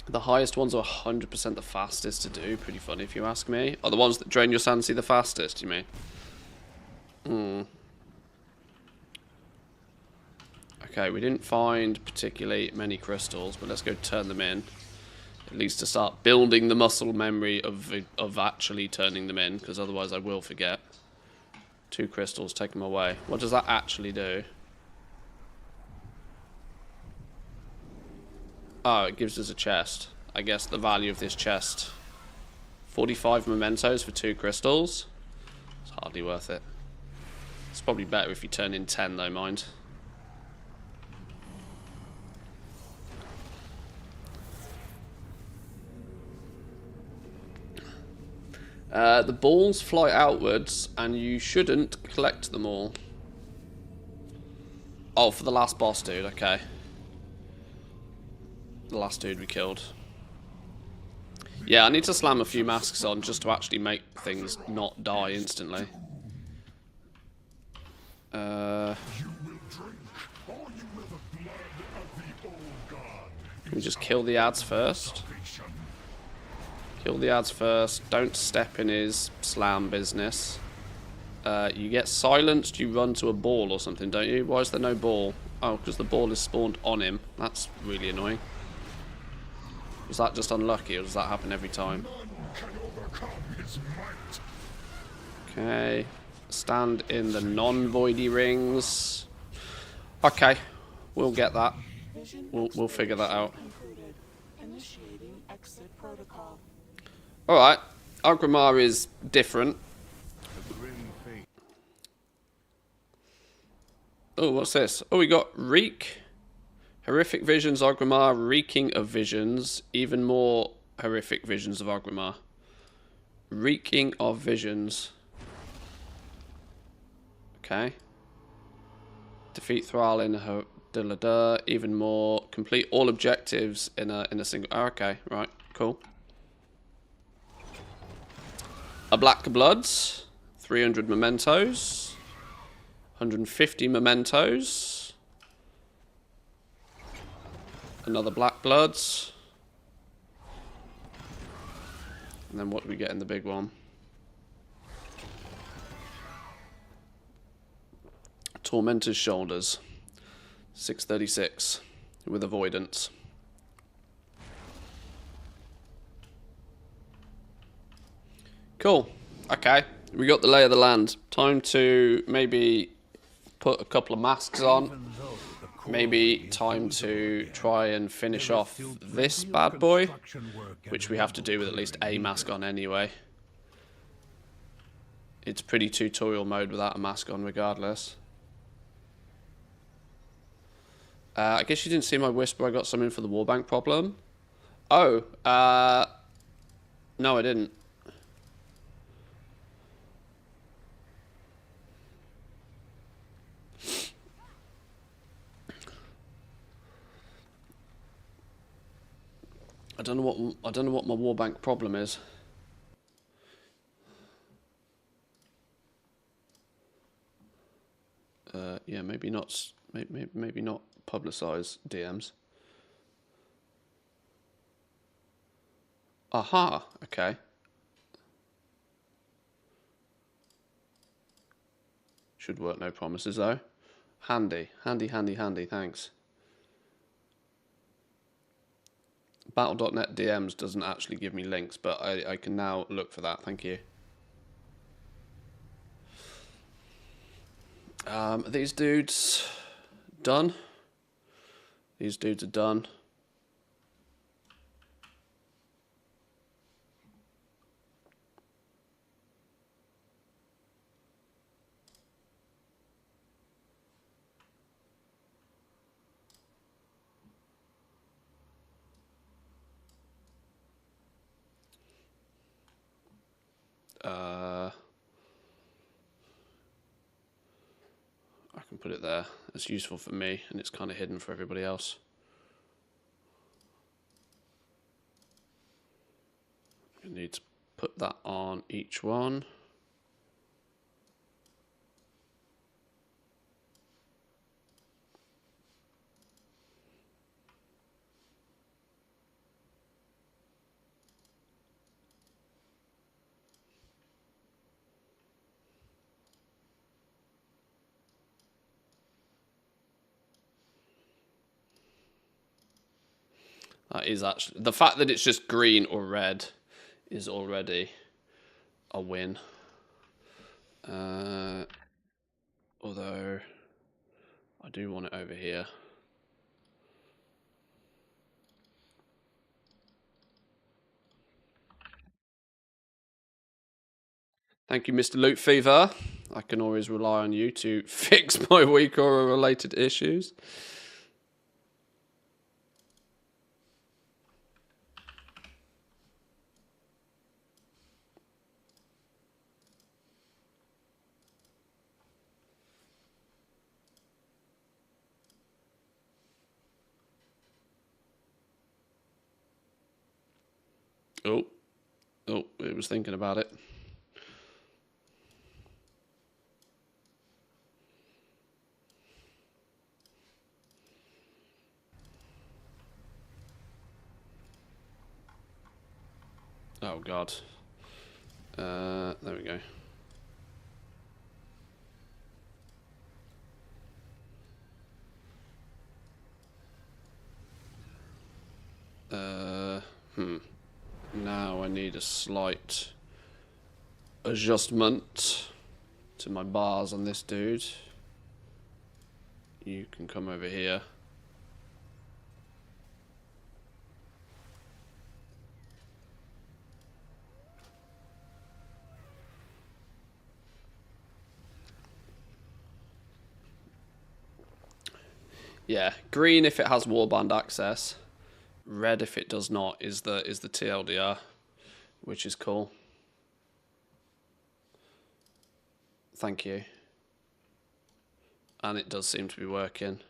The highest ones are 100% the fastest to do. Pretty funny if you ask me. Are the ones that drain your sanity the fastest, you mean? Okay, we didn't find particularly many crystals, but let's go turn them in. At least to start building the muscle memory of actually turning them in, because otherwise I will forget. 2 crystals, take them away. What does that actually do? Oh, it gives us a chest. I guess the value of this chest. 45 mementos for 2 crystals. It's hardly worth it. It's probably better if you turn in 10 though, mind. The balls fly outwards, and you shouldn't collect them all. Oh, for the last boss dude, okay. The last dude we killed. Yeah, I need to slam a few masks on just to actually make things not die instantly. Can we just kill the ads first? Kill the ads first. Don't step in his slam business. You get silenced, you run to a ball or something, don't you? Why is there no ball? Oh, because the ball is spawned on him. That's really annoying. Was that just unlucky, or does that happen every time? Okay. Stand in the non-voidy rings. Okay. We'll get that. We'll figure that out. Alright. Orgrimmar is different. Oh, what's this? Oh, we got Reek. Horrific visions, Orgrimmar. Reeking of visions. Even more horrific visions of Orgrimmar. Reeking of visions. Okay. Defeat Thrall in her... Even more. Complete all objectives in a single... Oh, okay, right. Cool. A Black Bloods. 300 mementos. 150 mementos. Another Black Bloods. And then what do we get in the big one? Tormentor's Shoulders. 636 with avoidance. Cool. Okay. We got the lay of the land. Time to maybe put a couple of masks on. Even though the core Maybe way is time usable to again, try and finish there is off still this plenty of bad boy, construction work and which we have to do with at least a rubble mask clearing on anyway. It's pretty tutorial mode without a mask on regardless. I guess you didn't see my whisper. I got something for the wallbank problem. Oh, no I didn't. I don't know what my wallbank problem is. Yeah, maybe not. Maybe not publicize DMs. Aha. Okay. Should work. No promises though. Handy. Thanks. Battle.net DMs doesn't actually give me links, but I can now look for that. Thank you. Are these dudes done? These dudes are done. I can put it there. It's useful for me, and it's kind of hidden for everybody else. I need to put that on each one. That is actually... The fact that it's just green or red is already a win. Although, I do want it over here. Thank you, Mr. Loot Fever. I can always rely on you to fix my weak aura related issues. Oh, it was thinking about it. Oh, God. There we go. Now I need a slight adjustment to my bars on this dude. You can come over here. Yeah, green if it has warband access. Red if it does not is the TLDR, which is cool. Thank you. And it does seem to be working.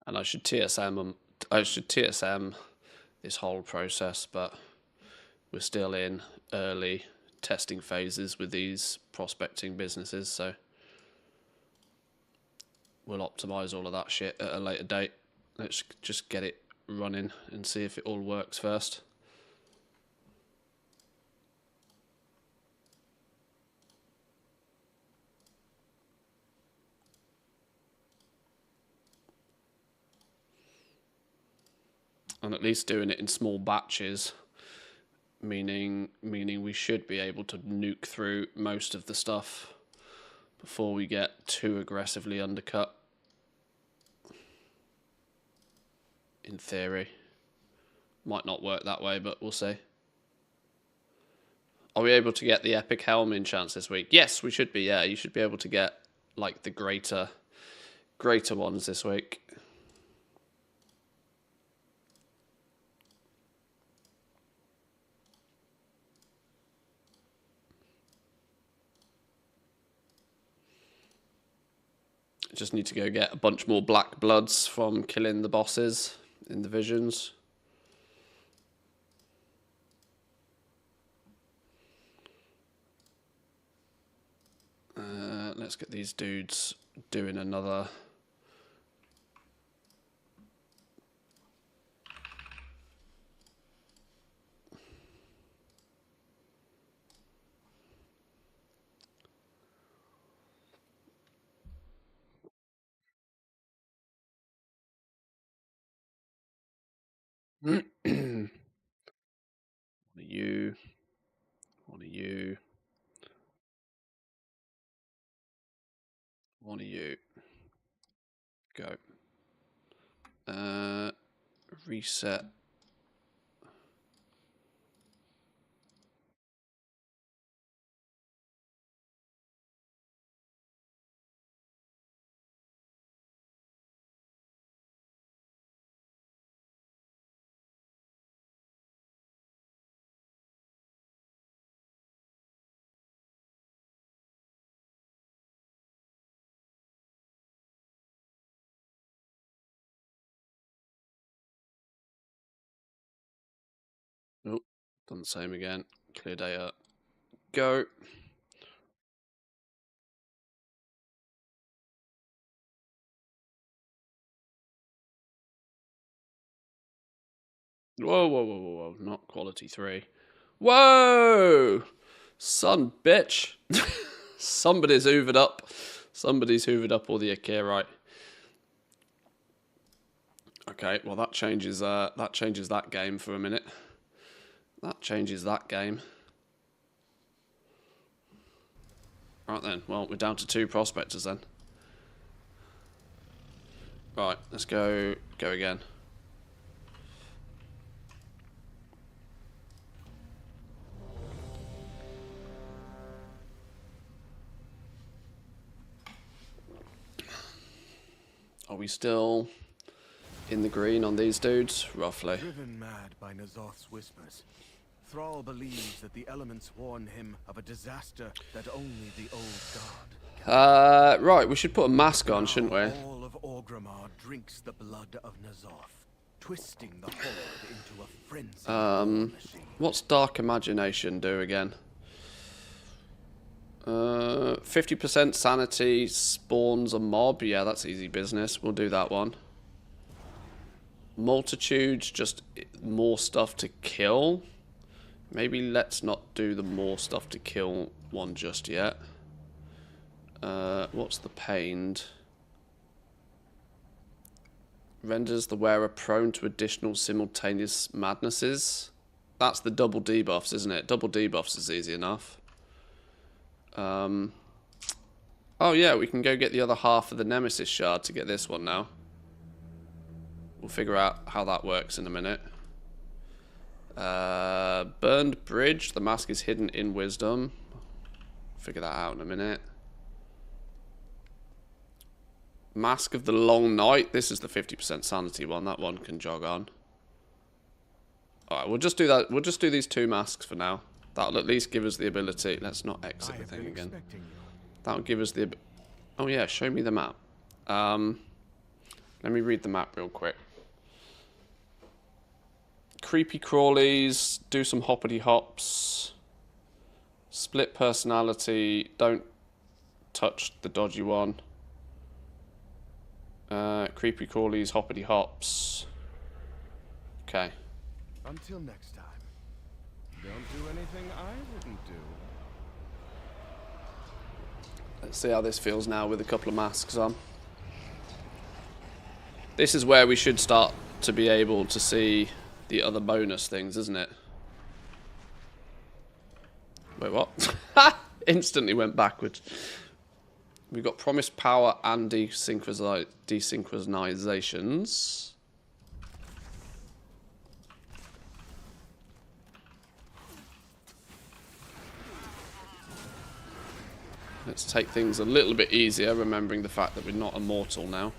And I should TSM this whole process, but we're still in early testing phases with these prospecting businesses, so we'll optimize all of that shit at a later date. Let's just get it running and see if it all works first. And at least doing it in small batches, meaning we should be able to nuke through most of the stuff before we get too aggressively undercut. In theory. Might not work that way, but we'll see. Are we able to get the epic helm enchants this week? Yes, we should be, yeah. You should be able to get, like, the greater ones this week. Just need to go get a bunch more black bloods from killing the bosses in the visions. Let's get these dudes doing another. One of you. One of you. One of you. Go. Reset. Oh, done the same again. Clear data. Go. Whoa, whoa, whoa, whoa, whoa. Not quality 3. Whoa! Son, bitch. Somebody's hoovered up. Somebody's hoovered up all the Akira, right? Okay, well that changes that game for a minute. That changes that game. Right then, well, we're down to 2 prospectors then. Right, let's go again. Are we still in the green on these dudes? Roughly. Driven mad by Nazoth's whispers, Thrall believes that the elements warn him of a disaster that only the old god. Right, we should put a mask on, shouldn't we? All of Orgrimmar drinks the blood of Nazoth, twisting the horde into a frenzy. What's Dark Imagination do again? 50% sanity spawns a mob. Yeah, that's easy business. We'll do that one. Multitudes, just more stuff to kill. Maybe let's not do the more stuff to kill one just yet. What's the pained? Renders the wearer prone to additional simultaneous madnesses. That's the double debuffs, isn't it? Double debuffs is easy enough. Oh yeah, we can go get the other half of the Nemesis shard to get this one now. We'll figure out how that works in a minute. Burned Bridge. The mask is hidden in Wisdom. Figure that out in a minute. Mask of the Long Night. This is the 50% sanity one. That one can jog on. Alright, we'll just do that. We'll just do these 2 masks for now. That'll at least give us the ability. Let's not exit the thing again. That'll give us the... Oh yeah, show me the map. Let me read the map real quick. Creepy crawlies, do some hoppity hops. Split personality, don't touch the dodgy one. Creepy crawlies, hoppity hops. Okay. Until next time. Don't do anything I wouldn't do. Let's see how this feels now with a couple of masks on. This is where we should start to be able to see the other bonus things, isn't it? Wait, what? Instantly went backwards. We've got promised power and desynchronizations. Let's take things a little bit easier, remembering the fact that we're not immortal now.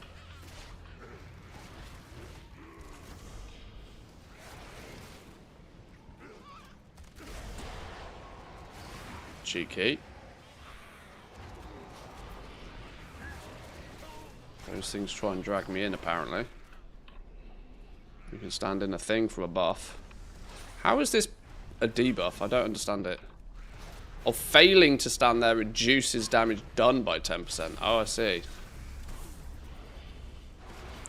Cheeky. Those things try and drag me in, apparently. You can stand in a thing for a buff. How is this a debuff? I don't understand it. Oh, failing to stand there reduces damage done by 10%. Oh, I see.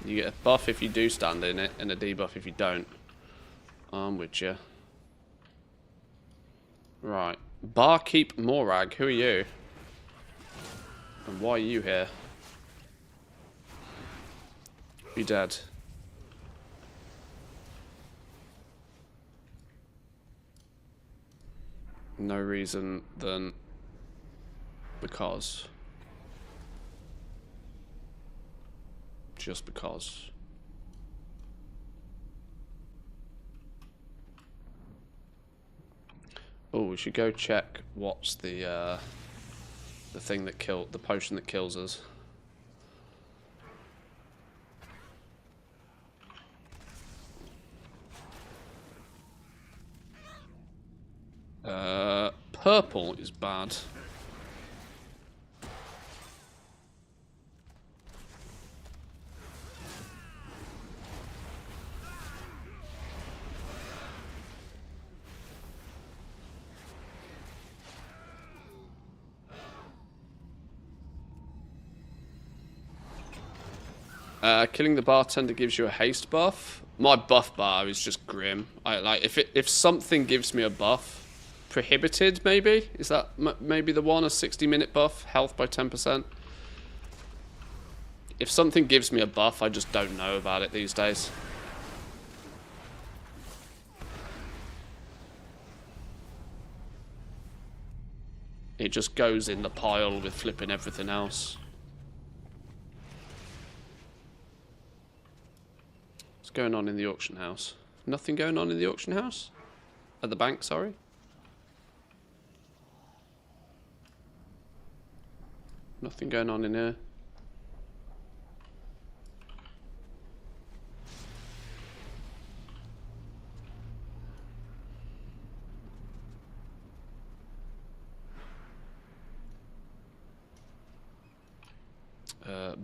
You get a buff if you do stand in it, and a debuff if you don't. I'm with you. Right. Barkeep Morag, who are you? And why are you here? Be dead. No reason than because. Just because. Oh, we should go check what's the thing that killed the potion that kills us. Purple is bad. Killing the bartender gives you a haste buff. My buff bar is just grim. I like if something gives me a buff. Prohibited, maybe? Is that maybe the one? A 60-minute buff? Health by 10%? If something gives me a buff, I just don't know about it these days. It just goes in the pile with flipping everything else. What's going on in the auction house? Nothing going on in the auction house? At the bank, sorry. Nothing going on in here.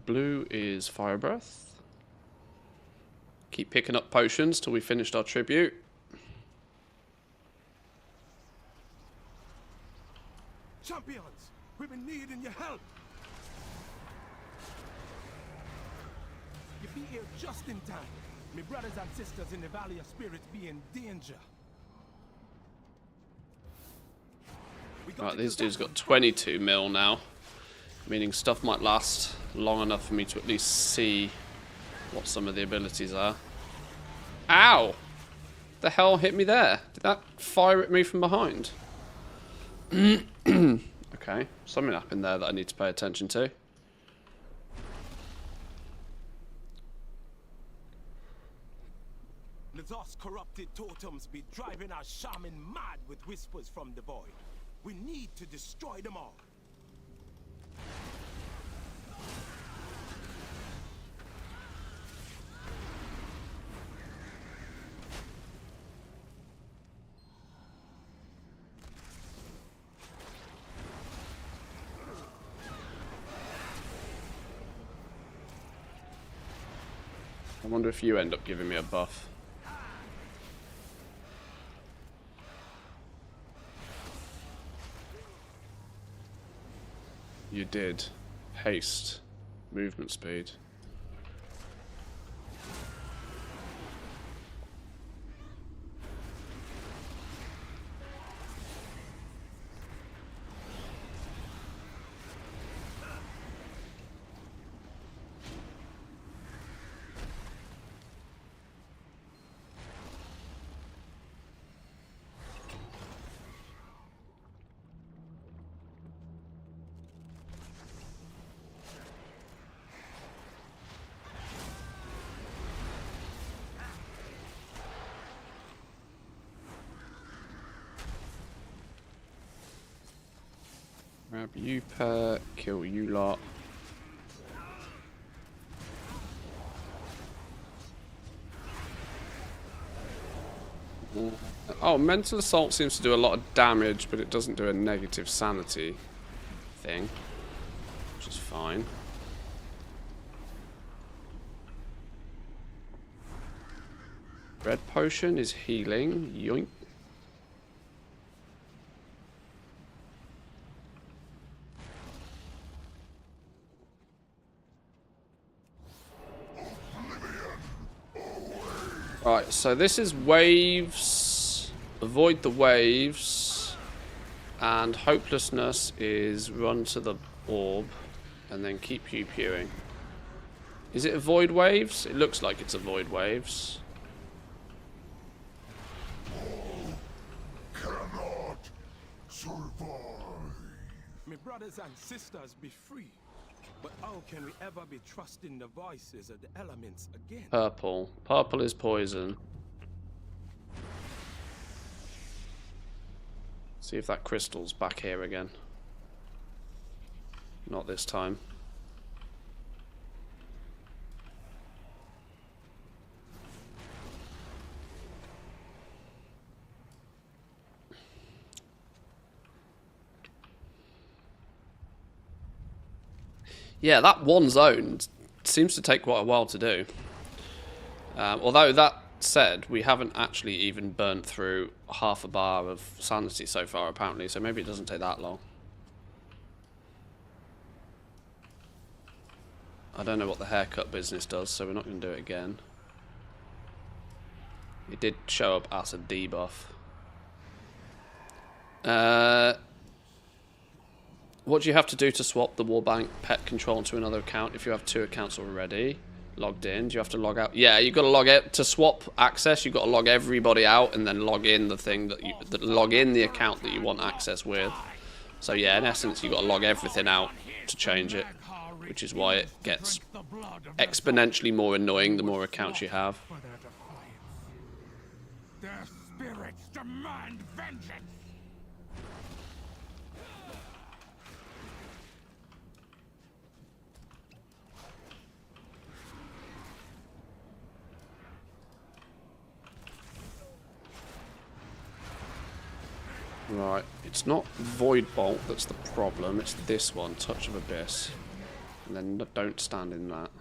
Blue is fire breath. Keep picking up potions till we finished our tribute. Champions, we've been needing your help. You be here just in time. My brothers and sisters in the Valley of Spirits be in danger. Right, these dudes got 22 mil now. Meaning stuff might last long enough for me to at least see what some of the abilities are. Ow! The hell hit me there? Did that fire at me from behind? Okay, something happened there that I need to pay attention to. Nazar's corrupted totems be driving our shaman mad with whispers from the void. We need to destroy them all. I wonder if you end up giving me a buff. You did. Haste. Movement speed. Grab you, pet. Kill you lot. Oh, mental assault seems to do a lot of damage, but it doesn't do a negative sanity thing, which is fine. Red potion is healing. Yoink. Right, so this is waves. Avoid the waves. And hopelessness is run to the orb and then keep pew-pewing. Is it avoid waves? It looks like it's avoid waves. Cannot survive. My brothers and sisters, be free. But how can we ever be trusting the voices of the elements again? Purple. Purple is poison. See if that crystal's back here again. Not this time. Yeah, that one zone seems to take quite a while to do. Although that said, we haven't actually even burnt through half a bar of sanity so far, apparently, so maybe it doesn't take that long. I don't know what the haircut business does, so we're not going to do it again. It did show up as a debuff. What do you have to do to swap the Warbank pet control to another account if you have 2 accounts already logged in? Do you have to log out? Yeah, you've got to log out to swap access. You've got to log everybody out and then log in the thing log in the account that you want access with. So yeah, in essence, you've got to log everything out to change it, which is why it gets exponentially more annoying the more accounts you have. Their spirits demand vengeance. Right, it's not Void Bolt that's the problem, it's this one, Touch of Abyss. And then don't stand in that.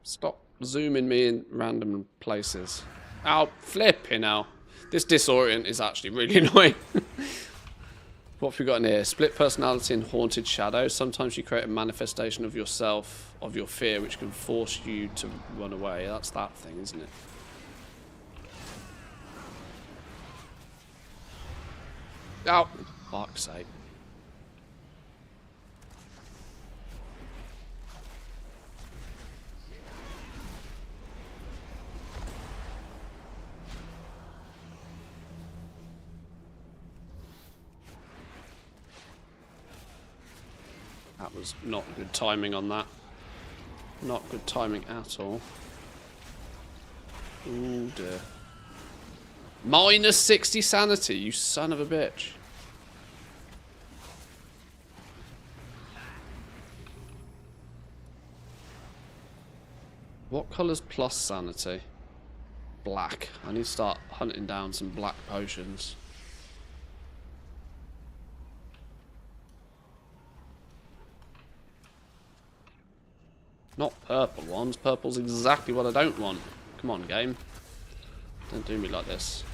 Stop zooming me in random places. Ow, flipping hell. This disorient is actually really annoying. What have we got in here? Split personality and haunted shadow. Sometimes you create a manifestation of yourself, of your fear, which can force you to run away. That's that thing, isn't it? Oh, fuck's sake. That was not good timing on that. Not good timing at all. Ooh dear. Minus 60 sanity, you son of a bitch. What colour's plus sanity? Black. I need to start hunting down some black potions. Not purple ones. Purple's exactly what I don't want. Come on, game. Don't do me like this.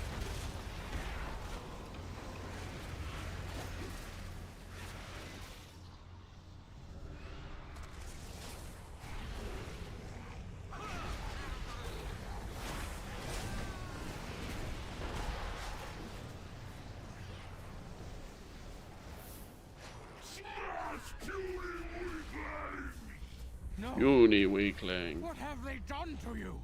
No. Uni weakling. What have they done to you?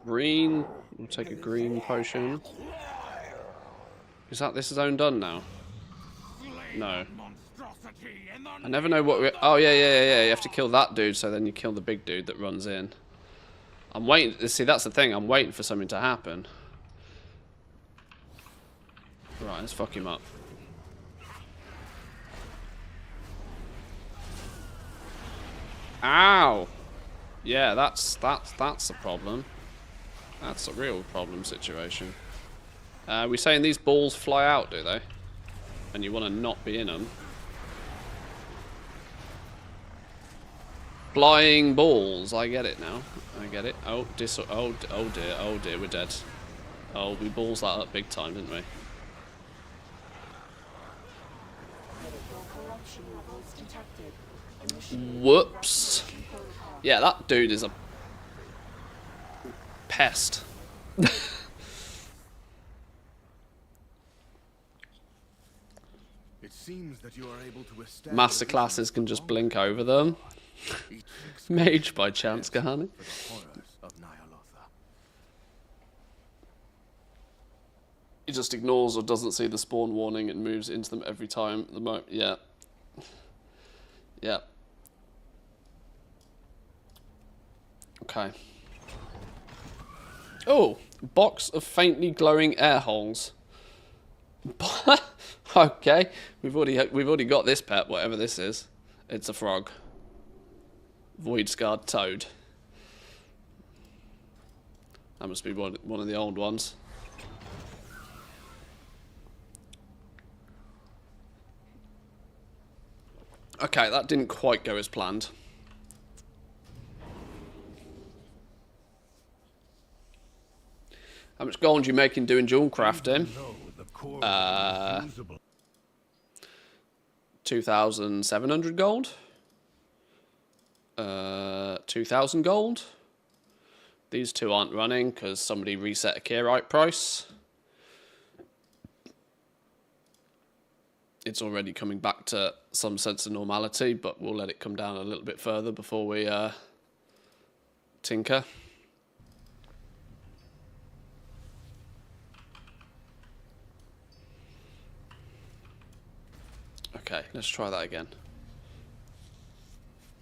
Green. We'll take a green potion. Is that this zone done now? No. I never know what we... Oh, yeah. You have to kill that dude, so then you kill the big dude that runs in. I'm waiting... See, that's the thing. I'm waiting for something to happen. Right, let's fuck him up. Ow! Yeah, that's a problem. That's a real problem situation. We're saying these balls fly out, do they? And you want to not be in them. Flying balls. I get it now. I get it. Oh dear, we're dead. Oh, we balls that up big time, didn't we? Critical corruption levels detected. Whoops. Yeah, that dude is a pest. It seems that you are able to establish Master classes can just blink over them. Mage by chance, Kahani. for the horrors of Nyalotha. He just ignores or doesn't see the spawn warning and moves into them every time. Yeah. Yeah. Okay. Oh, box of faintly glowing air holes. Okay, we've already got this pet, whatever this is. It's a frog. Void scarred toad. That must be one of the old ones. Okay, that didn't quite go as planned. How much gold are you making doing jewel crafting? 2,700 gold. 2,000 gold. These two aren't running because somebody reset a Kyrite price. It's already coming back to some sense of normality, but we'll let it come down a little bit further before we tinker. Okay, let's try that again.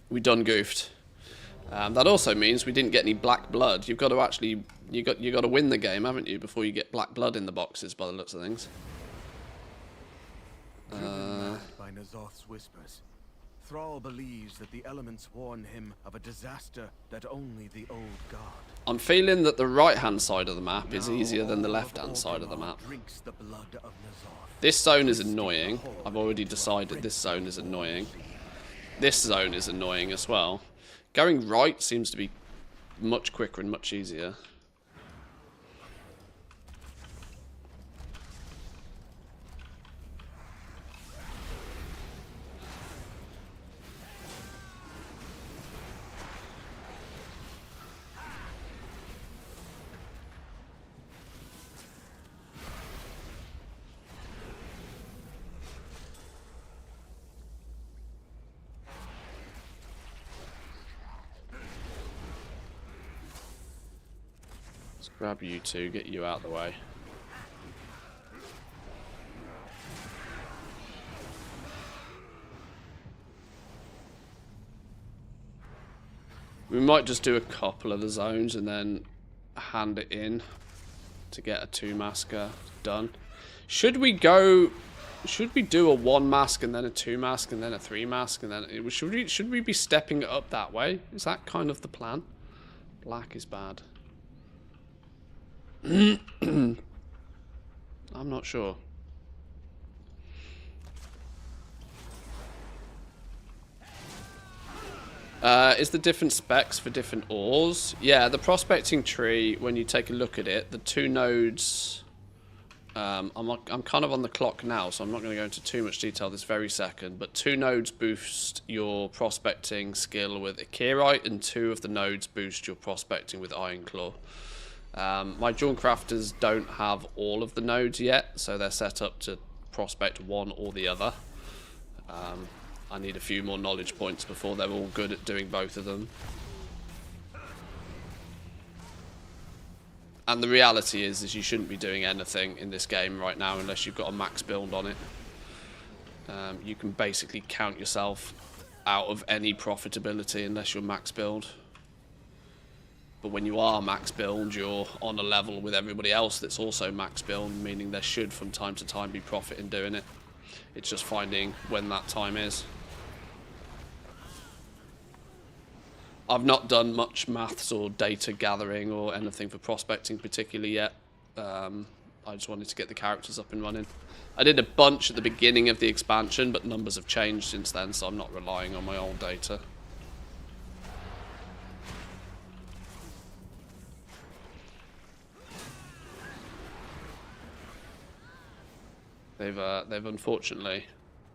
We done goofed. That also means we didn't get any black blood. You've got to actually you got to win the game, haven't you, before you get black blood in the boxes by the looks of things. By Nazoth's whispers, Thrall believes that the elements warn him of a disaster that only the old god. I'm feeling that the right-hand side of the map is easier than the left-hand side of the map. Drinks the blood of Nazoth. This zone is annoying. I've already decided this zone is annoying. This zone is annoying as well. Going right seems to be much quicker and much easier. Grab you two, get you out of the way. We might just do a couple of the zones and then hand it in to get a 2-masker done. Should we go Should we do a 1 mask and then a 2 mask and then a 3 mask and then should we be stepping it up that way? Is that kind of the plan? Black is bad. I'm not sure. Is the different specs for different ores? Yeah, the prospecting tree, when you take a look at it, the 2 nodes... I'm kind of on the clock now, so I'm not going to go into too much detail this very second, but 2 nodes boost your prospecting skill with Akirite, and 2 of the nodes boost your prospecting with Ironclaw. My Dawn Crafters don't have all of the nodes yet, so they're set up to prospect one or the other. I need a few more knowledge points before they're all good at doing both of them. And the reality is you shouldn't be doing anything in this game right now unless you've got a max build on it. You can basically count yourself out of any profitability unless you're max build. But when you are max build, you're on a level with everybody else that's also max build, meaning there should from time to time be profit in doing it. It's just finding when that time is. I've not done much maths or data gathering or anything for prospecting particularly yet. I just wanted to get the characters up and running. I did a bunch at the beginning of the expansion, but numbers have changed since then, so I'm not relying on my old data. They've unfortunately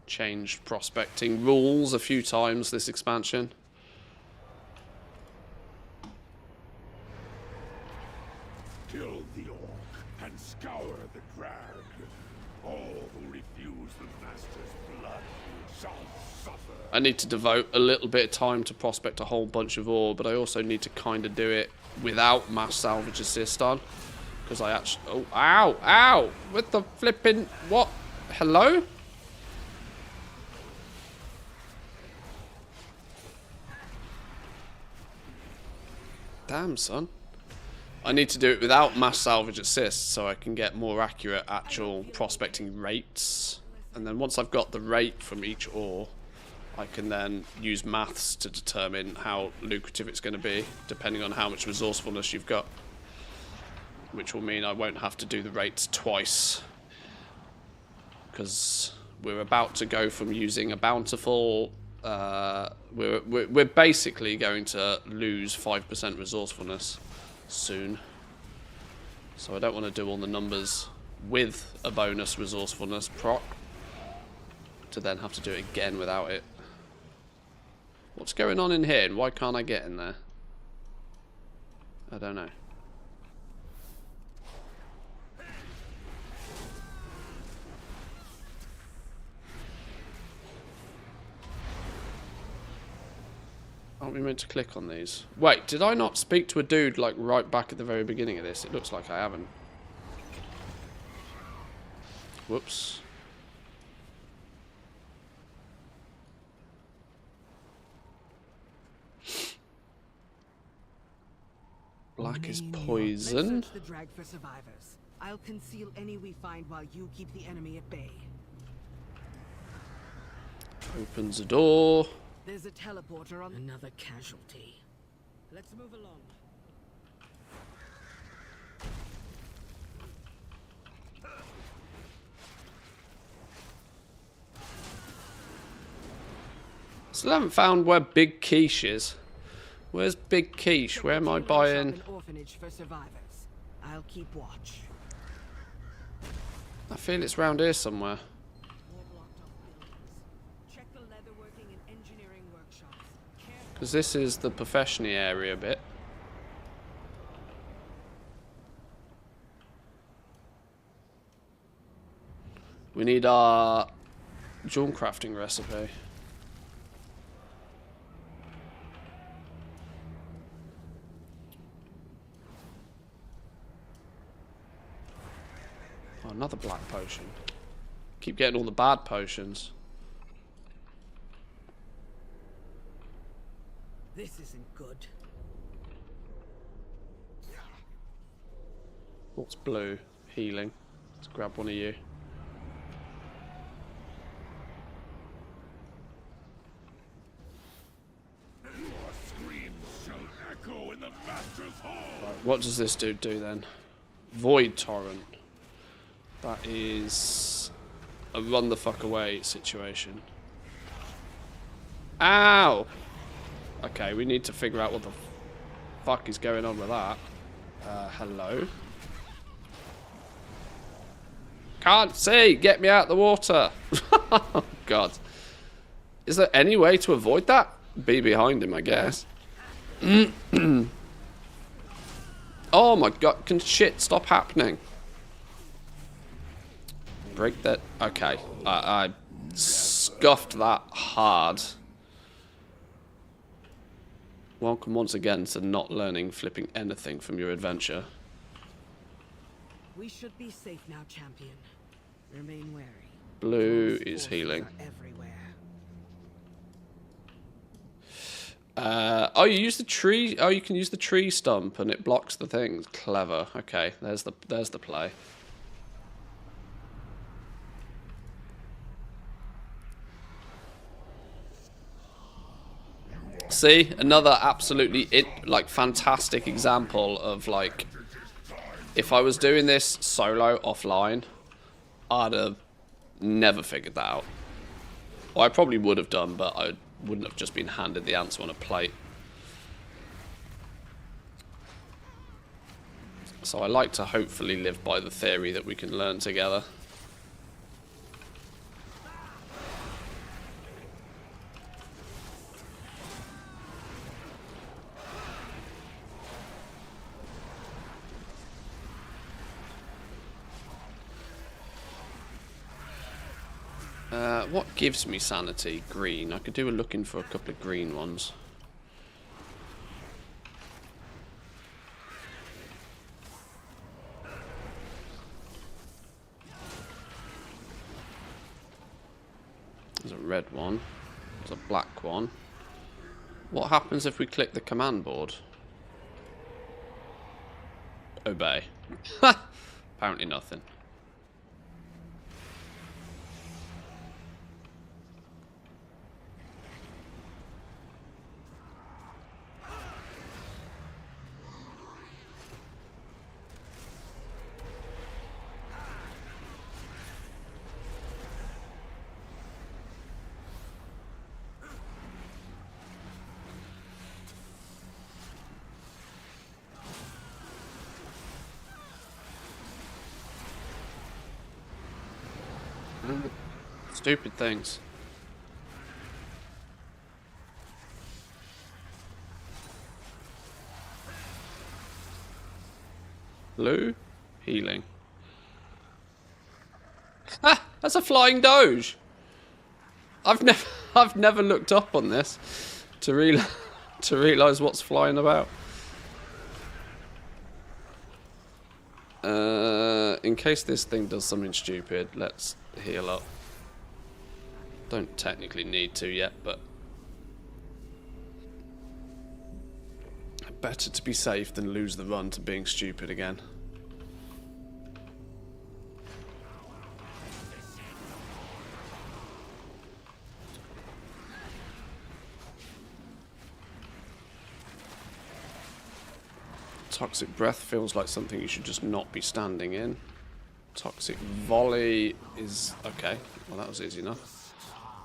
changed prospecting rules a few times this expansion. Kill the orc and scour the drag. All who refuse the master's blood shall suffer. I need to devote a little bit of time to prospect a whole bunch of ore, but I also need to kind of do it without mass salvage assist on. Because I actually... Oh, ow! Ow! With the flipping... What? Hello? Damn, son. I need to do it without mass salvage assist so I can get more accurate actual prospecting rates. And then once I've got the rate from each ore, I can then use maths to determine how lucrative it's going to be, depending on how much resourcefulness you've got. Which will mean I won't have to do the rates twice. Because we're about to go from using a bountiful... we're basically going to lose 5% resourcefulness soon. So I don't want to do all the numbers with a bonus resourcefulness proc to then have to do it again without it. What's going on in here and why can't I get in there? I don't know. Aren't we meant to click on these? Wait, did I not speak to a dude like right back at the very beginning of this? It looks like I haven't. Whoops. Black is poison. Let's search the drag for survivors. I'll conceal any we find while you keep the enemy at bay. Opens a door. There's a teleporter on another casualty. Let's move along. Still haven't found where Big Quiche is. Where's Big Quiche? Where am I buying? An orphanage for survivors. I'll keep watch. I feel it's round here somewhere. Because this is the professional area bit. We need our Dawn crafting recipe. Oh, another black potion. Keep getting all the bad potions. This isn't good. What's blue? Healing. Let's grab one of you. What does this dude do then? Void Torrent. That is a run the fuck away situation. Ow! Okay, we need to figure out what the fuck is going on with that. Hello? Can't see! Get me out of the water! Oh, God. Is there any way to avoid that? Be behind him, I guess. Oh my God, can shit stop happening? Break that. Okay, I scuffed that hard. Welcome once again to not learning flipping anything from your adventure. We should be safe now, champion. Remain wary. Blue Thrall's is forces healing. are everywhere. Oh, you use the tree. Oh, you can use the tree stump, and it blocks the things. Clever. Okay, there's the play. See, another absolutely fantastic example of like, if I was doing this solo offline, I'd have never figured that out. Well, I probably would have done, but I wouldn't have just been handed the answer on a plate. So I like to hopefully live by the theory that we can learn together. What gives me sanity? Green. I could do a looking for a couple of green ones. There's a red one. There's a black one. What happens if we click the command board? Obey. Ha! Apparently nothing. Stupid things. Blue? Healing. Ah! That's a flying doge! I've never looked up on this to realise what's flying about. In case this thing does something stupid, let's heal up. Don't technically need to yet, but better to be safe than lose the run to being stupid again. Toxic breath feels like something you should just not be standing in. Toxic volley is okay. Well, that was easy enough.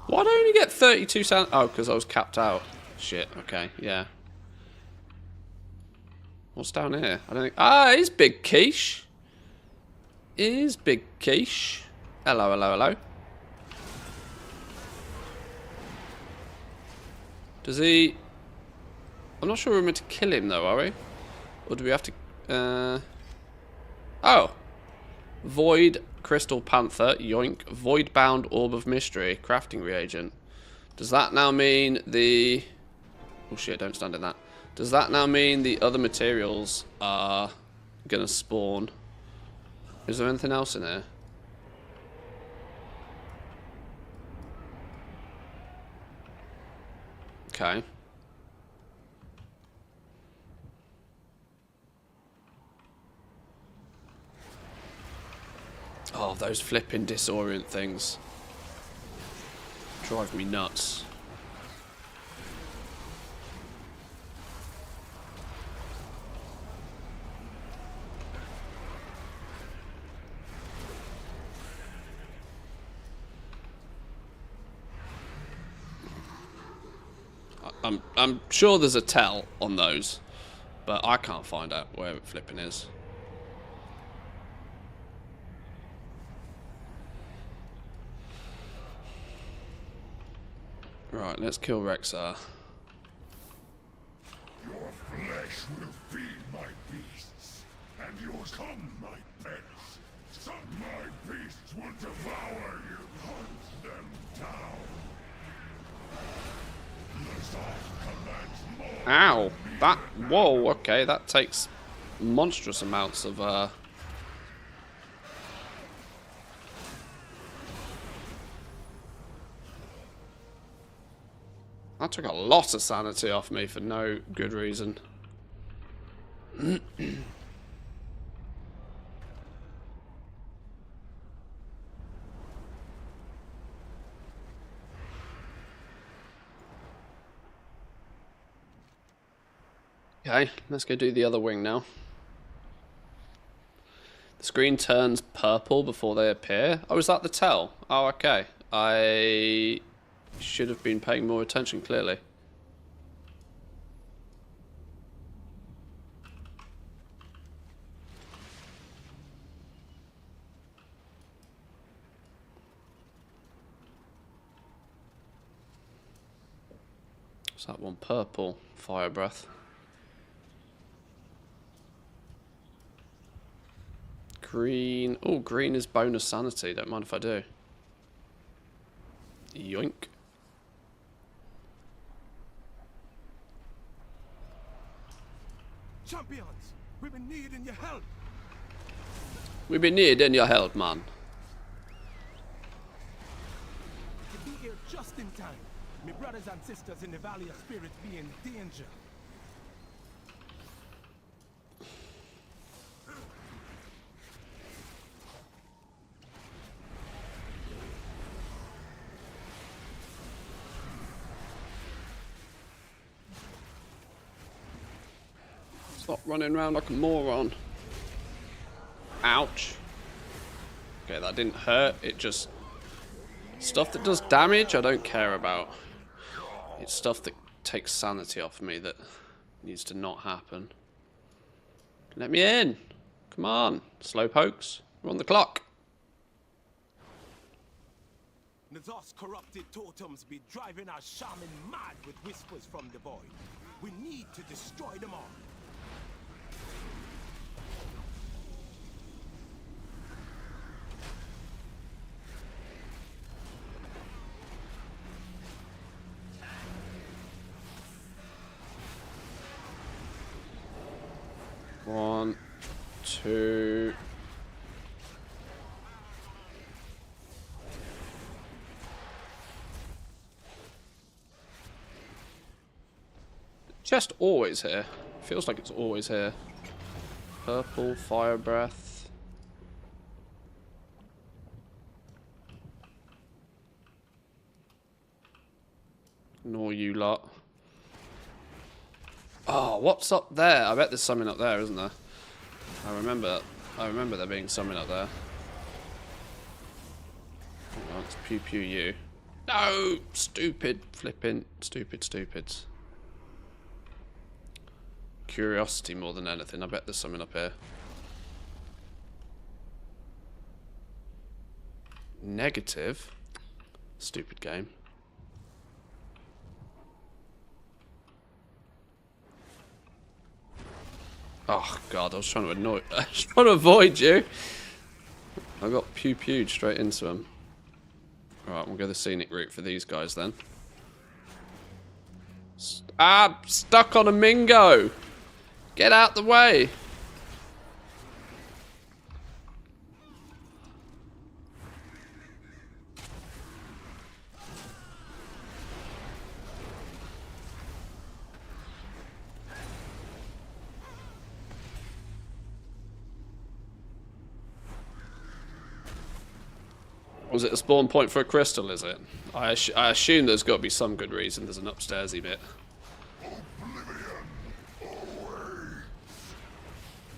Why do I only get 32 sound? Oh, because I was capped out. Shit. Okay. Yeah. What's down here? I don't think. Ah, it is Big Quiche. It is Big Quiche. Hello, hello, hello. Does he? I'm not sure we're meant to kill him though, are we? Or do we have to? Oh. Void Crystal Panther, yoink. Void Bound Orb of Mystery, crafting reagent. Does that now mean the... Oh shit, don't stand in that. Does that now mean the other materials are gonna spawn? Is there anything else in here? Okay. Oh, those flipping disorient things drive me nuts. I'm sure there's a tell on those, but I can't find out where it flipping is. Right, let's kill Rexar. Your flesh will feed my beasts, and yours come, my pets. Some my beasts will devour you. Hunt them down. Ow! That, whoa, okay, that takes monstrous amounts of, that took a lot of sanity off me for no good reason. Okay, let's go do the other wing now. The screen turns purple before they appear. Oh, is that the tell? Oh, okay. I should have been paying more attention, clearly. What's that one? Purple. Fire breath. Green. Oh, green is bonus sanity. Don't mind if I do. Yoink. Champions, we've been needing your help. We've been needing your help, man. To be here just in time. My brothers and sisters in the Valley of Spirits be in danger. Stop running around like a moron. Ouch. Okay, that didn't hurt. It just... Stuff that does damage, I don't care about. It's stuff that takes sanity off me that needs to not happen. Let me in. Come on, slowpokes. We're on the clock. Nazar's corrupted totems be driving our shaman mad with whispers from the void. We need to destroy them all. One, two. Chest always here. Feels like it's always here. Purple, fire breath. Ignore you lot. Oh, what's up there? I bet there's something up there, isn't there? I remember there being something up there. Oh, it's pew pew you. No! Stupid, flipping, stupid. Curiosity more than anything. I bet there's something up here. Negative? Stupid game. Oh god, I was trying to avoid you. I got pew-pewed straight into him. Alright, we'll go the scenic route for these guys then. Stuck on a Mingo! Get out the way! Was it a spawn point for a crystal, is it? I assume there's got to be some good reason. There's an upstairsy bit.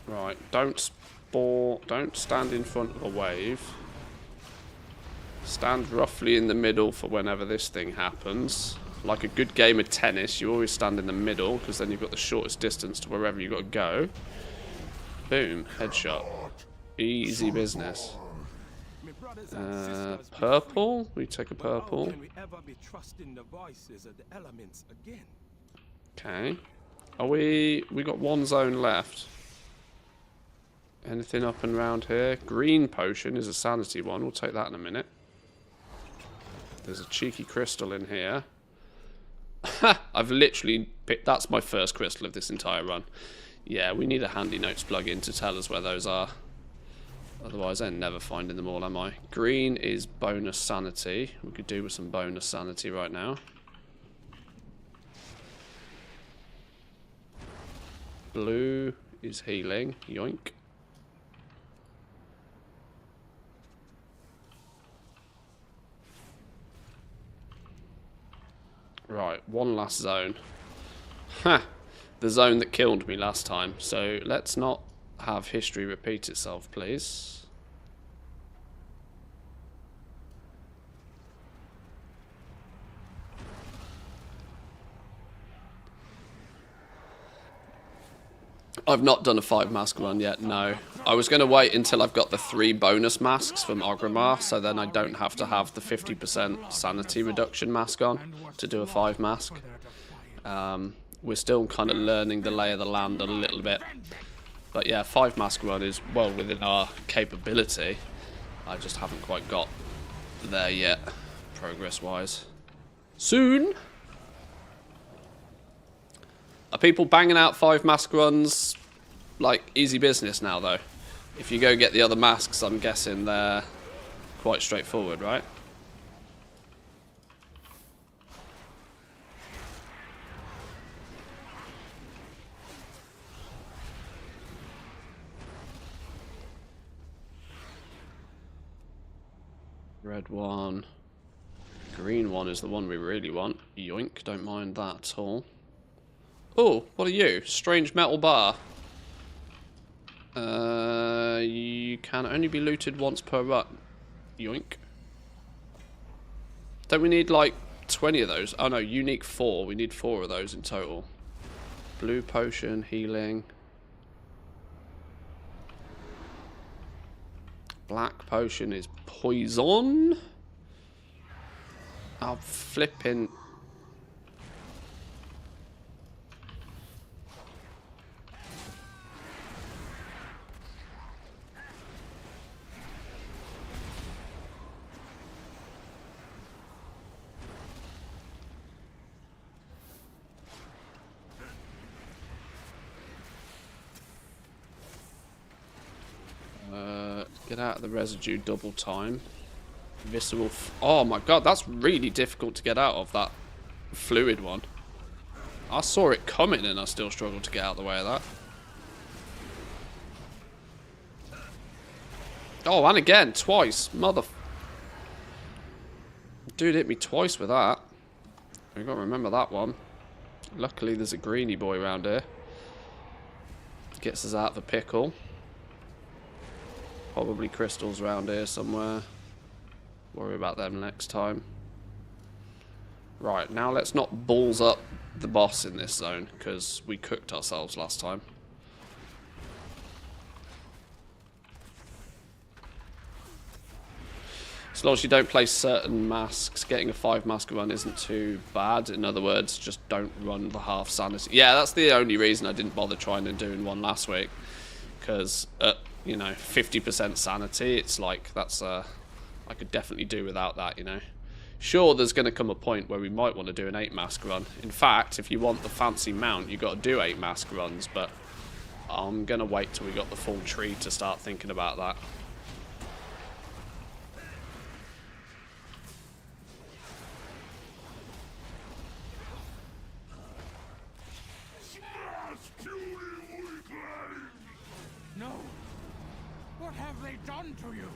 Right, don't stand in front of a wave. Stand roughly in the middle for whenever this thing happens. Like a good game of tennis, you always stand in the middle, because then you've got the shortest distance to wherever you've got to go. Boom, headshot. Easy business. Purple? We take a purple. Can we ever be trusting the voices of the elements again? Okay. Are we got one zone left. Anything up and around here? Green potion is a sanity one. We'll take that in a minute. There's a cheeky crystal in here. I've literally picked... That's my first crystal of this entire run. Yeah, we need a handy notes plug-in to tell us where those are. Otherwise, I'm never finding them all, am I? Green is bonus sanity. We could do with some bonus sanity right now. Blue is healing. Yoink. Right, one last zone. Ha! The zone that killed me last time. So let's not have history repeat itself, please. I've not done a 5 mask run yet, no. I was going to wait until I've got the 3 bonus masks from Orgrimmar, so then I don't have to have the 50% sanity reduction mask on to do a 5 mask. We're still kind of learning the lay of the land a little bit. But yeah, 5 mask run is well within our capability. I just haven't quite got there yet, progress-wise. Soon! Are people banging out 5 mask runs like easy business now, though? If you go get the other masks, I'm guessing they're quite straightforward, right? Red one. Green one is the one we really want. Yoink, don't mind that at all. Oh, what are you? Strange metal bar. You can only be looted once per run. Yoink. Don't we need like 20 of those? Oh no, unique 4. We need 4 of those in total. Blue potion, healing. Black potion is poison. I'll flip in. Get out of the residue double time. Visceral. Oh my god, that's really difficult to get out of, that fluid one. I saw it coming and I still struggled to get out of the way of that. Oh, and again, twice. Mother... Dude hit me twice with that. We've got to remember that one. Luckily, there's a greeny boy around here. Gets us out of the pickle. Probably crystals around here somewhere. Worry about them next time. Right, now let's not balls up the boss in this zone, because we cooked ourselves last time. As long as you don't play certain masks, getting a 5 mask run isn't too bad. In other words, just don't run the half sanity. Yeah, that's the only reason I didn't bother trying and doing one last week. Because, you know, 50% sanity, it's like, that's, I could definitely do without that, you know. Sure, there's going to come a point where we might want to do an 8 mask run. In fact, if you want the fancy mount, you've got to do 8 mask runs, but I'm going to wait till we got the full tree to start thinking about that. No! What have they done to you?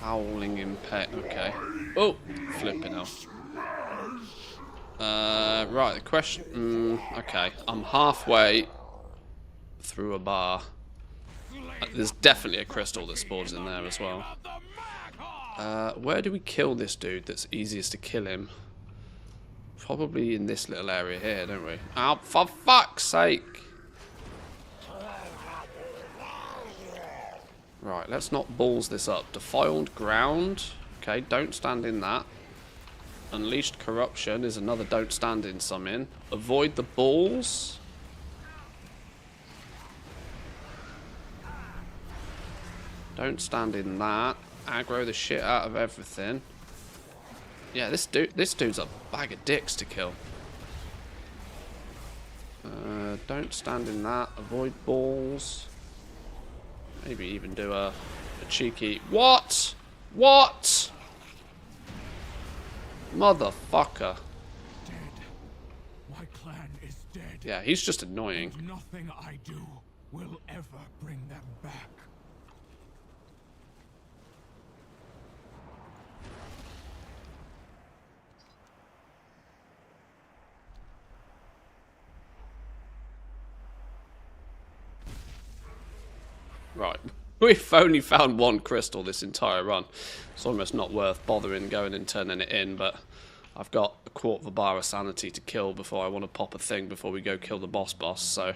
Howling impact. Okay. Oh, flipping hell. Right. The question. Okay. I'm halfway through a bar. There's definitely a crystal that spawns in there as well. Where do we kill this dude that's easiest to kill him? Probably in this little area here, don't we? Oh, for fuck's sake! Right, let's not balls this up. Defiled ground. Okay, don't stand in that. Unleashed corruption is another don't stand in some in. Avoid the balls. Don't stand in that. Aggro the shit out of everything. Yeah, this dude's a bag of dicks to kill. Don't stand in that. Avoid balls. Maybe even do a cheeky... What? What? Motherfucker. Dead. My clan is dead. Yeah, he's just annoying. And nothing I do will ever bring them back. Right. We've only found one crystal this entire run. It's almost not worth bothering going and turning it in, but I've got a quarter of a bar of sanity to kill before I want to pop a thing before we go kill the boss, so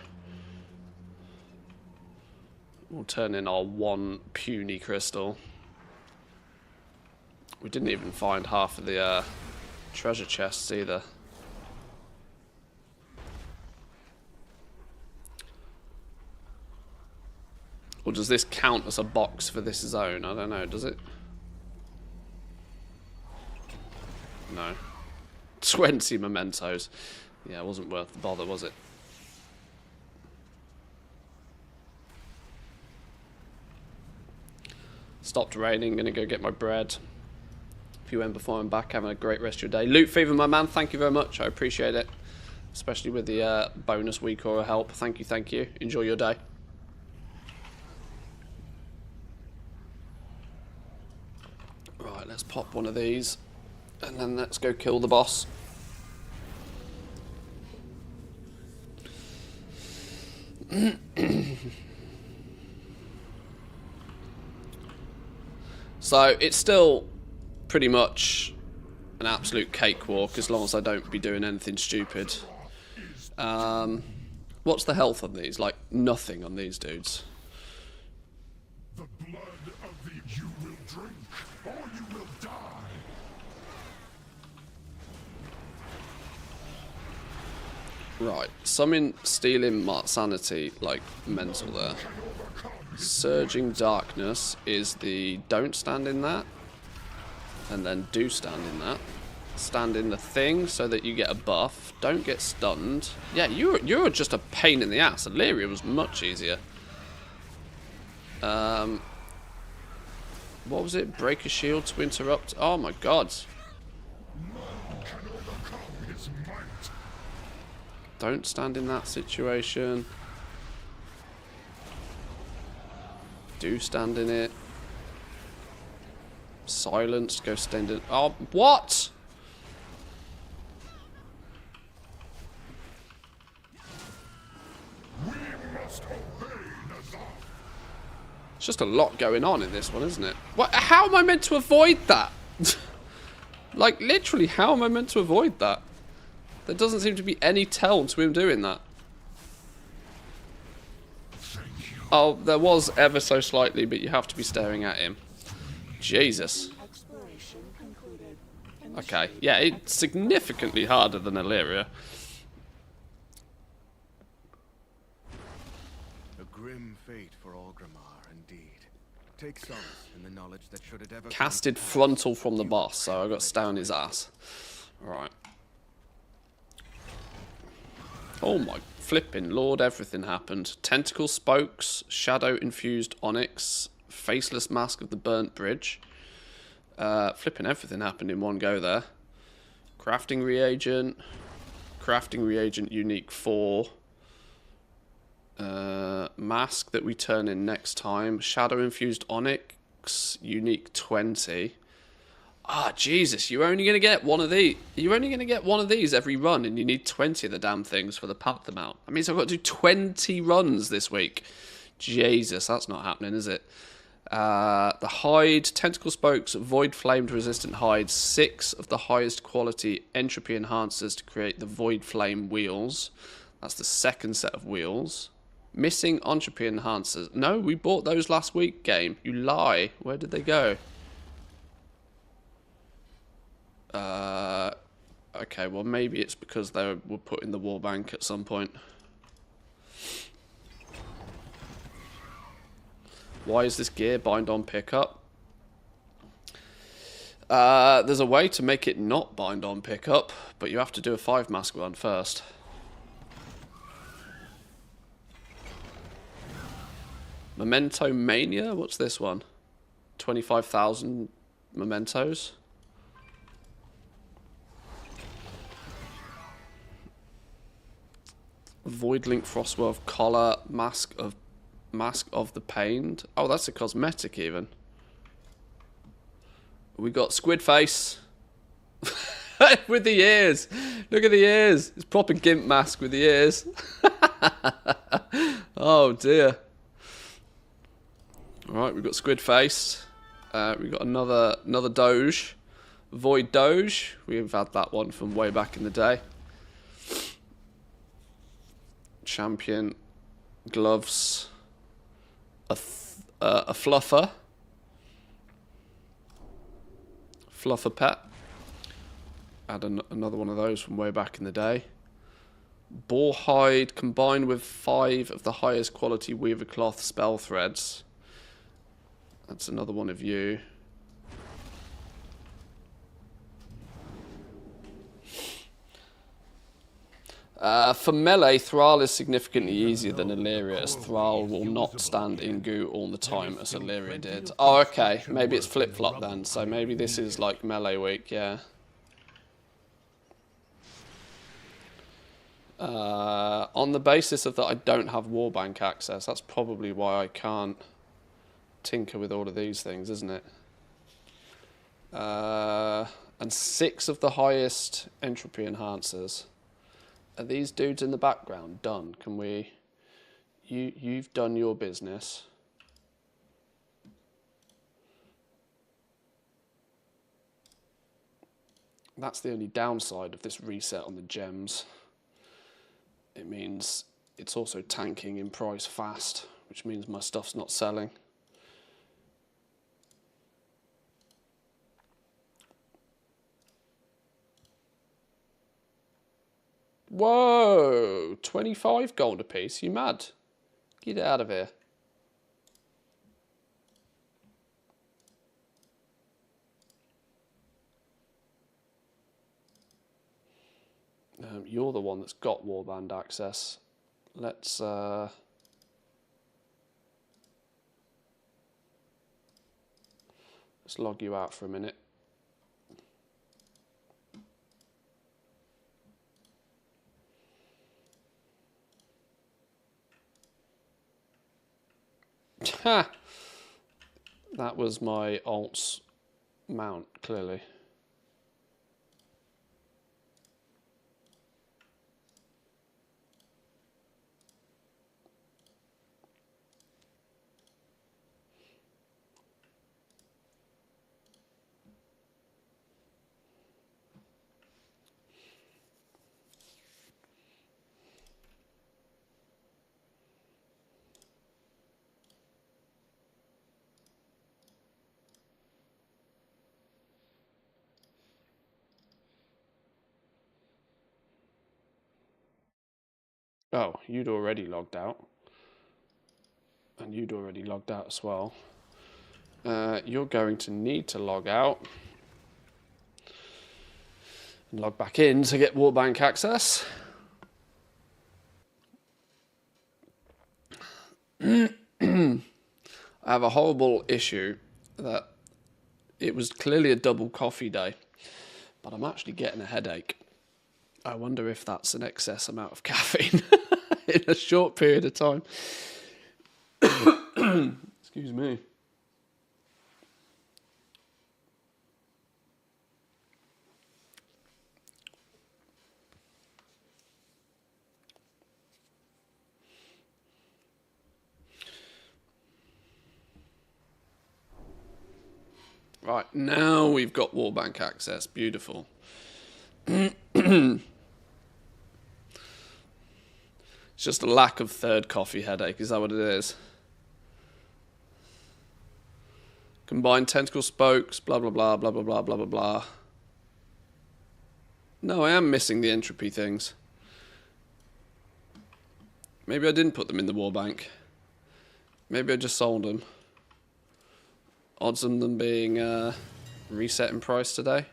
we'll turn in our one puny crystal. We didn't even find half of the treasure chests either. Or does this count as a box for this zone? I don't know, does it? No. 20 mementos. Yeah, it wasn't worth the bother, was it? Stopped raining, gonna go get my bread. If you went before I'm back, having a great rest of your day. Loot Fever, my man, thank you very much. I appreciate it. Especially with the bonus week or help. Thank you, thank you. Enjoy your day. Right, let's pop one of these. And then let's go kill the boss. So, it's still pretty much an absolute cakewalk as long as I don't be doing anything stupid. What's the health on these? Like, nothing on these dudes. The blood of the you will drink, or you will die. Right, summon stealing sanity, like mental there. Surging darkness is the don't stand in that, and then do stand in that. Stand in the thing so that you get a buff. Don't get stunned. Yeah, you're just a pain in the ass. Illyria was much easier. What was it? Break a shield to interrupt. Oh my god. Don't stand in that situation. Do stand in it. Silence, go stand in. Oh, what? It's just a lot going on in this one, isn't it? What? How am I meant to avoid that? Like, literally, how am I meant to avoid that? There doesn't seem to be any tell to him doing that. Oh, there was ever so slightly, but you have to be staring at him. Jesus. Okay, yeah, it's significantly harder than Illyria. A grim fate for Orgrimmar, indeed. Take solace in the knowledge that should it ever Casted frontal from the boss, so I got to stay on his ass. Alright. Oh my flipping lord, everything happened. Tentacle spokes, shadow infused onyx, faceless mask of the burnt bridge. Flipping everything happened in one go there. Crafting reagent unique 4. Mask that we turn in next time. Shadow infused onyx unique 20. Ah, Jesus, you're only going to get one of these. You're only going to get one of these every run, and you need 20 of the damn things for the path amount. That means I've got to do 20 runs this week. Jesus, that's not happening, is it? The hide, tentacle spokes, void flamed resistant hides, 6 of the highest quality entropy enhancers to create the void flame wheels. That's the second set of wheels. Missing entropy enhancers. No, we bought those last week, game. You lie. Where did they go? Okay, well maybe it's because they were put in the war bank at some point. Why is this gear bind on pickup? There's a way to make it not bind on pickup, but you have to do a 5 mask one first. Memento Mania? What's this one? 25,000 mementos. Voidlink Frostwolf collar, mask of the pained. Oh, that's a cosmetic even. We got squid face with the ears. Look at the ears. It's proper gimp mask with the ears. Oh dear. All right, we've got squid face. We've got another Doge, Void Doge. We've had that one from way back in the day. Champion, gloves, a fluffer pet. Add another one of those from way back in the day. Boar hide combined with 5 of the highest quality weaver cloth spell threads. That's another one of you. For melee, Thrall is significantly easier than Illyria, as Thrall will not stand in goo all the time as Illyria did. Oh, okay. Maybe it's flip-flop then, so maybe this is like melee week, yeah. On the basis of that I don't have Warbank access, that's probably why I can't tinker with all of these things, isn't it? And 6 of the highest entropy enhancers. Are these dudes in the background done? Can we... You've done your business. That's the only downside of this reset on the gems. It means it's also tanking in price fast, which means my stuff's not selling. Whoa, 25 gold apiece, you mad? Get out of here. You're the one that's got warband access. Let's log you out for a minute. Ha! That was my alt's mount, clearly. Oh, you'd already logged out. And you'd already logged out as well. You're going to need to log out. And log back in to get Warbank access. I have a horrible issue that it was clearly a double coffee day, but I'm actually getting a headache. I wonder if that's an excess amount of caffeine in a short period of time. Excuse me. Right, now we've got Warbank access. Beautiful. It's just a lack of third coffee headache. Is that what it is? Combined tentacle spokes, blah, blah, blah, blah, blah, blah, blah, blah, blah. No, I am missing the entropy things. Maybe I didn't put them in the Warbank. Maybe I just sold them. Odds on them being reset in price today.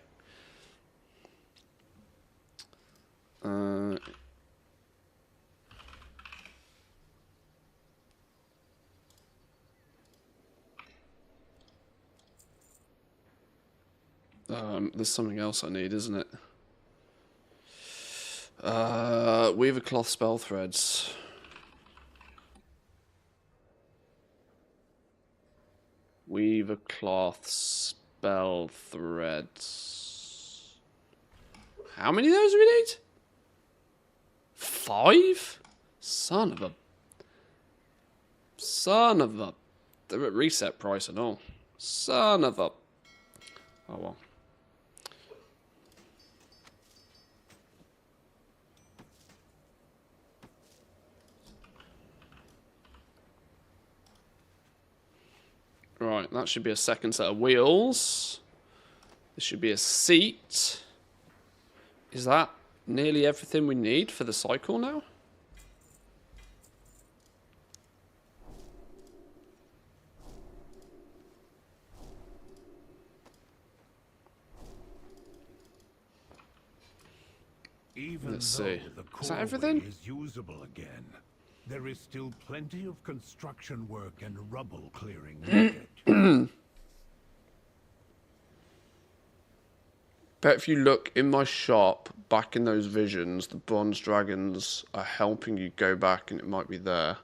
There's something else I need, isn't it? Weaver cloth spell threads. Weaver cloth spell threads. How many of those do we need? 5? Son of a... They're at reset price and all. Son of a... Oh well. Right, that should be a second set of wheels. This should be a seat. Is that nearly everything we need for the cycle now? Even Let's see. though the Is that core everything? way is usable again, there is still plenty of construction work and rubble clearing needed. Bet if you look in my shop, back in those visions, the bronze dragons are helping you go back and it might be there.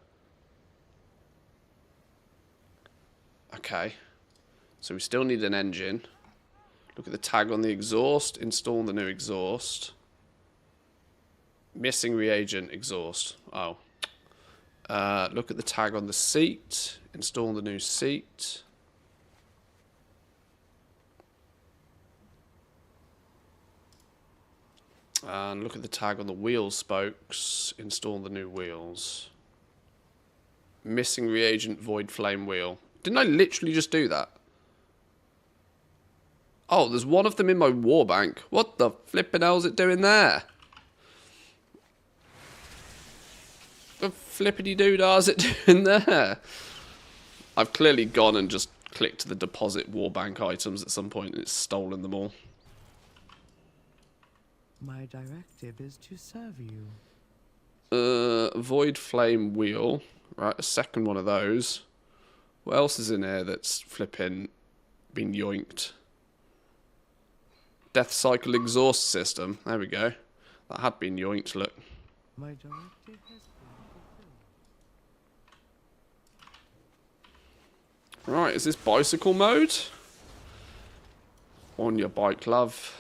Okay. So we still need an engine. Look at the tag on the exhaust. Install the new exhaust. Missing reagent exhaust. Oh. Look at the tag on the seat. Install the new seat. And look at the tag on the wheel spokes. Install the new wheels. Missing reagent void flame wheel. Didn't I literally just do that? Oh, there's one of them in my warbank. What the flippin' hell is it doing there? The flippity doodah is it doing there? I've clearly gone and just clicked the deposit warbank items at some point and it's stolen them all. My directive is to serve you. Void flame wheel. Right, a second one of those. What else is in here that's flipping been yoinked? Death cycle exhaust system. There we go. That had been yoinked, look. My directive has been fulfilled. Right, is this bicycle mode? On your bike, love.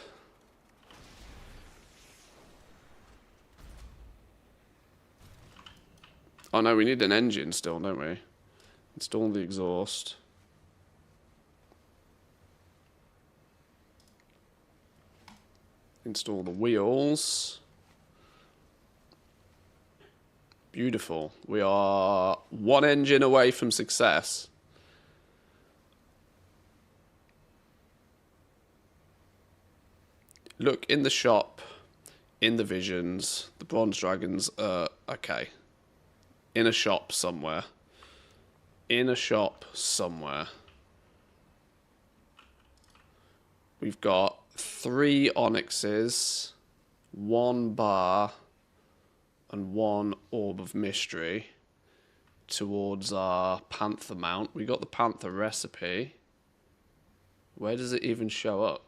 Oh no, we need an engine still, don't we? Install the exhaust. Install the wheels. Beautiful. We are one engine away from success. Look in the shop, in the visions, the bronze dragons are okay. In a shop somewhere. In a shop somewhere. We've got 3 onyxes, 1 bar, and 1 orb of mystery towards our panther mount. We got the panther recipe. Where does it even show up?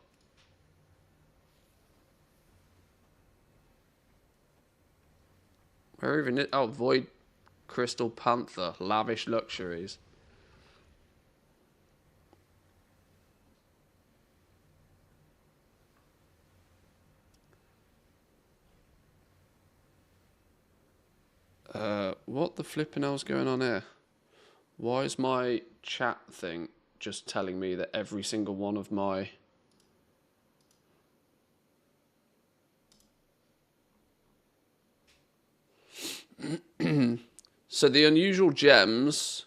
Where even it? Oh, void crystal panther, lavish luxuries. What the flipping hell's going on here? Why is my chat thing just telling me that every single one of my... So the unusual gems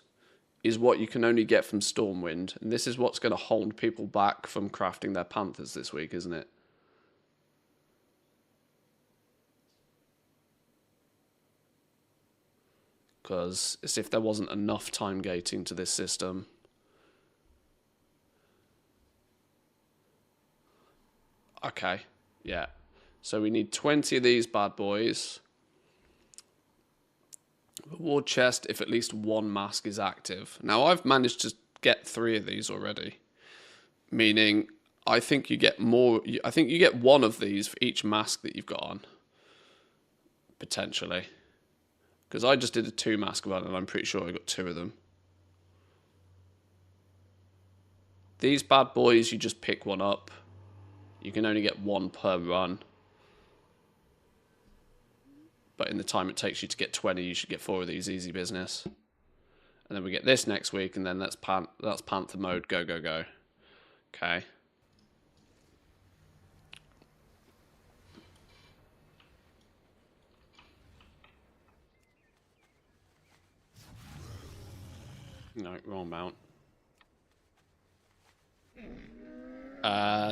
is what you can only get from Stormwind. And this is what's going to hold people back from crafting their Panthers this week, isn't it? Because it's if there wasn't enough time gating to this system. Okay, yeah. So we need 20 of these bad boys. War chest if at least one mask is active. Now I've managed to get 3 of these already. Meaning, I think you get more... I think you get 1 of these for each mask that you've got on. Potentially. Because I just did a 2 mask run and I'm pretty sure I got 2 of them. These bad boys, you just pick 1 up. You can only get 1 per run. But in the time it takes you to get 20, you should get 4 of these, easy business. And then we get this next week, and then that's Panther mode, go, go, go. Okay. No, wrong mount.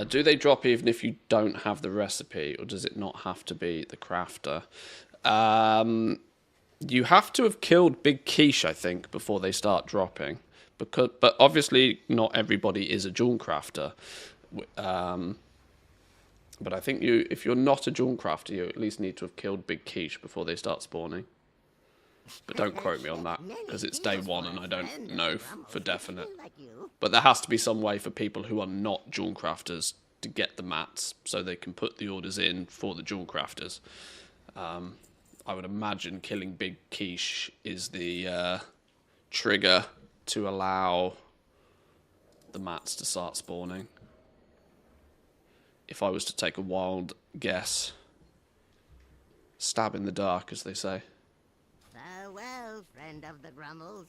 Do they drop even if you don't have the recipe, or does it not have to be the crafter? You have to have killed Big Quiche, I think, before they start dropping. But obviously not everybody is a jewel crafter. But I think if you're not a jewel crafter, you at least need to have killed Big Quiche before they start spawning. But don't quote me on that, because it's day 1 and I don't know for definite. But there has to be some way for people who are not jewel crafters to get the mats, so they can put the orders in for the jewel crafters. I would imagine killing Big Quiche is the trigger to allow the mats to start spawning. If I was to take a wild guess. Stab in the dark, as they say. Farewell, friend of the Grummels.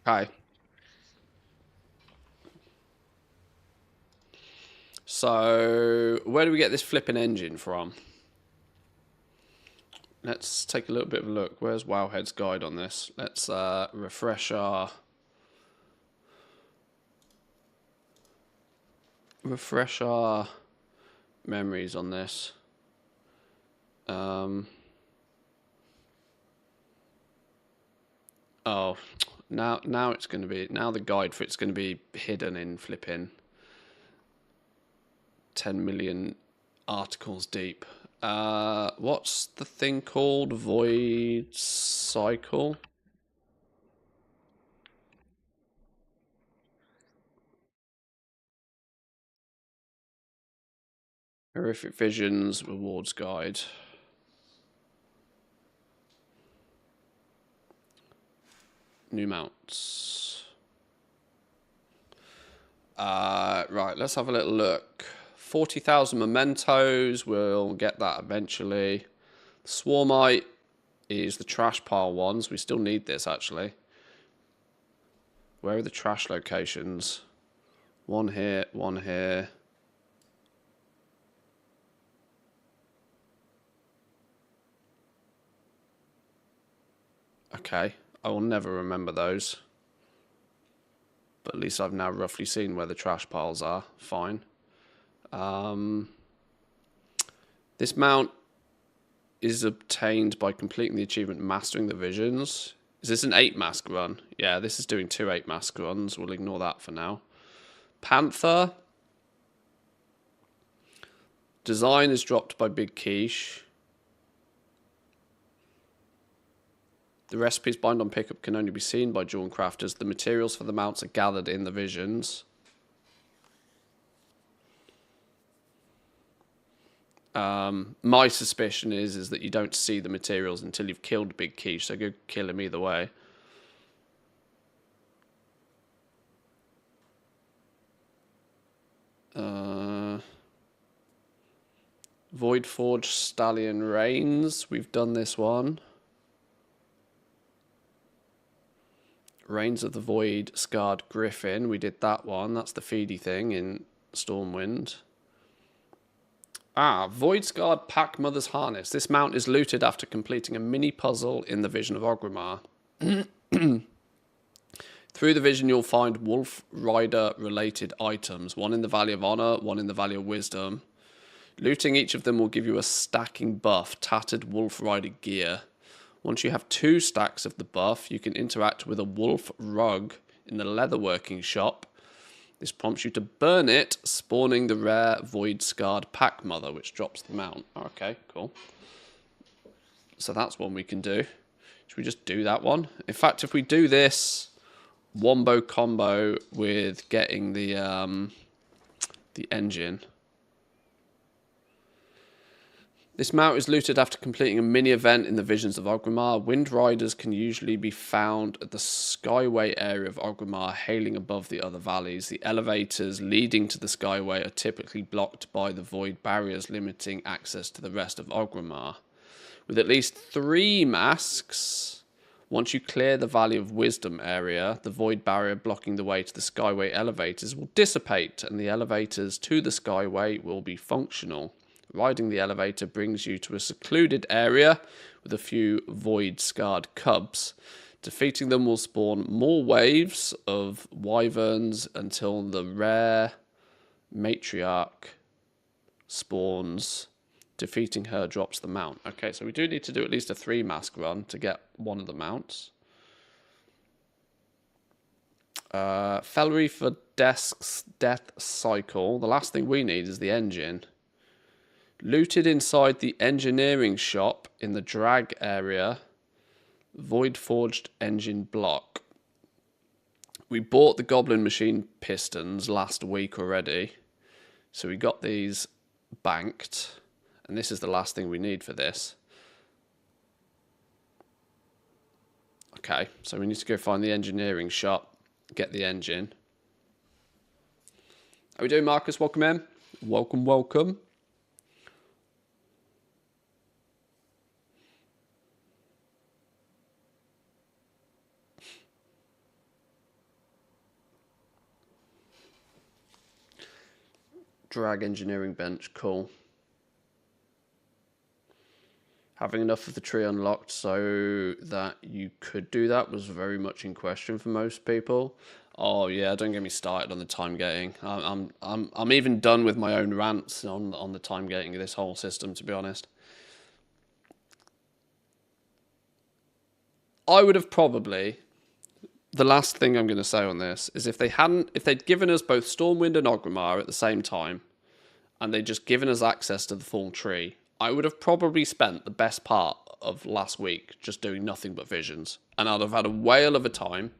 Hi. So, where do we get this flipping engine from? Let's take a little bit of a look. Where's Wowhead's guide on this? Let's refresh our memories on this. Oh, now it's going to be, now the guide for it's going to be hidden in flipping 10 million articles deep. What's the thing called? Void cycle? Horrific Visions rewards guide. New mounts. Right, let's have a little look. 40,000 mementos, we'll get that eventually. Swarmite is the trash pile ones. We still need this, actually. Where are the trash locations? One here, one here. Okay, I will never remember those. But at least I've now roughly seen where the trash piles are. Fine. This mount is obtained by completing the achievement Mastering the Visions. Is this an 8-mask run? Yeah, this is doing 2 8-mask runs. We'll ignore that for now. Panther. Design is dropped by Big Quiche. The recipes bind on pickup can only be seen by jewel crafters. The materials for the mounts are gathered in the visions. My suspicion is that you don't see the materials until you've killed Big Quiche, so go kill him either way. Voidforge Stallion Reigns. We've done this one. Reigns of the Void Scarred Griffin. We did that one. That's the feedy thing in Stormwind. Void Scarred Pack Mother's Harness. This mount is looted after completing a mini puzzle in the Vision of Orgrimmar. Through the vision, you'll find Wolf Rider related items. One in the Valley of Honor, one in the Valley of Wisdom. Looting each of them will give you a stacking buff, Tattered Wolf Rider gear. Once you have 2 stacks of the buff, you can interact with a wolf rug in the leatherworking shop. This prompts you to burn it, spawning the rare Void Scarred Pack Mother, which drops the mount. Okay, cool. So that's one we can do. Should we just do that one? In fact, if we do this wombo combo with getting the engine. This mount is looted after completing a mini-event in the Visions of Orgrimmar. Wind Riders can usually be found at the Skyway area of Orgrimmar, hailing above the other valleys. The elevators leading to the Skyway are typically blocked by the Void Barriers, limiting access to the rest of Orgrimmar. With at least 3 masks, once you clear the Valley of Wisdom area, the Void Barrier blocking the way to the Skyway elevators will dissipate, and the elevators to the Skyway will be functional. Riding the elevator brings you to a secluded area with a few void-scarred cubs. Defeating them will spawn more waves of wyverns until the rare matriarch spawns. Defeating her drops the mount. Okay, so we do need to do at least a 3-mask run to get one of the mounts. Felry for Desk's Death Cycle. The last thing we need is the engine. Looted inside the engineering shop in the drag area, Void Forged engine block. We bought the Goblin Machine pistons last week already, so we got these banked, and this is the last thing we need for this. Okay, so we need to go find the engineering shop, get the engine. How we doing, Marcus? Welcome in. Welcome, welcome. Drag engineering bench, cool. Having enough of the tree unlocked so that you could do that was very much in question for most people. Oh yeah, don't get me started on the time gating. I'm even done with my own rants on the time gating of this whole system, to be honest. I would have probably, the last thing I'm going to say on this is if they'd given us both Stormwind and Orgrimmar at the same time, and they'd just given us access to the full tree, I would have probably spent the best part of last week just doing nothing but visions. And I'd have had a whale of a time.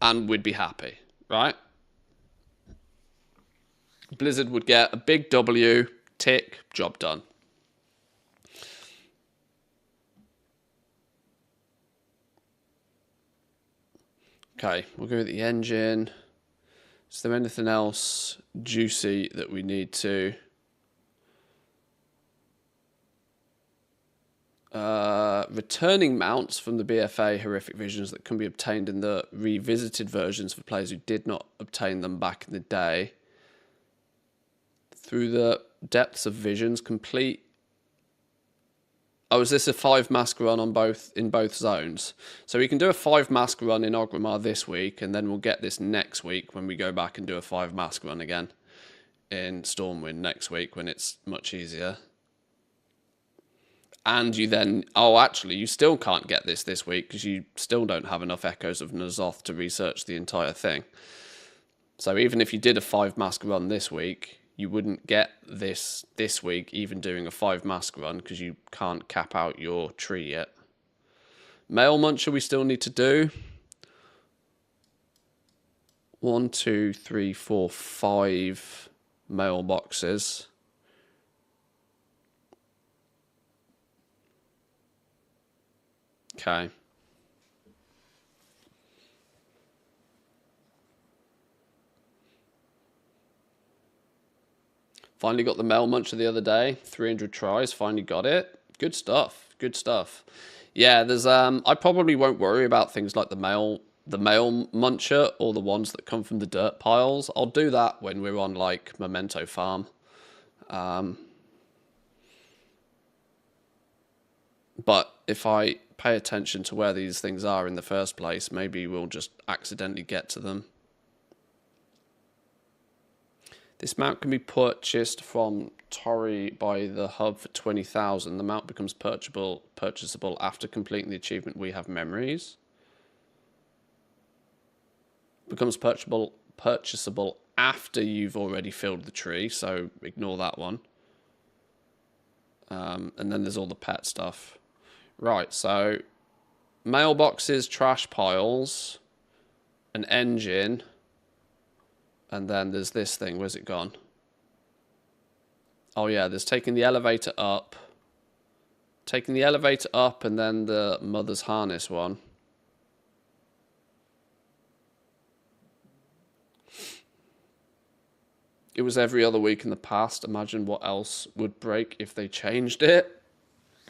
And we'd be happy, right? Blizzard would get a big W, tick, job done. Okay, we'll go with the engine. Is there anything else juicy that we need to? Returning mounts from the BFA horrific visions that can be obtained in the revisited versions for players who did not obtain them back in the day. Through the depths of visions, complete. Oh, is this a 5-mask run on in both zones? So we can do a 5-mask run in Orgrimmar this week, and then we'll get this next week when we go back and do a 5-mask run again in Stormwind next week when it's much easier. And you then... Oh, actually, you still can't get this week because you still don't have enough Echoes of N'Zoth to research the entire thing. So even if you did a 5-mask run this week, you wouldn't get this week, even doing a 5-mask run, because you can't cap out your tree yet. Male Muncher we still need to do. 1, 2, 3, 4, 5 mailboxes. Okay. Finally got the mail muncher the other day. 300 tries. Finally got it. Good stuff. Good stuff. Yeah, there's I probably won't worry about things like the mail muncher or the ones that come from the dirt piles. I'll do that when we're on like Memento Farm. But if I pay attention to where these things are in the first place, maybe we'll just accidentally get to them. This mount can be purchased from Tori by the hub for 20,000. The mount becomes purchasable after completing the achievement We Have Memories. Becomes purchasable after you've already filled the tree, so ignore that one. And then there's all the pet stuff. Right, so mailboxes, trash piles, an engine, and then there's this thing. Where's it gone? Oh yeah, there's taking the elevator up. Taking the elevator up and then the mother's harness one. It was every other week in the past. Imagine what else would break if they changed it.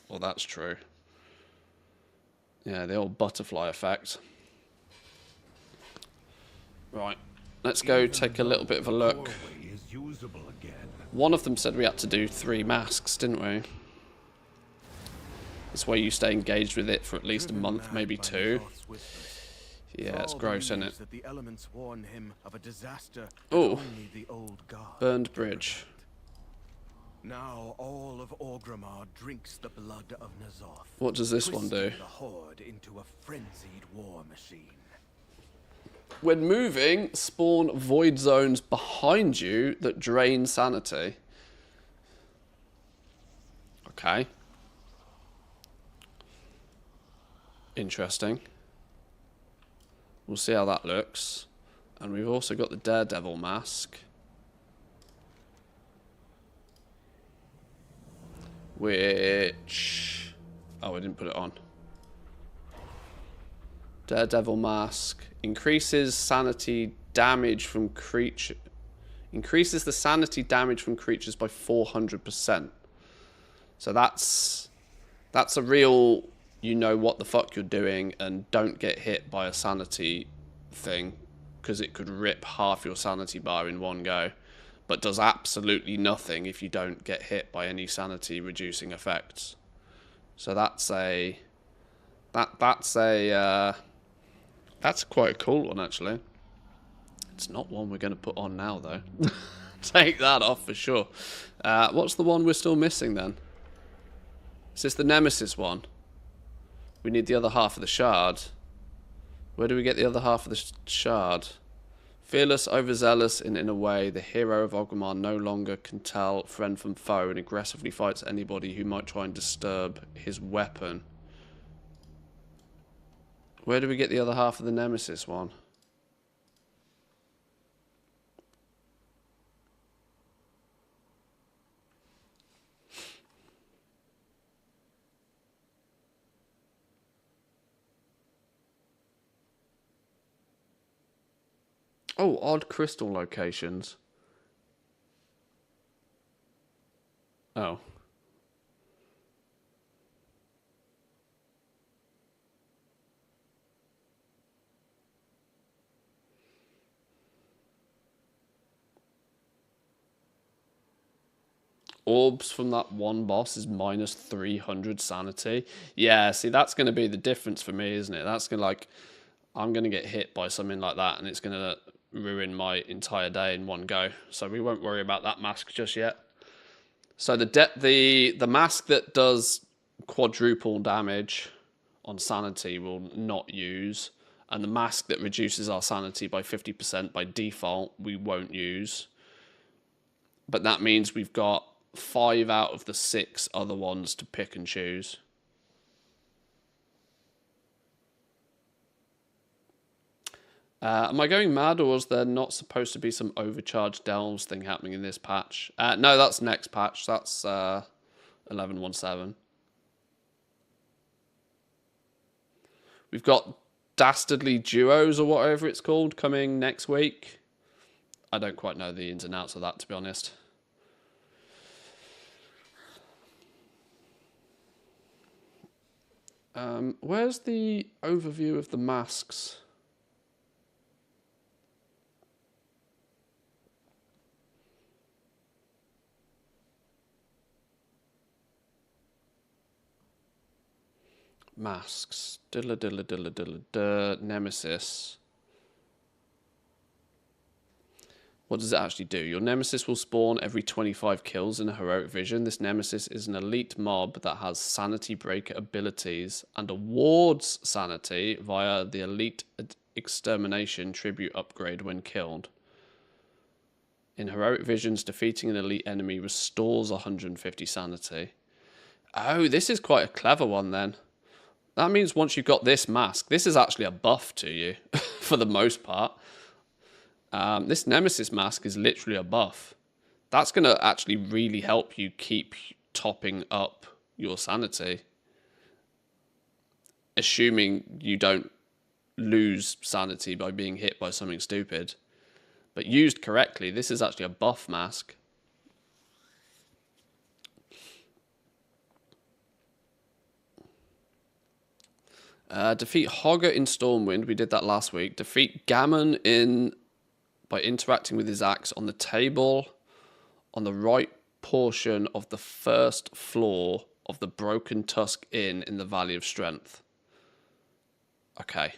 Well, that's true. Yeah, the old butterfly effect. Right, let's go take a little bit of a look. One of them said we had to do 3 masks, didn't we? This way you stay engaged with it for at least a month, maybe 2. Yeah, it's gross, isn't it? Oh, burned bridge. Now all of Orgrimmar drinks the blood of N'Zoth. What does this one do? The horde into a frenzied war machine. When moving, spawn void zones behind you that drain sanity. Okay. Interesting. We'll see how that looks. And we've also got the Daredevil mask. Which... oh, I didn't put it on. Daredevil mask. Increases sanity damage from creature... increases the sanity damage from creatures by 400%. So that's a real... you know what the fuck you're doing and don't get hit by a sanity thing. Because it could rip half your sanity bar in one go. But does absolutely nothing if you don't get hit by any sanity reducing effects. So that's a... that's quite a cool one, actually. It's not one we're going to put on now, though. Take that off for sure. What's the one we're still missing, then? Is this the Nemesis one? We need the other half of the shard. Where do we get the other half of the shard? Fearless, overzealous, and in a way, the hero of Orgrimmar no longer can tell friend from foe and aggressively fights anybody who might try and disturb his weapon. Where do we get the other half of the Nemesis one? Oh, odd crystal locations. Oh. Orbs from that one boss is minus 300 sanity. Yeah, see, that's going to be the difference for me, isn't it? That's going to, like, I'm going to get hit by something like that, and it's going to ruin my entire day in one go. So we won't worry about that mask just yet. So the mask that does quadruple damage on sanity will not use, and the mask that reduces our sanity by 50% by default we won't use. But that means we've got 5 out of the 6 other ones to pick and choose. Am I going mad, or was there not supposed to be some overcharged delves thing happening in this patch? No, that's next patch. That's 11.17. We've got Dastardly Duos, or whatever it's called, coming next week. I don't quite know the ins and outs of that, to be honest. Where's the overview of the masks? Masks. Nemesis. What does it actually do? Your nemesis will spawn every 25 kills in a heroic vision. This nemesis is an elite mob that has sanity breaker abilities and awards sanity via the elite extermination tribute upgrade when killed. In heroic visions, defeating an elite enemy restores 150 sanity. Oh, this is quite a clever one then. That means once you've got this mask, this is actually a buff to you, for the most part. This Nemesis mask is literally a buff. That's going to actually really help you keep topping up your sanity. Assuming you don't lose sanity by being hit by something stupid. But used correctly, this is actually a buff mask. Defeat Hogger in Stormwind. We did that last week. Defeat Gammon by interacting with his axe on the table on the right portion of the first floor of the Broken Tusk Inn in the Valley of Strength. Okay.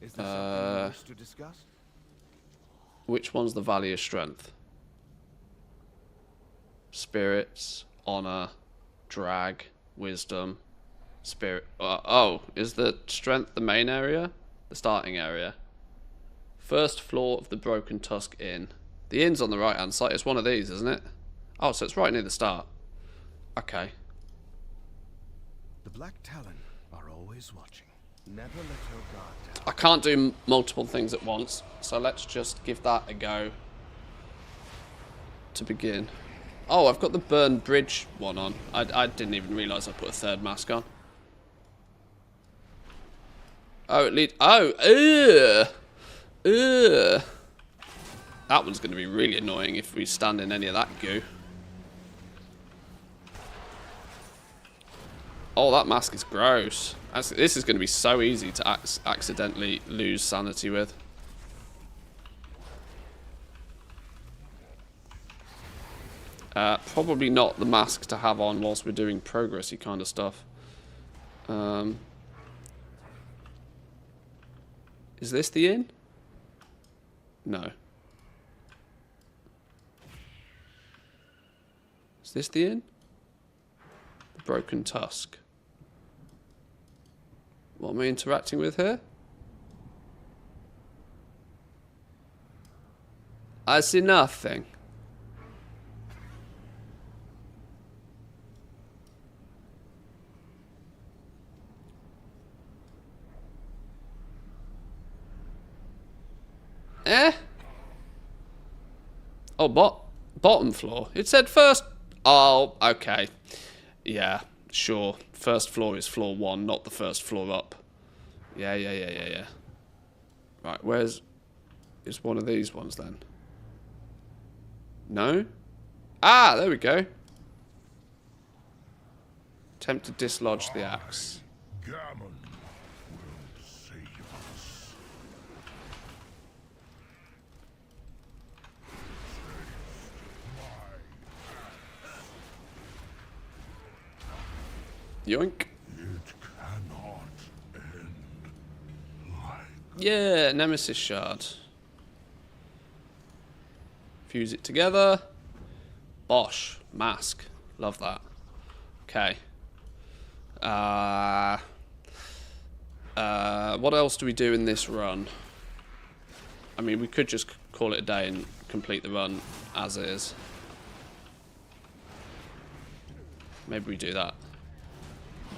Is there something you wish to discuss? Which one's the Valley of Strength? Spirits, honor, drag, wisdom, spirit. Is the strength the main area? The starting area. First floor of the Broken Tusk Inn. The inn's on the right hand side. It's one of these, isn't it? Oh, so it's right near the start. Okay. The Black Talon are always watching. Never let your guard down. I can't do multiple things at once, so let's just give that a go to begin. Oh, I've got the Burn Bridge one on. I didn't even realise I put a third mask on. Oh, it leads... Oh, that one's going to be really annoying if we stand in any of that goo. Oh, that mask is gross. This is going to be so easy to accidentally lose sanity with. Probably not the mask to have on whilst we're doing progressy kind of stuff. Is this the inn? No. Is this the inn? The Broken Tusk. What am I interacting with here? I see nothing. Oh, bottom floor. It said first. Oh, okay. Yeah, sure. First floor is floor 1, not the first floor up. Yeah. Right, where's... Is one of these ones then? No? Ah, there we go. Attempt to dislodge the axe. Gammon will save us. Yoink. It cannot end like... Yeah, Nemesis Shard. Fuse it together. Bosh. Mask. Love that. Okay. What else do we do in this run? I mean, we could just call it a day and complete the run as is. Maybe we do that.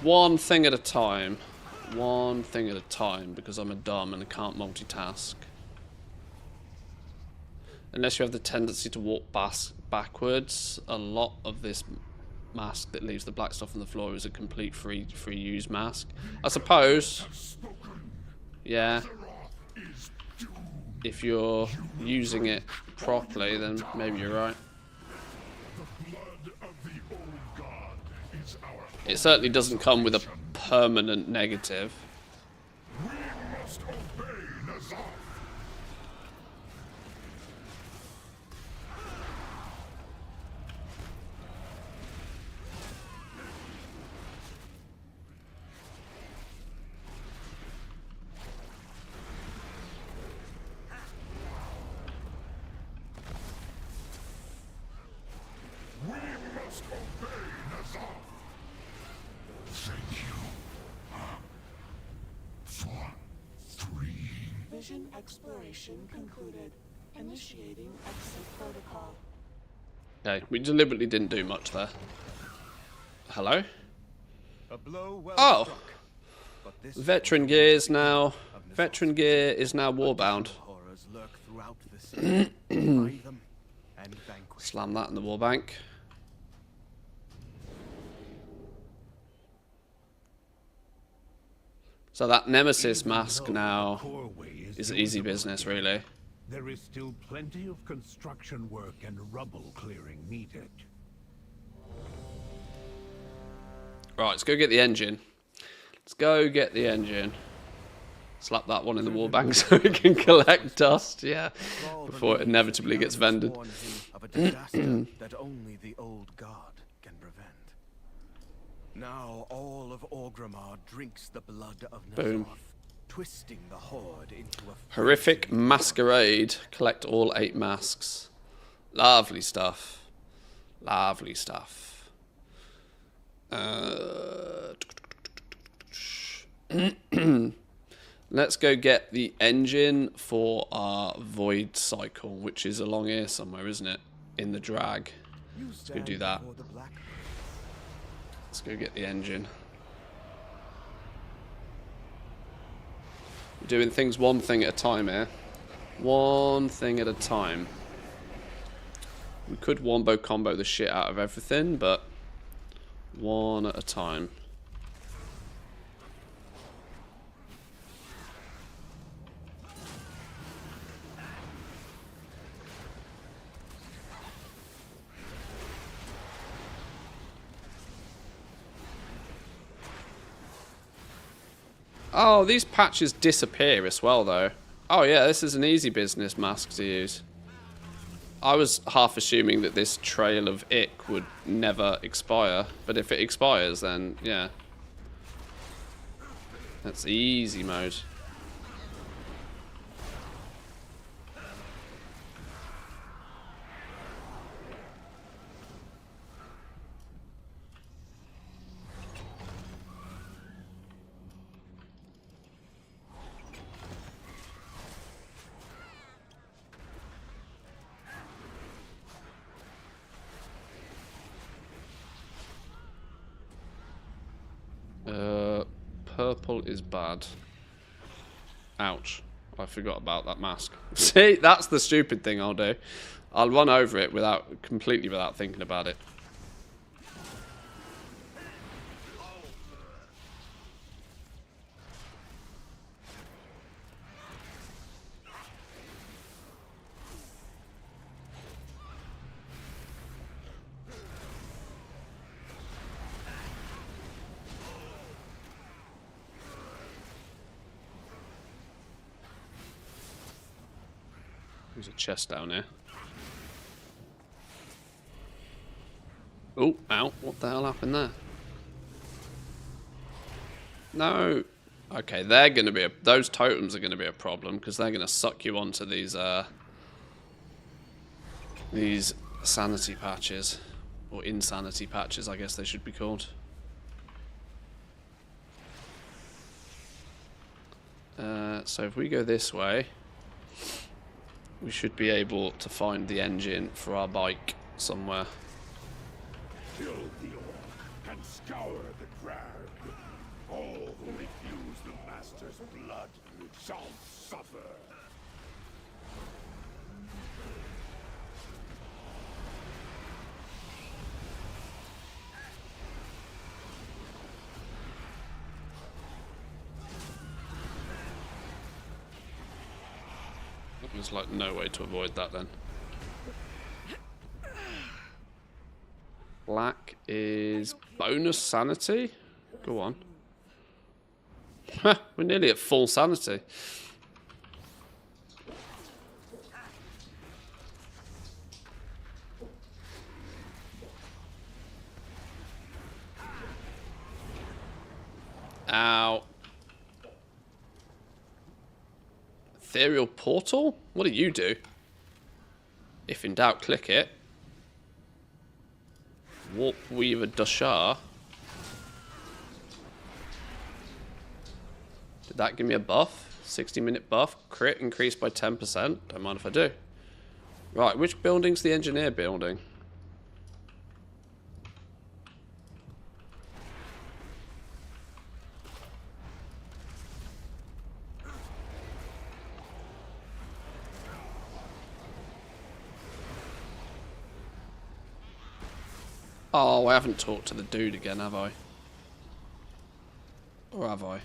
One thing at a time. one thing at a time because I'm a dumb and I can't multitask. Unless you have the tendency to walk backwards, a lot of this mask that leaves the black stuff on the floor is a complete free use mask. I suppose, yeah, if you're using it properly, then maybe you're right. It certainly doesn't come with a permanent negative. Vision exploration concluded. Initiating exit protocol. Okay, we deliberately didn't do much there. Hello? A blow well Oh! struck, but this Veteran gear is now warbound. horrors lurk throughout the city. Find them and vanquish. Slam that in the warbank. So that Nemesis mask now is easy business, really. There is still plenty of construction work and rubble clearing needed. Right, let's go get the engine. Let's go get the engine. Slap that one in the warbank so it can collect dust, yeah, before it inevitably gets vended. Of a disaster that only the old god can prevent. Now all of Orgrimmar drinks the blood of Boom. Nazoth, twisting the horde into a Horrific masquerade. Collect all 8 masks. Lovely stuff. Lovely stuff. Let's go get the engine for our void cycle, which is along here somewhere, isn't it? In the drag. Let's go do that. Let's go get the engine. We're doing things one thing at a time here. One thing at a time. We could wombo combo the shit out of everything, but one at a time. Oh, these patches disappear as well, though. Oh yeah, this is an easy business mask to use. I was half assuming that this trail of ick would never expire, but if it expires, then yeah. That's easy mode. Purple is bad. Ouch. I forgot about that mask. See, that's the stupid thing I'll do. I'll run over it completely without thinking about it. There's a chest down here. Oh, ow. What the hell happened there? No. Okay, they're going to be those totems are going to be a problem because they're going to suck you onto these sanity patches. Or insanity patches, I guess they should be called. So if we go this way, we should be able to find the engine for our bike somewhere. Kill the orc and scour the crag. All who refuse the Master's blood shall suffer. There's like no way to avoid that then. Black is bonus sanity? Go on. We're nearly at full sanity. Ow. Ethereal portal? What do you do? If in doubt, click it. Warp Weaver Dashar. Did that give me a buff? 60-minute buff. Crit increased by 10%. Don't mind if I do. Right, which building's the engineer building? Oh, I haven't talked to the dude again, have I? Or have I?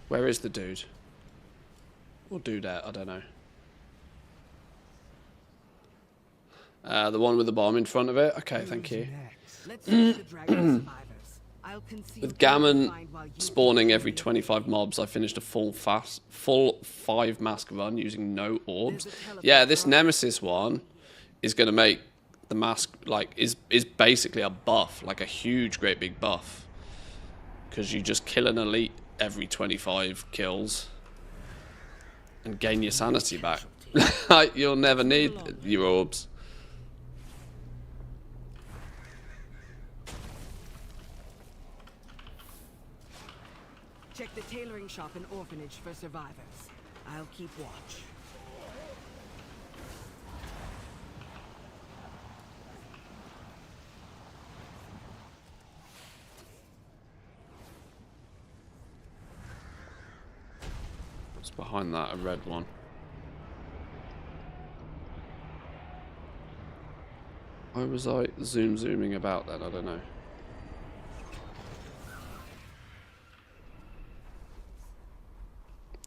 Where is the dude? Or dudette, I don't know. The one with the bomb in front of it? Okay, thank you. With Gammon spawning every 25 mobs, I finished a full 5 mask run using no orbs. Yeah, this Nemesis one is going to make the mask, like, is basically a buff, like a huge, great big buff. Because you just kill an elite every 25 kills and gain your sanity back. You'll never need your orbs. Check the tailoring shop and orphanage for survivors. I'll keep watch. What's behind that? A red one. Why was I zooming about then? I don't know.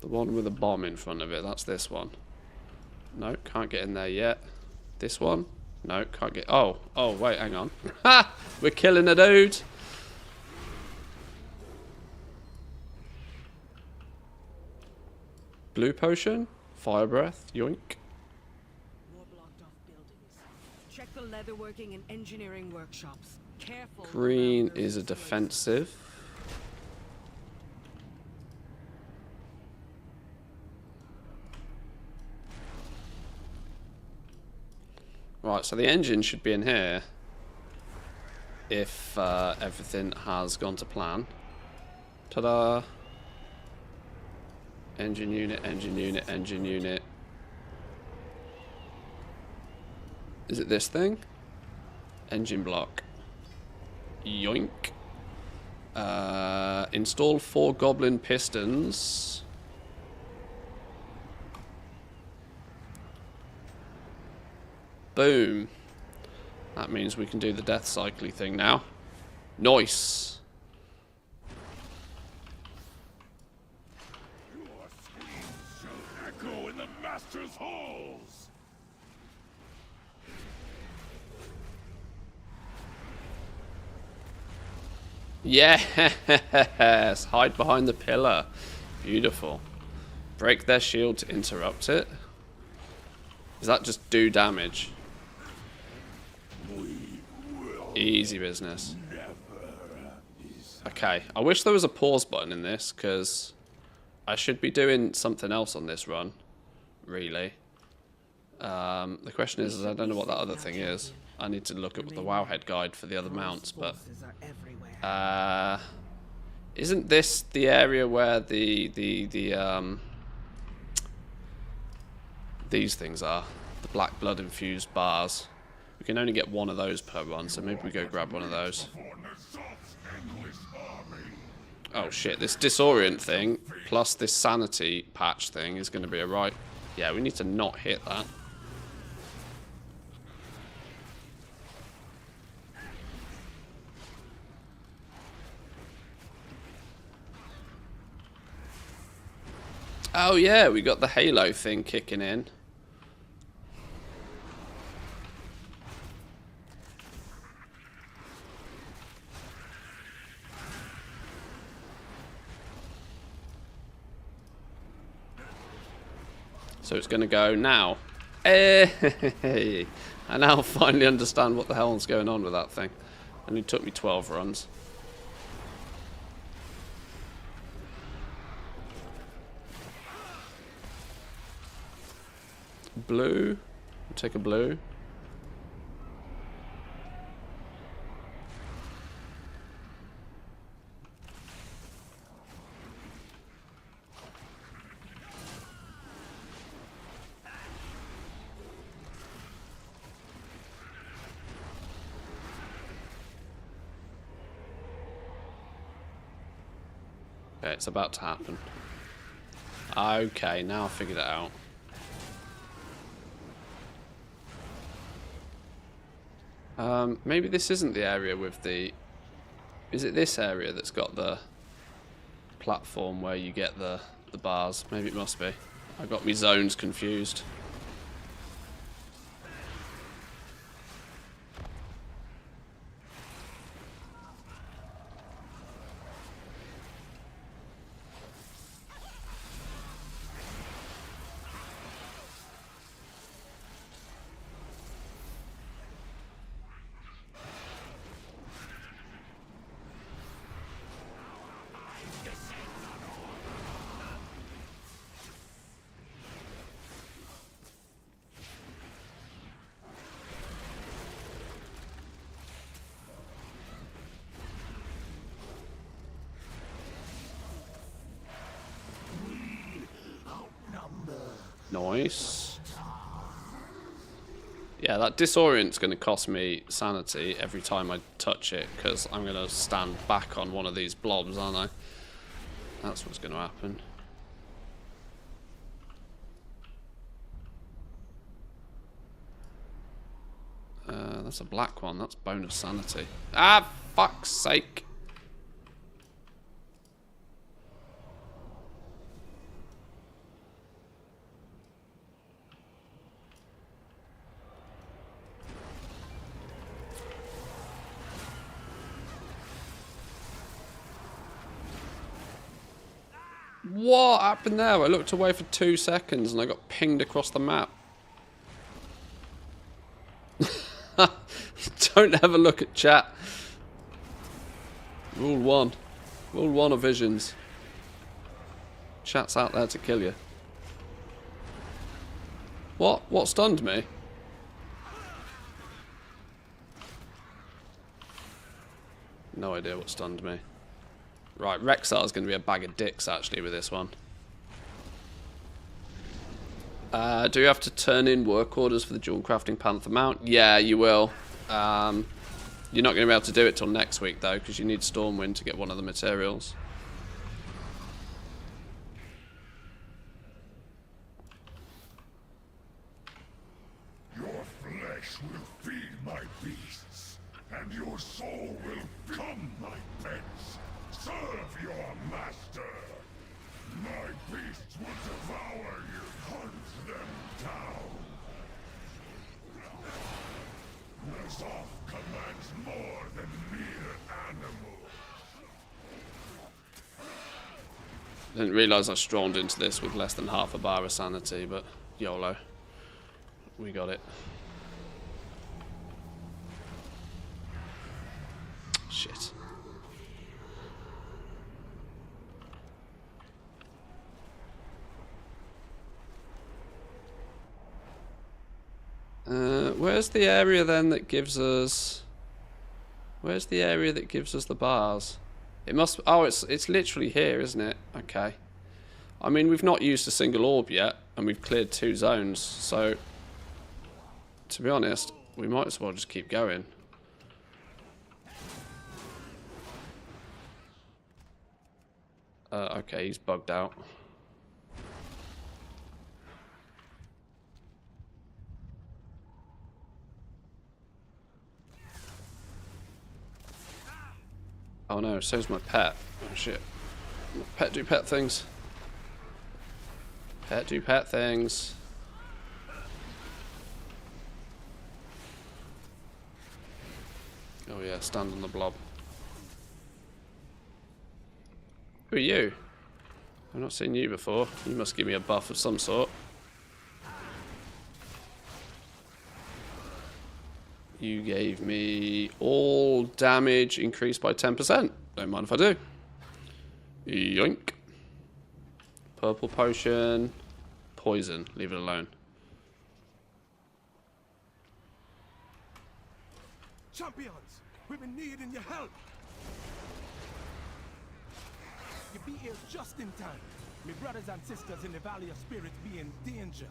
The one with a bomb in front of it, that's this one. No, can't get in there yet. This one? No, can't get... Oh, wait, hang on. Ha! We're killing a dude! Blue potion? Fire breath? Yoink. More blocked off buildings. Check the leatherworking and engineering workshops. Careful. Green is a defensive. Right, so the engine should be in here if everything has gone to plan. Ta-da! Engine unit, engine unit, engine unit. Is it this thing? Engine block. Yoink. Install 4 goblin pistons. Boom. That means we can do the death cycling thing now. Nice. Your screams shall echo in the Master's halls. Yes! Hide behind the pillar. Beautiful. Break their shield to interrupt it. Does that just do damage? Easy business. Okay, I wish there was a pause button in this, because I should be doing something else on this run, really. The question is I don't know what that other thing is. I need to look at the Wowhead guide for the other mounts, but... isn't this the area where these things are? The black blood infused bars. We can only get one of those per run, so maybe we go grab one of those. Oh shit, this disorient thing plus this sanity patch thing is going to be a right... Yeah, we need to not hit that. Oh yeah, we got the halo thing kicking in. So it's going to go now. Hey! I now finally understand what the hell's going on with that thing. Only took me 12 runs. Blue. We'll take a blue. Okay, it's about to happen. Okay, now I figured it out. Maybe this isn't the area with the... Is it this area that's got the platform where you get the bars? Maybe it must be. I got me zones confused. Nice. Yeah, that disorient's going to cost me sanity every time I touch it, because I'm going to stand back on one of these blobs, aren't I? That's what's going to happen. That's a black one. That's bonus sanity. Ah, fuck's sake. What happened there? I looked away for 2 seconds and I got pinged across the map. Don't ever look at chat. Rule 1. Rule 1 of visions. Chat's out there to kill you. What? What stunned me? No idea what stunned me. Right, Rexar's going to be a bag of dicks, actually, with this one. Do you have to turn in work orders for the dual crafting Panther mount? Yeah, you will. You're not going to be able to do it till next week, though, because you need Stormwind to get one of the materials. Your flesh will feed my beasts, and your soul will become my pets. Serve your master. My beasts will devour you. Hunt them down. Nazoth commands more than mere animals. Didn't realise I stormed into this with less than half a bar of sanity, but YOLO. We got it. Shit. Where's the area then that gives us... Where's the area that gives us the bars? It must... Oh, it's literally here, isn't it? Okay. I mean, we've not used a single orb yet, and we've cleared 2 zones, so... To be honest, we might as well just keep going. Okay, he's bugged out. Oh no, so's my pet. Oh shit. Pet do pet things. Pet do pet things. Oh yeah, stand on the blob. Who are you? I've not seen you before. You must give me a buff of some sort. You gave me all damage increased by 10%. Don't mind if I do. Yoink. Purple potion. Poison. Leave it alone. Champions, we've been needing your help. You be here just in time. My brothers and sisters in the Valley of Spirits be in danger.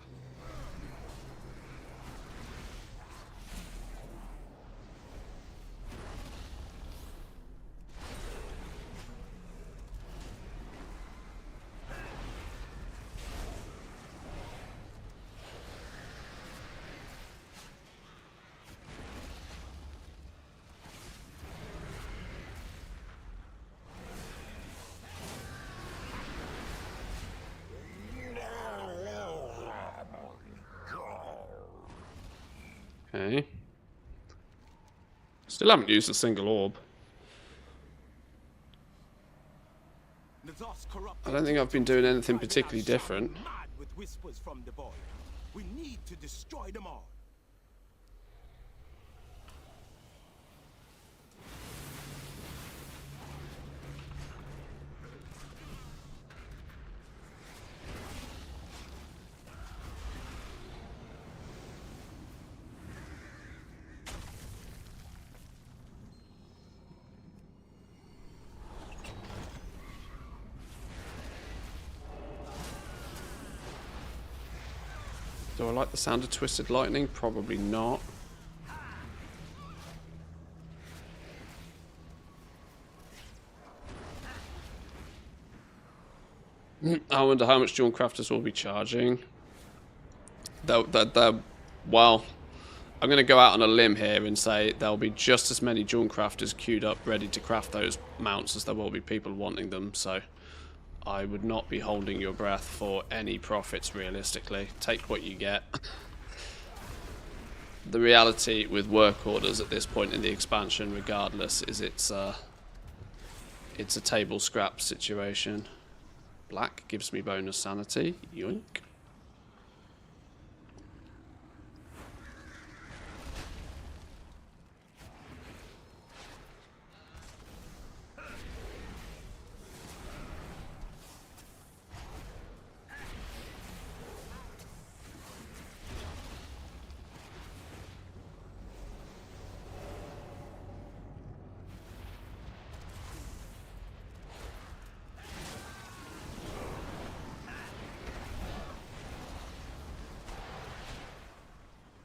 Okay. Still haven't used a single orb. I don't think I've been doing anything particularly different. Mad with whispers from the void. We need to destroy them all. Do I like the sound of twisted lightning? Probably not. I wonder how much Dawn Crafters will be charging. Well, I'm going to go out on a limb here and say there'll be just as many Dawn Crafters queued up ready to craft those mounts as there will be people wanting them, so I would not be holding your breath for any profits realistically. Take what you get. The reality with work orders at this point in the expansion, regardless, is it's a table scrap situation. Black gives me bonus sanity. Yoink.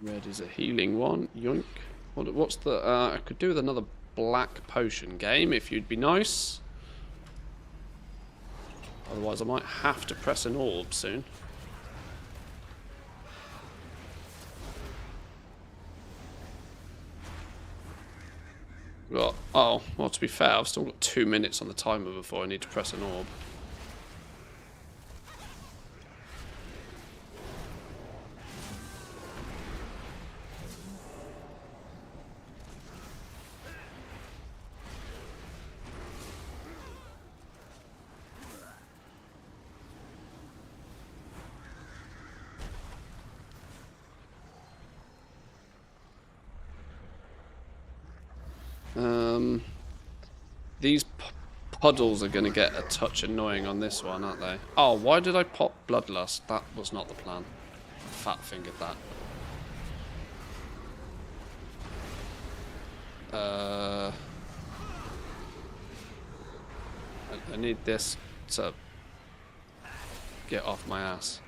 Red is a healing one. Yoink. What's the... I could do with another black potion game if you'd be nice. Otherwise I might have to press an orb soon. Well, to be fair, I've still got 2 minutes on the timer before I need to press an orb. These puddles are going to get a touch annoying on this one, aren't they? Oh, why did I pop Bloodlust? That was not the plan. Fat fingered that. I need this to get off my ass.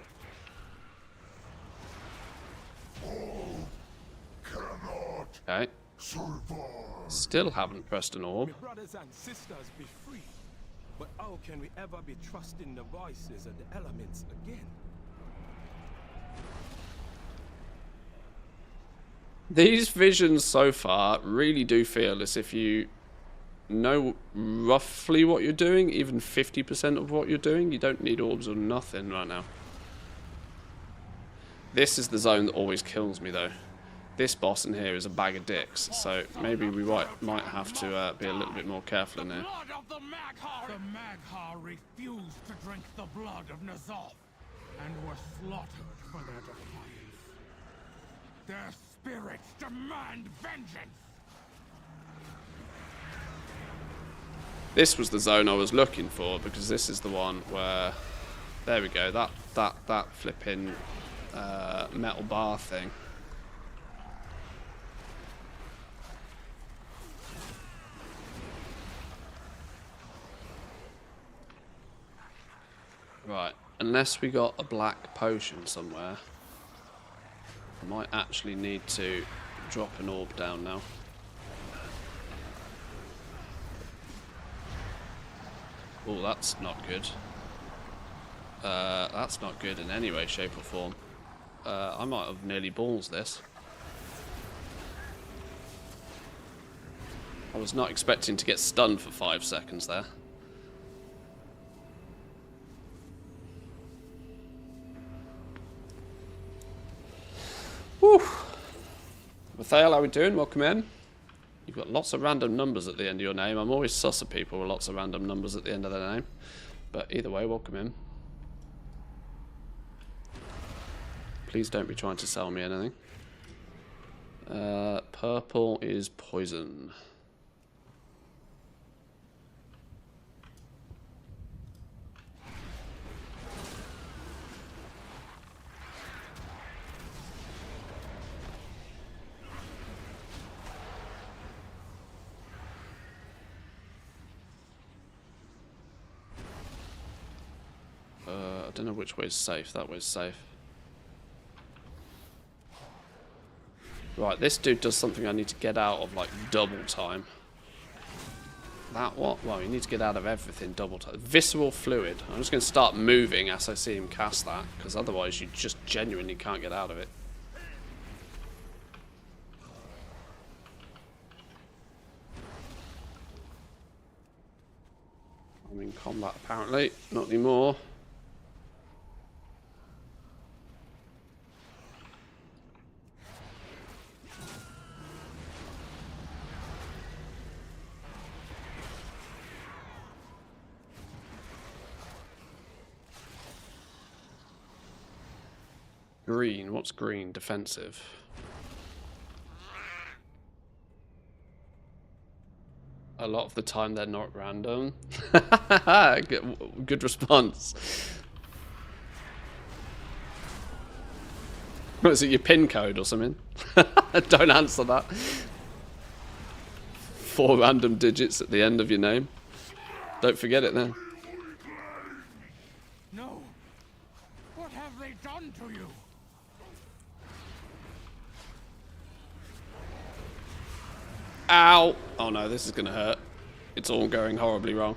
Okay. Still haven't pressed an orb. My brothers and sisters be free. But how can we ever be trusting the voices of the elements again? These visions so far really do feel as if you know roughly what you're doing, even 50% of what you're doing. You don't need orbs or nothing right now. This is the zone that always kills me though. This boss in here is a bag of dicks, so maybe we might have to be a little bit more careful in here. The Mag'har refused to drink the blood of N'Zoth and were slaughtered for their defiance. Their spirits demand vengeance. This was the zone I was looking for, because this is the one where, there we go, that flipping metal bar thing. Right, unless we got a black potion somewhere, I might actually need to drop an orb down now. Oh, that's not good. That's not good in any way, shape or form. I might have nearly balls this. I was not expecting to get stunned for 5 seconds there. Whew. Mathael, how we doing? Welcome in. You've got lots of random numbers at the end of your name. I'm always sus of people with lots of random numbers at the end of their name. But either way, welcome in. Please don't be trying to sell me anything. Purple is poison. I don't know which way is safe. That way's safe. Right, this dude does something I need to get out of, like, double time. That what? Well, you need to get out of everything double time. Visceral fluid. I'm just going to start moving as I see him cast that, because otherwise you just genuinely can't get out of it. I'm in combat apparently. Not anymore. Green. What's green? Defensive. A lot of the time they're not random. Good response. What is it, your pin code or something? Don't answer that. 4 random digits at the end of your name. Don't forget it then. No. What have they done to you? Ow! Oh no, this is gonna hurt. It's all going horribly wrong.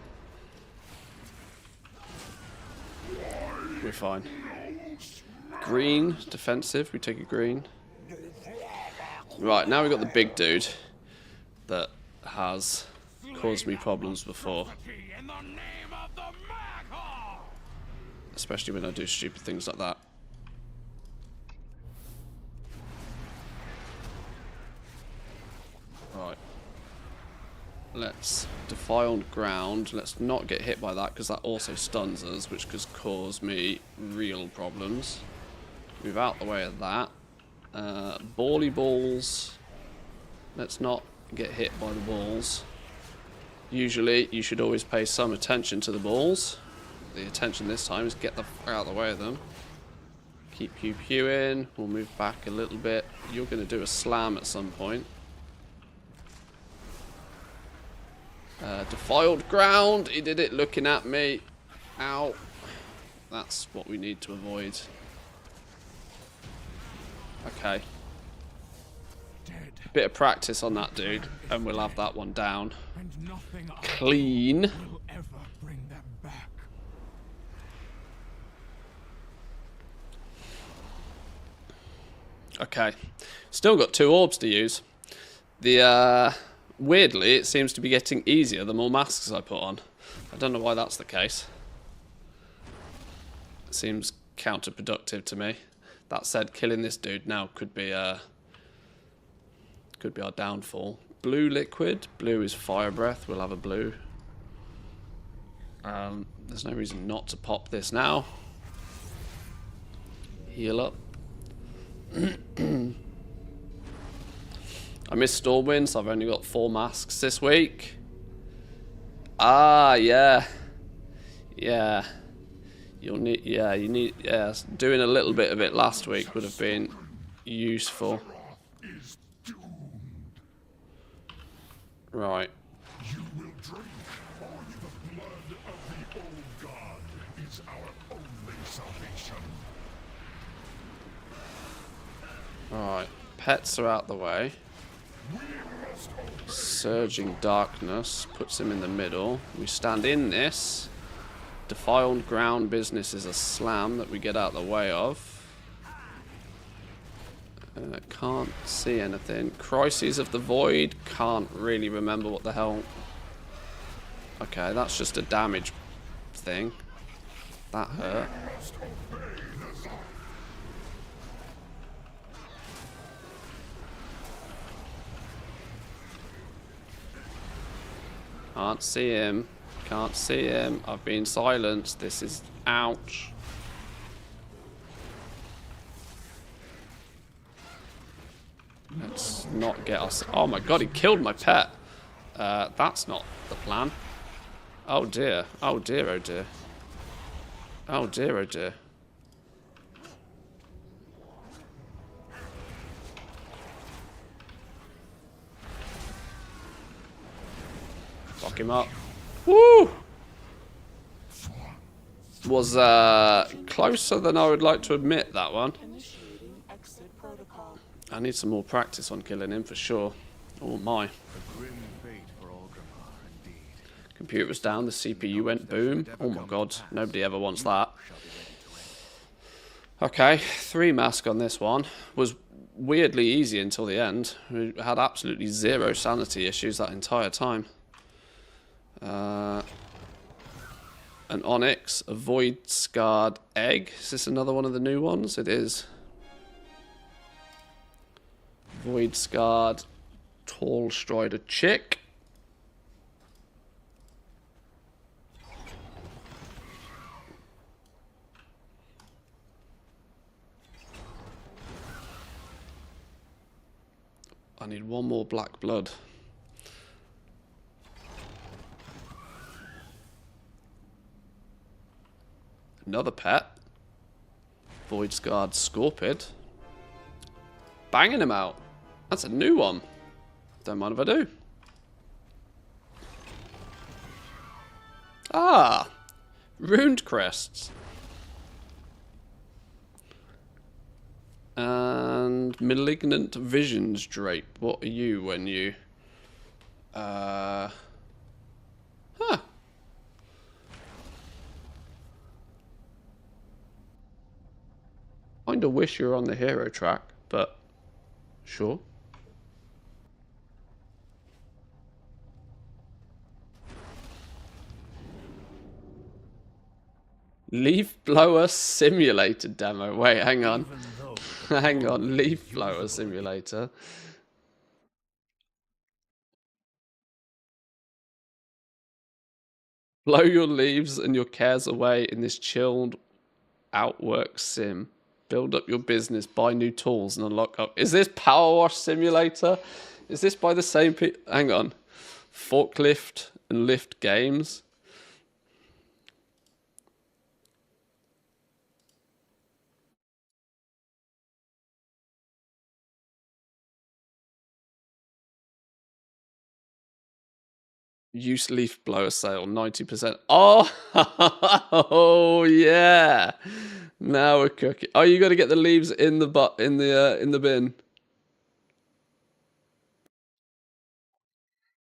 We're fine. Green, defensive. We take a green. Right, now we've got the big dude that has caused me problems before. Especially when I do stupid things like that. Right. Let's defile ground. Let's not get hit by that because that also stuns us, which could cause me real problems. Move out the way of that. Bally balls. Let's not get hit by the balls. Usually, you should always pay some attention to the balls. The attention this time is get the fuck out of the way of them. Keep pew-pewing. We'll move back a little bit. You're going to do a slam at some point. Defiled ground. He did it looking at me. Ow. That's what we need to avoid. Okay. Bit of practice on that dude, and we'll have that one down. Clean. Will ever bring them Okay. Still got 2 orbs to use. The weirdly, it seems to be getting easier the more masks I put on. I don't know why that's the case. It seems counterproductive to me. That said, killing this dude now could be our downfall. Blue liquid. Blue is fire breath. We'll have a blue. There's no reason not to pop this now. Heal up. I missed Stormwind, so I've only got 4 masks this week. Ah, yeah. Yeah. You'll need, yeah, you need, yeah, doing a little bit of it last week would have been useful. Right. You will drink only the blood of the old god. It's our only salvation. Right. Pets are out the way. Surging darkness puts him in the middle. We stand in this. Defiled ground business is a slam that we get out the way of. Can't see anything. Crises of the Void. Can't really remember what the hell. Okay, that's just a damage thing. That hurt. Can't see him. Can't see him. I've been silenced. This is... ouch. Let's not get us... Oh my god, he killed my pet. That's not the plan. Oh dear. Oh dear, oh dear. Oh dear, oh dear. Lock him up. Woo! Was closer than I would like to admit, that one. Initiating exit protocol. I need some more practice on killing him for sure. Oh my. A grim fate for Orgrimmar, indeed. Computer was down, the CPU went boom. Oh my god, nobody ever wants that. Okay, 3 mask on this one. Was weirdly easy until the end. We had absolutely 0 sanity issues that entire time. An Onyx, a Void Scarred Egg. Is this another one of the new ones? It is. Void Scarred Tall Strider Chick. I need 1 more black blood. Another pet. Void Scarred Scorpid. Banging him out. That's a new one. Don't mind if I do. Ah! Runed Crests. And Malignant Visions Drape. What are you when you... Huh. Kinda wish you were on the hero track, but sure. Leaf Blower Simulator demo. Wait, hang on. Hang on, Leaf Blower Simulator. Blow your leaves and your cares away in this chilled outwork sim. Build up your business, buy new tools, and unlock up. Is this Power Wash Simulator? Is this by the same people? Hang on. Forklift and Lift Games. Use leaf blower sale 90%. Oh, oh yeah. Now we're cooking. Oh, you got to get the leaves in the in the bin.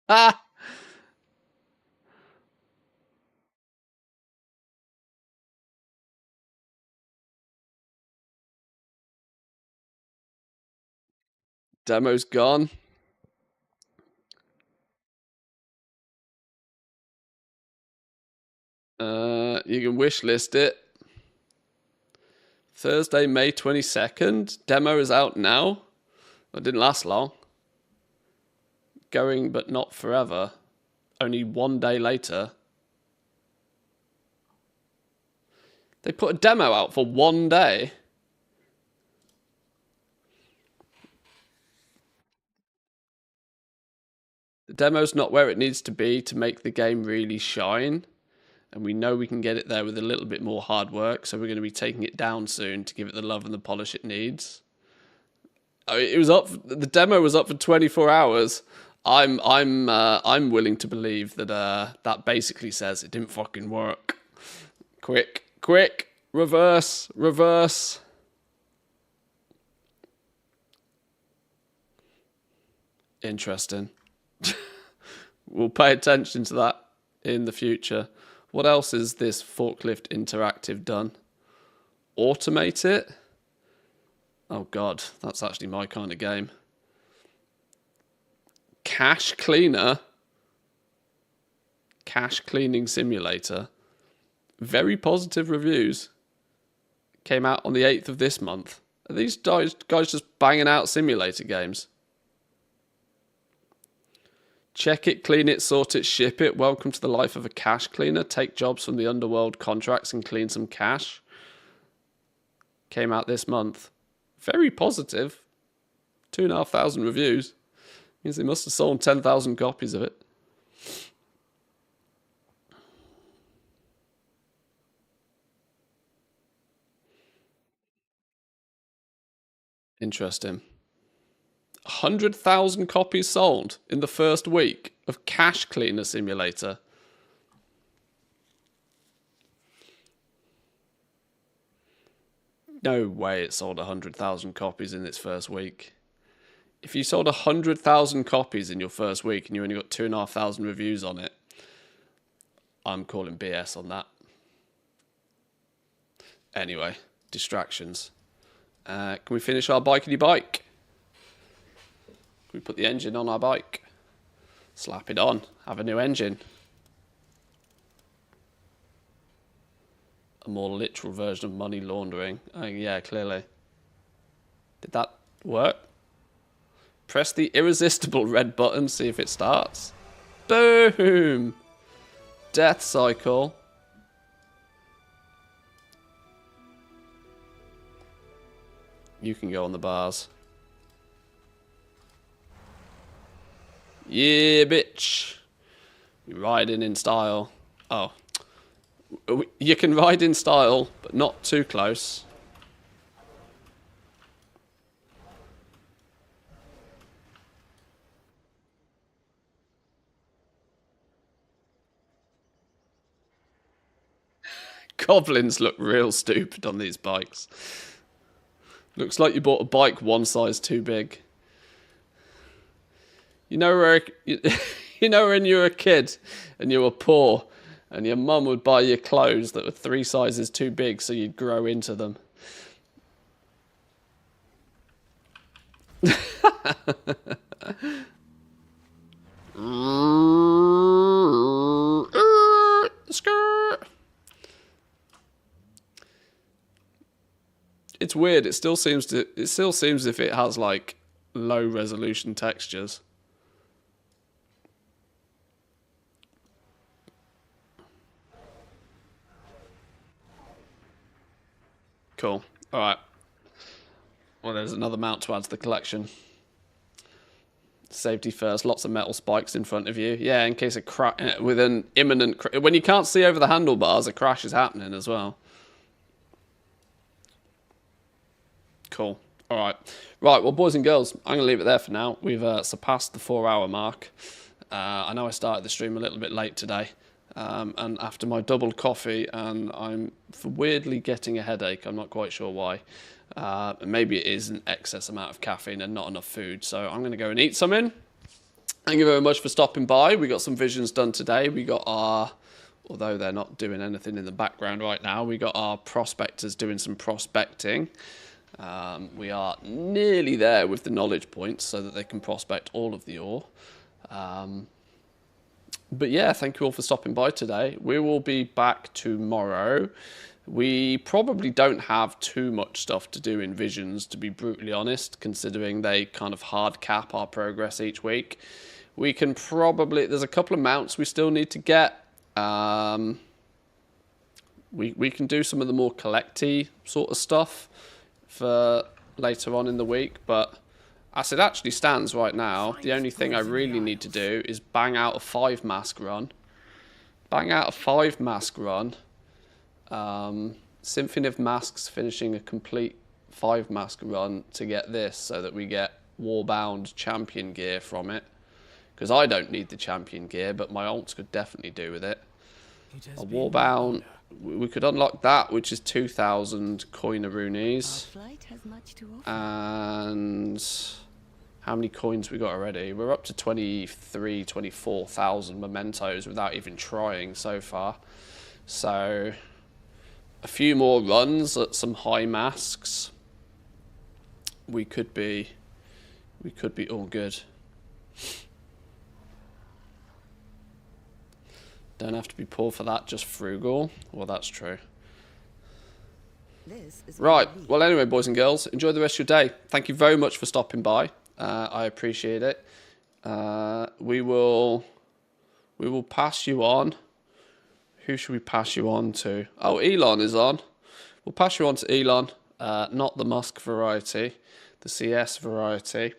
Ah. Demo's gone. You can wishlist it. Thursday, May 22nd. Demo is out now. It didn't last long. Going, but not forever. Only 1 day later. They put a demo out for 1 day. The demo's not where it needs to be to make the game really shine. And we know we can get it there with a little bit more hard work. So we're going to be taking it down soon to give it the love and the polish it needs. I mean, it was up. The demo was up for 24 hours. I'm willing to believe that that basically says it didn't fucking work. Quick, reverse. Interesting. We'll pay attention to that in the future. What else is this Forklift Interactive done? Automate it? Oh god, that's actually my kind of game. Cash Cleaner? Cash Cleaning Simulator. Very positive reviews. Came out on the 8th of this month. Are these guys just banging out simulator games? Check it, clean it, sort it, ship it. Welcome to the life of a cash cleaner. Take jobs from the underworld contracts and clean some cash. Came out this month. Very positive. 2,500 reviews. Means they must have sold 10,000 copies of it. Interesting. 100,000 copies sold in the first week of Cash Cleaner Simulator. No way it sold 100,000 copies in its first week. If you sold 100,000 copies in your first week and you only got 2,500 reviews on it, I'm calling BS on that. Anyway, distractions. Can we finish our bikety bike? We put the engine on our bike. Slap it on. Have a new engine. A more literal version of money laundering. Yeah, clearly. Did that work? Press the irresistible red button, see if it starts. Boom! Death cycle. You can go on the bars. Yeah, bitch. You're riding in style. Oh. You can ride in style, but not too close. Goblins look real stupid on these bikes. Looks like you bought a bike one size too big. You know where you know when you were a kid and you were poor and your mum would buy you clothes that were 3 sizes too big so you'd grow into them. It's weird. It still seems as if it has like low resolution textures. Cool. All right. Well, there's another mount to add to the collection. Safety first. Lots of metal spikes in front of you. Yeah, in case of with an imminent when you can't see over the handlebars, a crash is happening as well. Cool. All right. Right. Well, boys and girls, I'm gonna leave it there for now. We've surpassed the 4-hour mark. I know I started the stream a little bit late today. And after my double coffee, and I'm weirdly getting a headache. I'm not quite sure why. Maybe it is an excess amount of caffeine and not enough food. So I'm going to go and eat something. Thank you very much for stopping by. We got some visions done today. We got our, although they're not doing anything in the background right now, we got our prospectors doing some prospecting. We are nearly there with the knowledge points so that they can prospect all of the ore. But yeah, thank you all for stopping by today. We will be back tomorrow. We probably don't have too much stuff to do in Visions, to be brutally honest, considering they kind of hard cap our progress each week. We can probably... There's a couple of mounts we still need to get. We can do some of the more collecty sort of stuff for later on in the week, but as it actually stands right now, the only thing I really need to do is bang out a 5 mask run. Bang out a 5 mask run. Symphony of Masks finishing a complete 5 mask run to get this so that we get Warbound champion gear from it. Because I don't need the champion gear, but my alts could definitely do with it. A Warbound, we could unlock that, which is 2,000 coinaroonies. And how many coins we got already? We're up to 24,000 mementos without even trying so far. So a few more runs at some high masks. We could be all good. Don't have to be poor for that, just frugal. Well, that's true. Right, well anyway, boys and girls, enjoy the rest of your day. Thank you very much for stopping by. I appreciate it. We will pass you on. Who should we pass you on to? Oh, Elon is on. We'll pass you on to Elon. Not the Musk variety, the CS variety,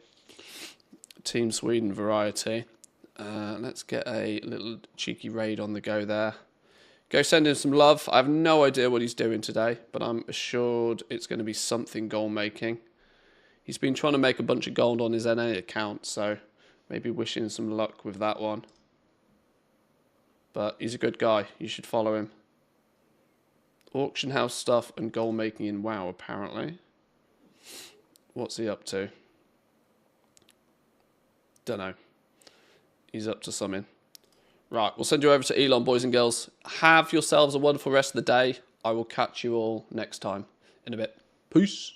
Team Sweden variety. Let's get a little cheeky raid on the go there. Go send him some love. I have no idea what he's doing today, but I'm assured it's going to be something goal making. He's been trying to make a bunch of gold on his NA account, so maybe wishing some luck with that one. But he's a good guy. You should follow him. Auction house stuff and goal making in WoW, apparently. What's he up to? Dunno. He's up to something. Right, we'll send you over to Elon, boys and girls. Have yourselves a wonderful rest of the day. I will catch you all next time in a bit. Peace.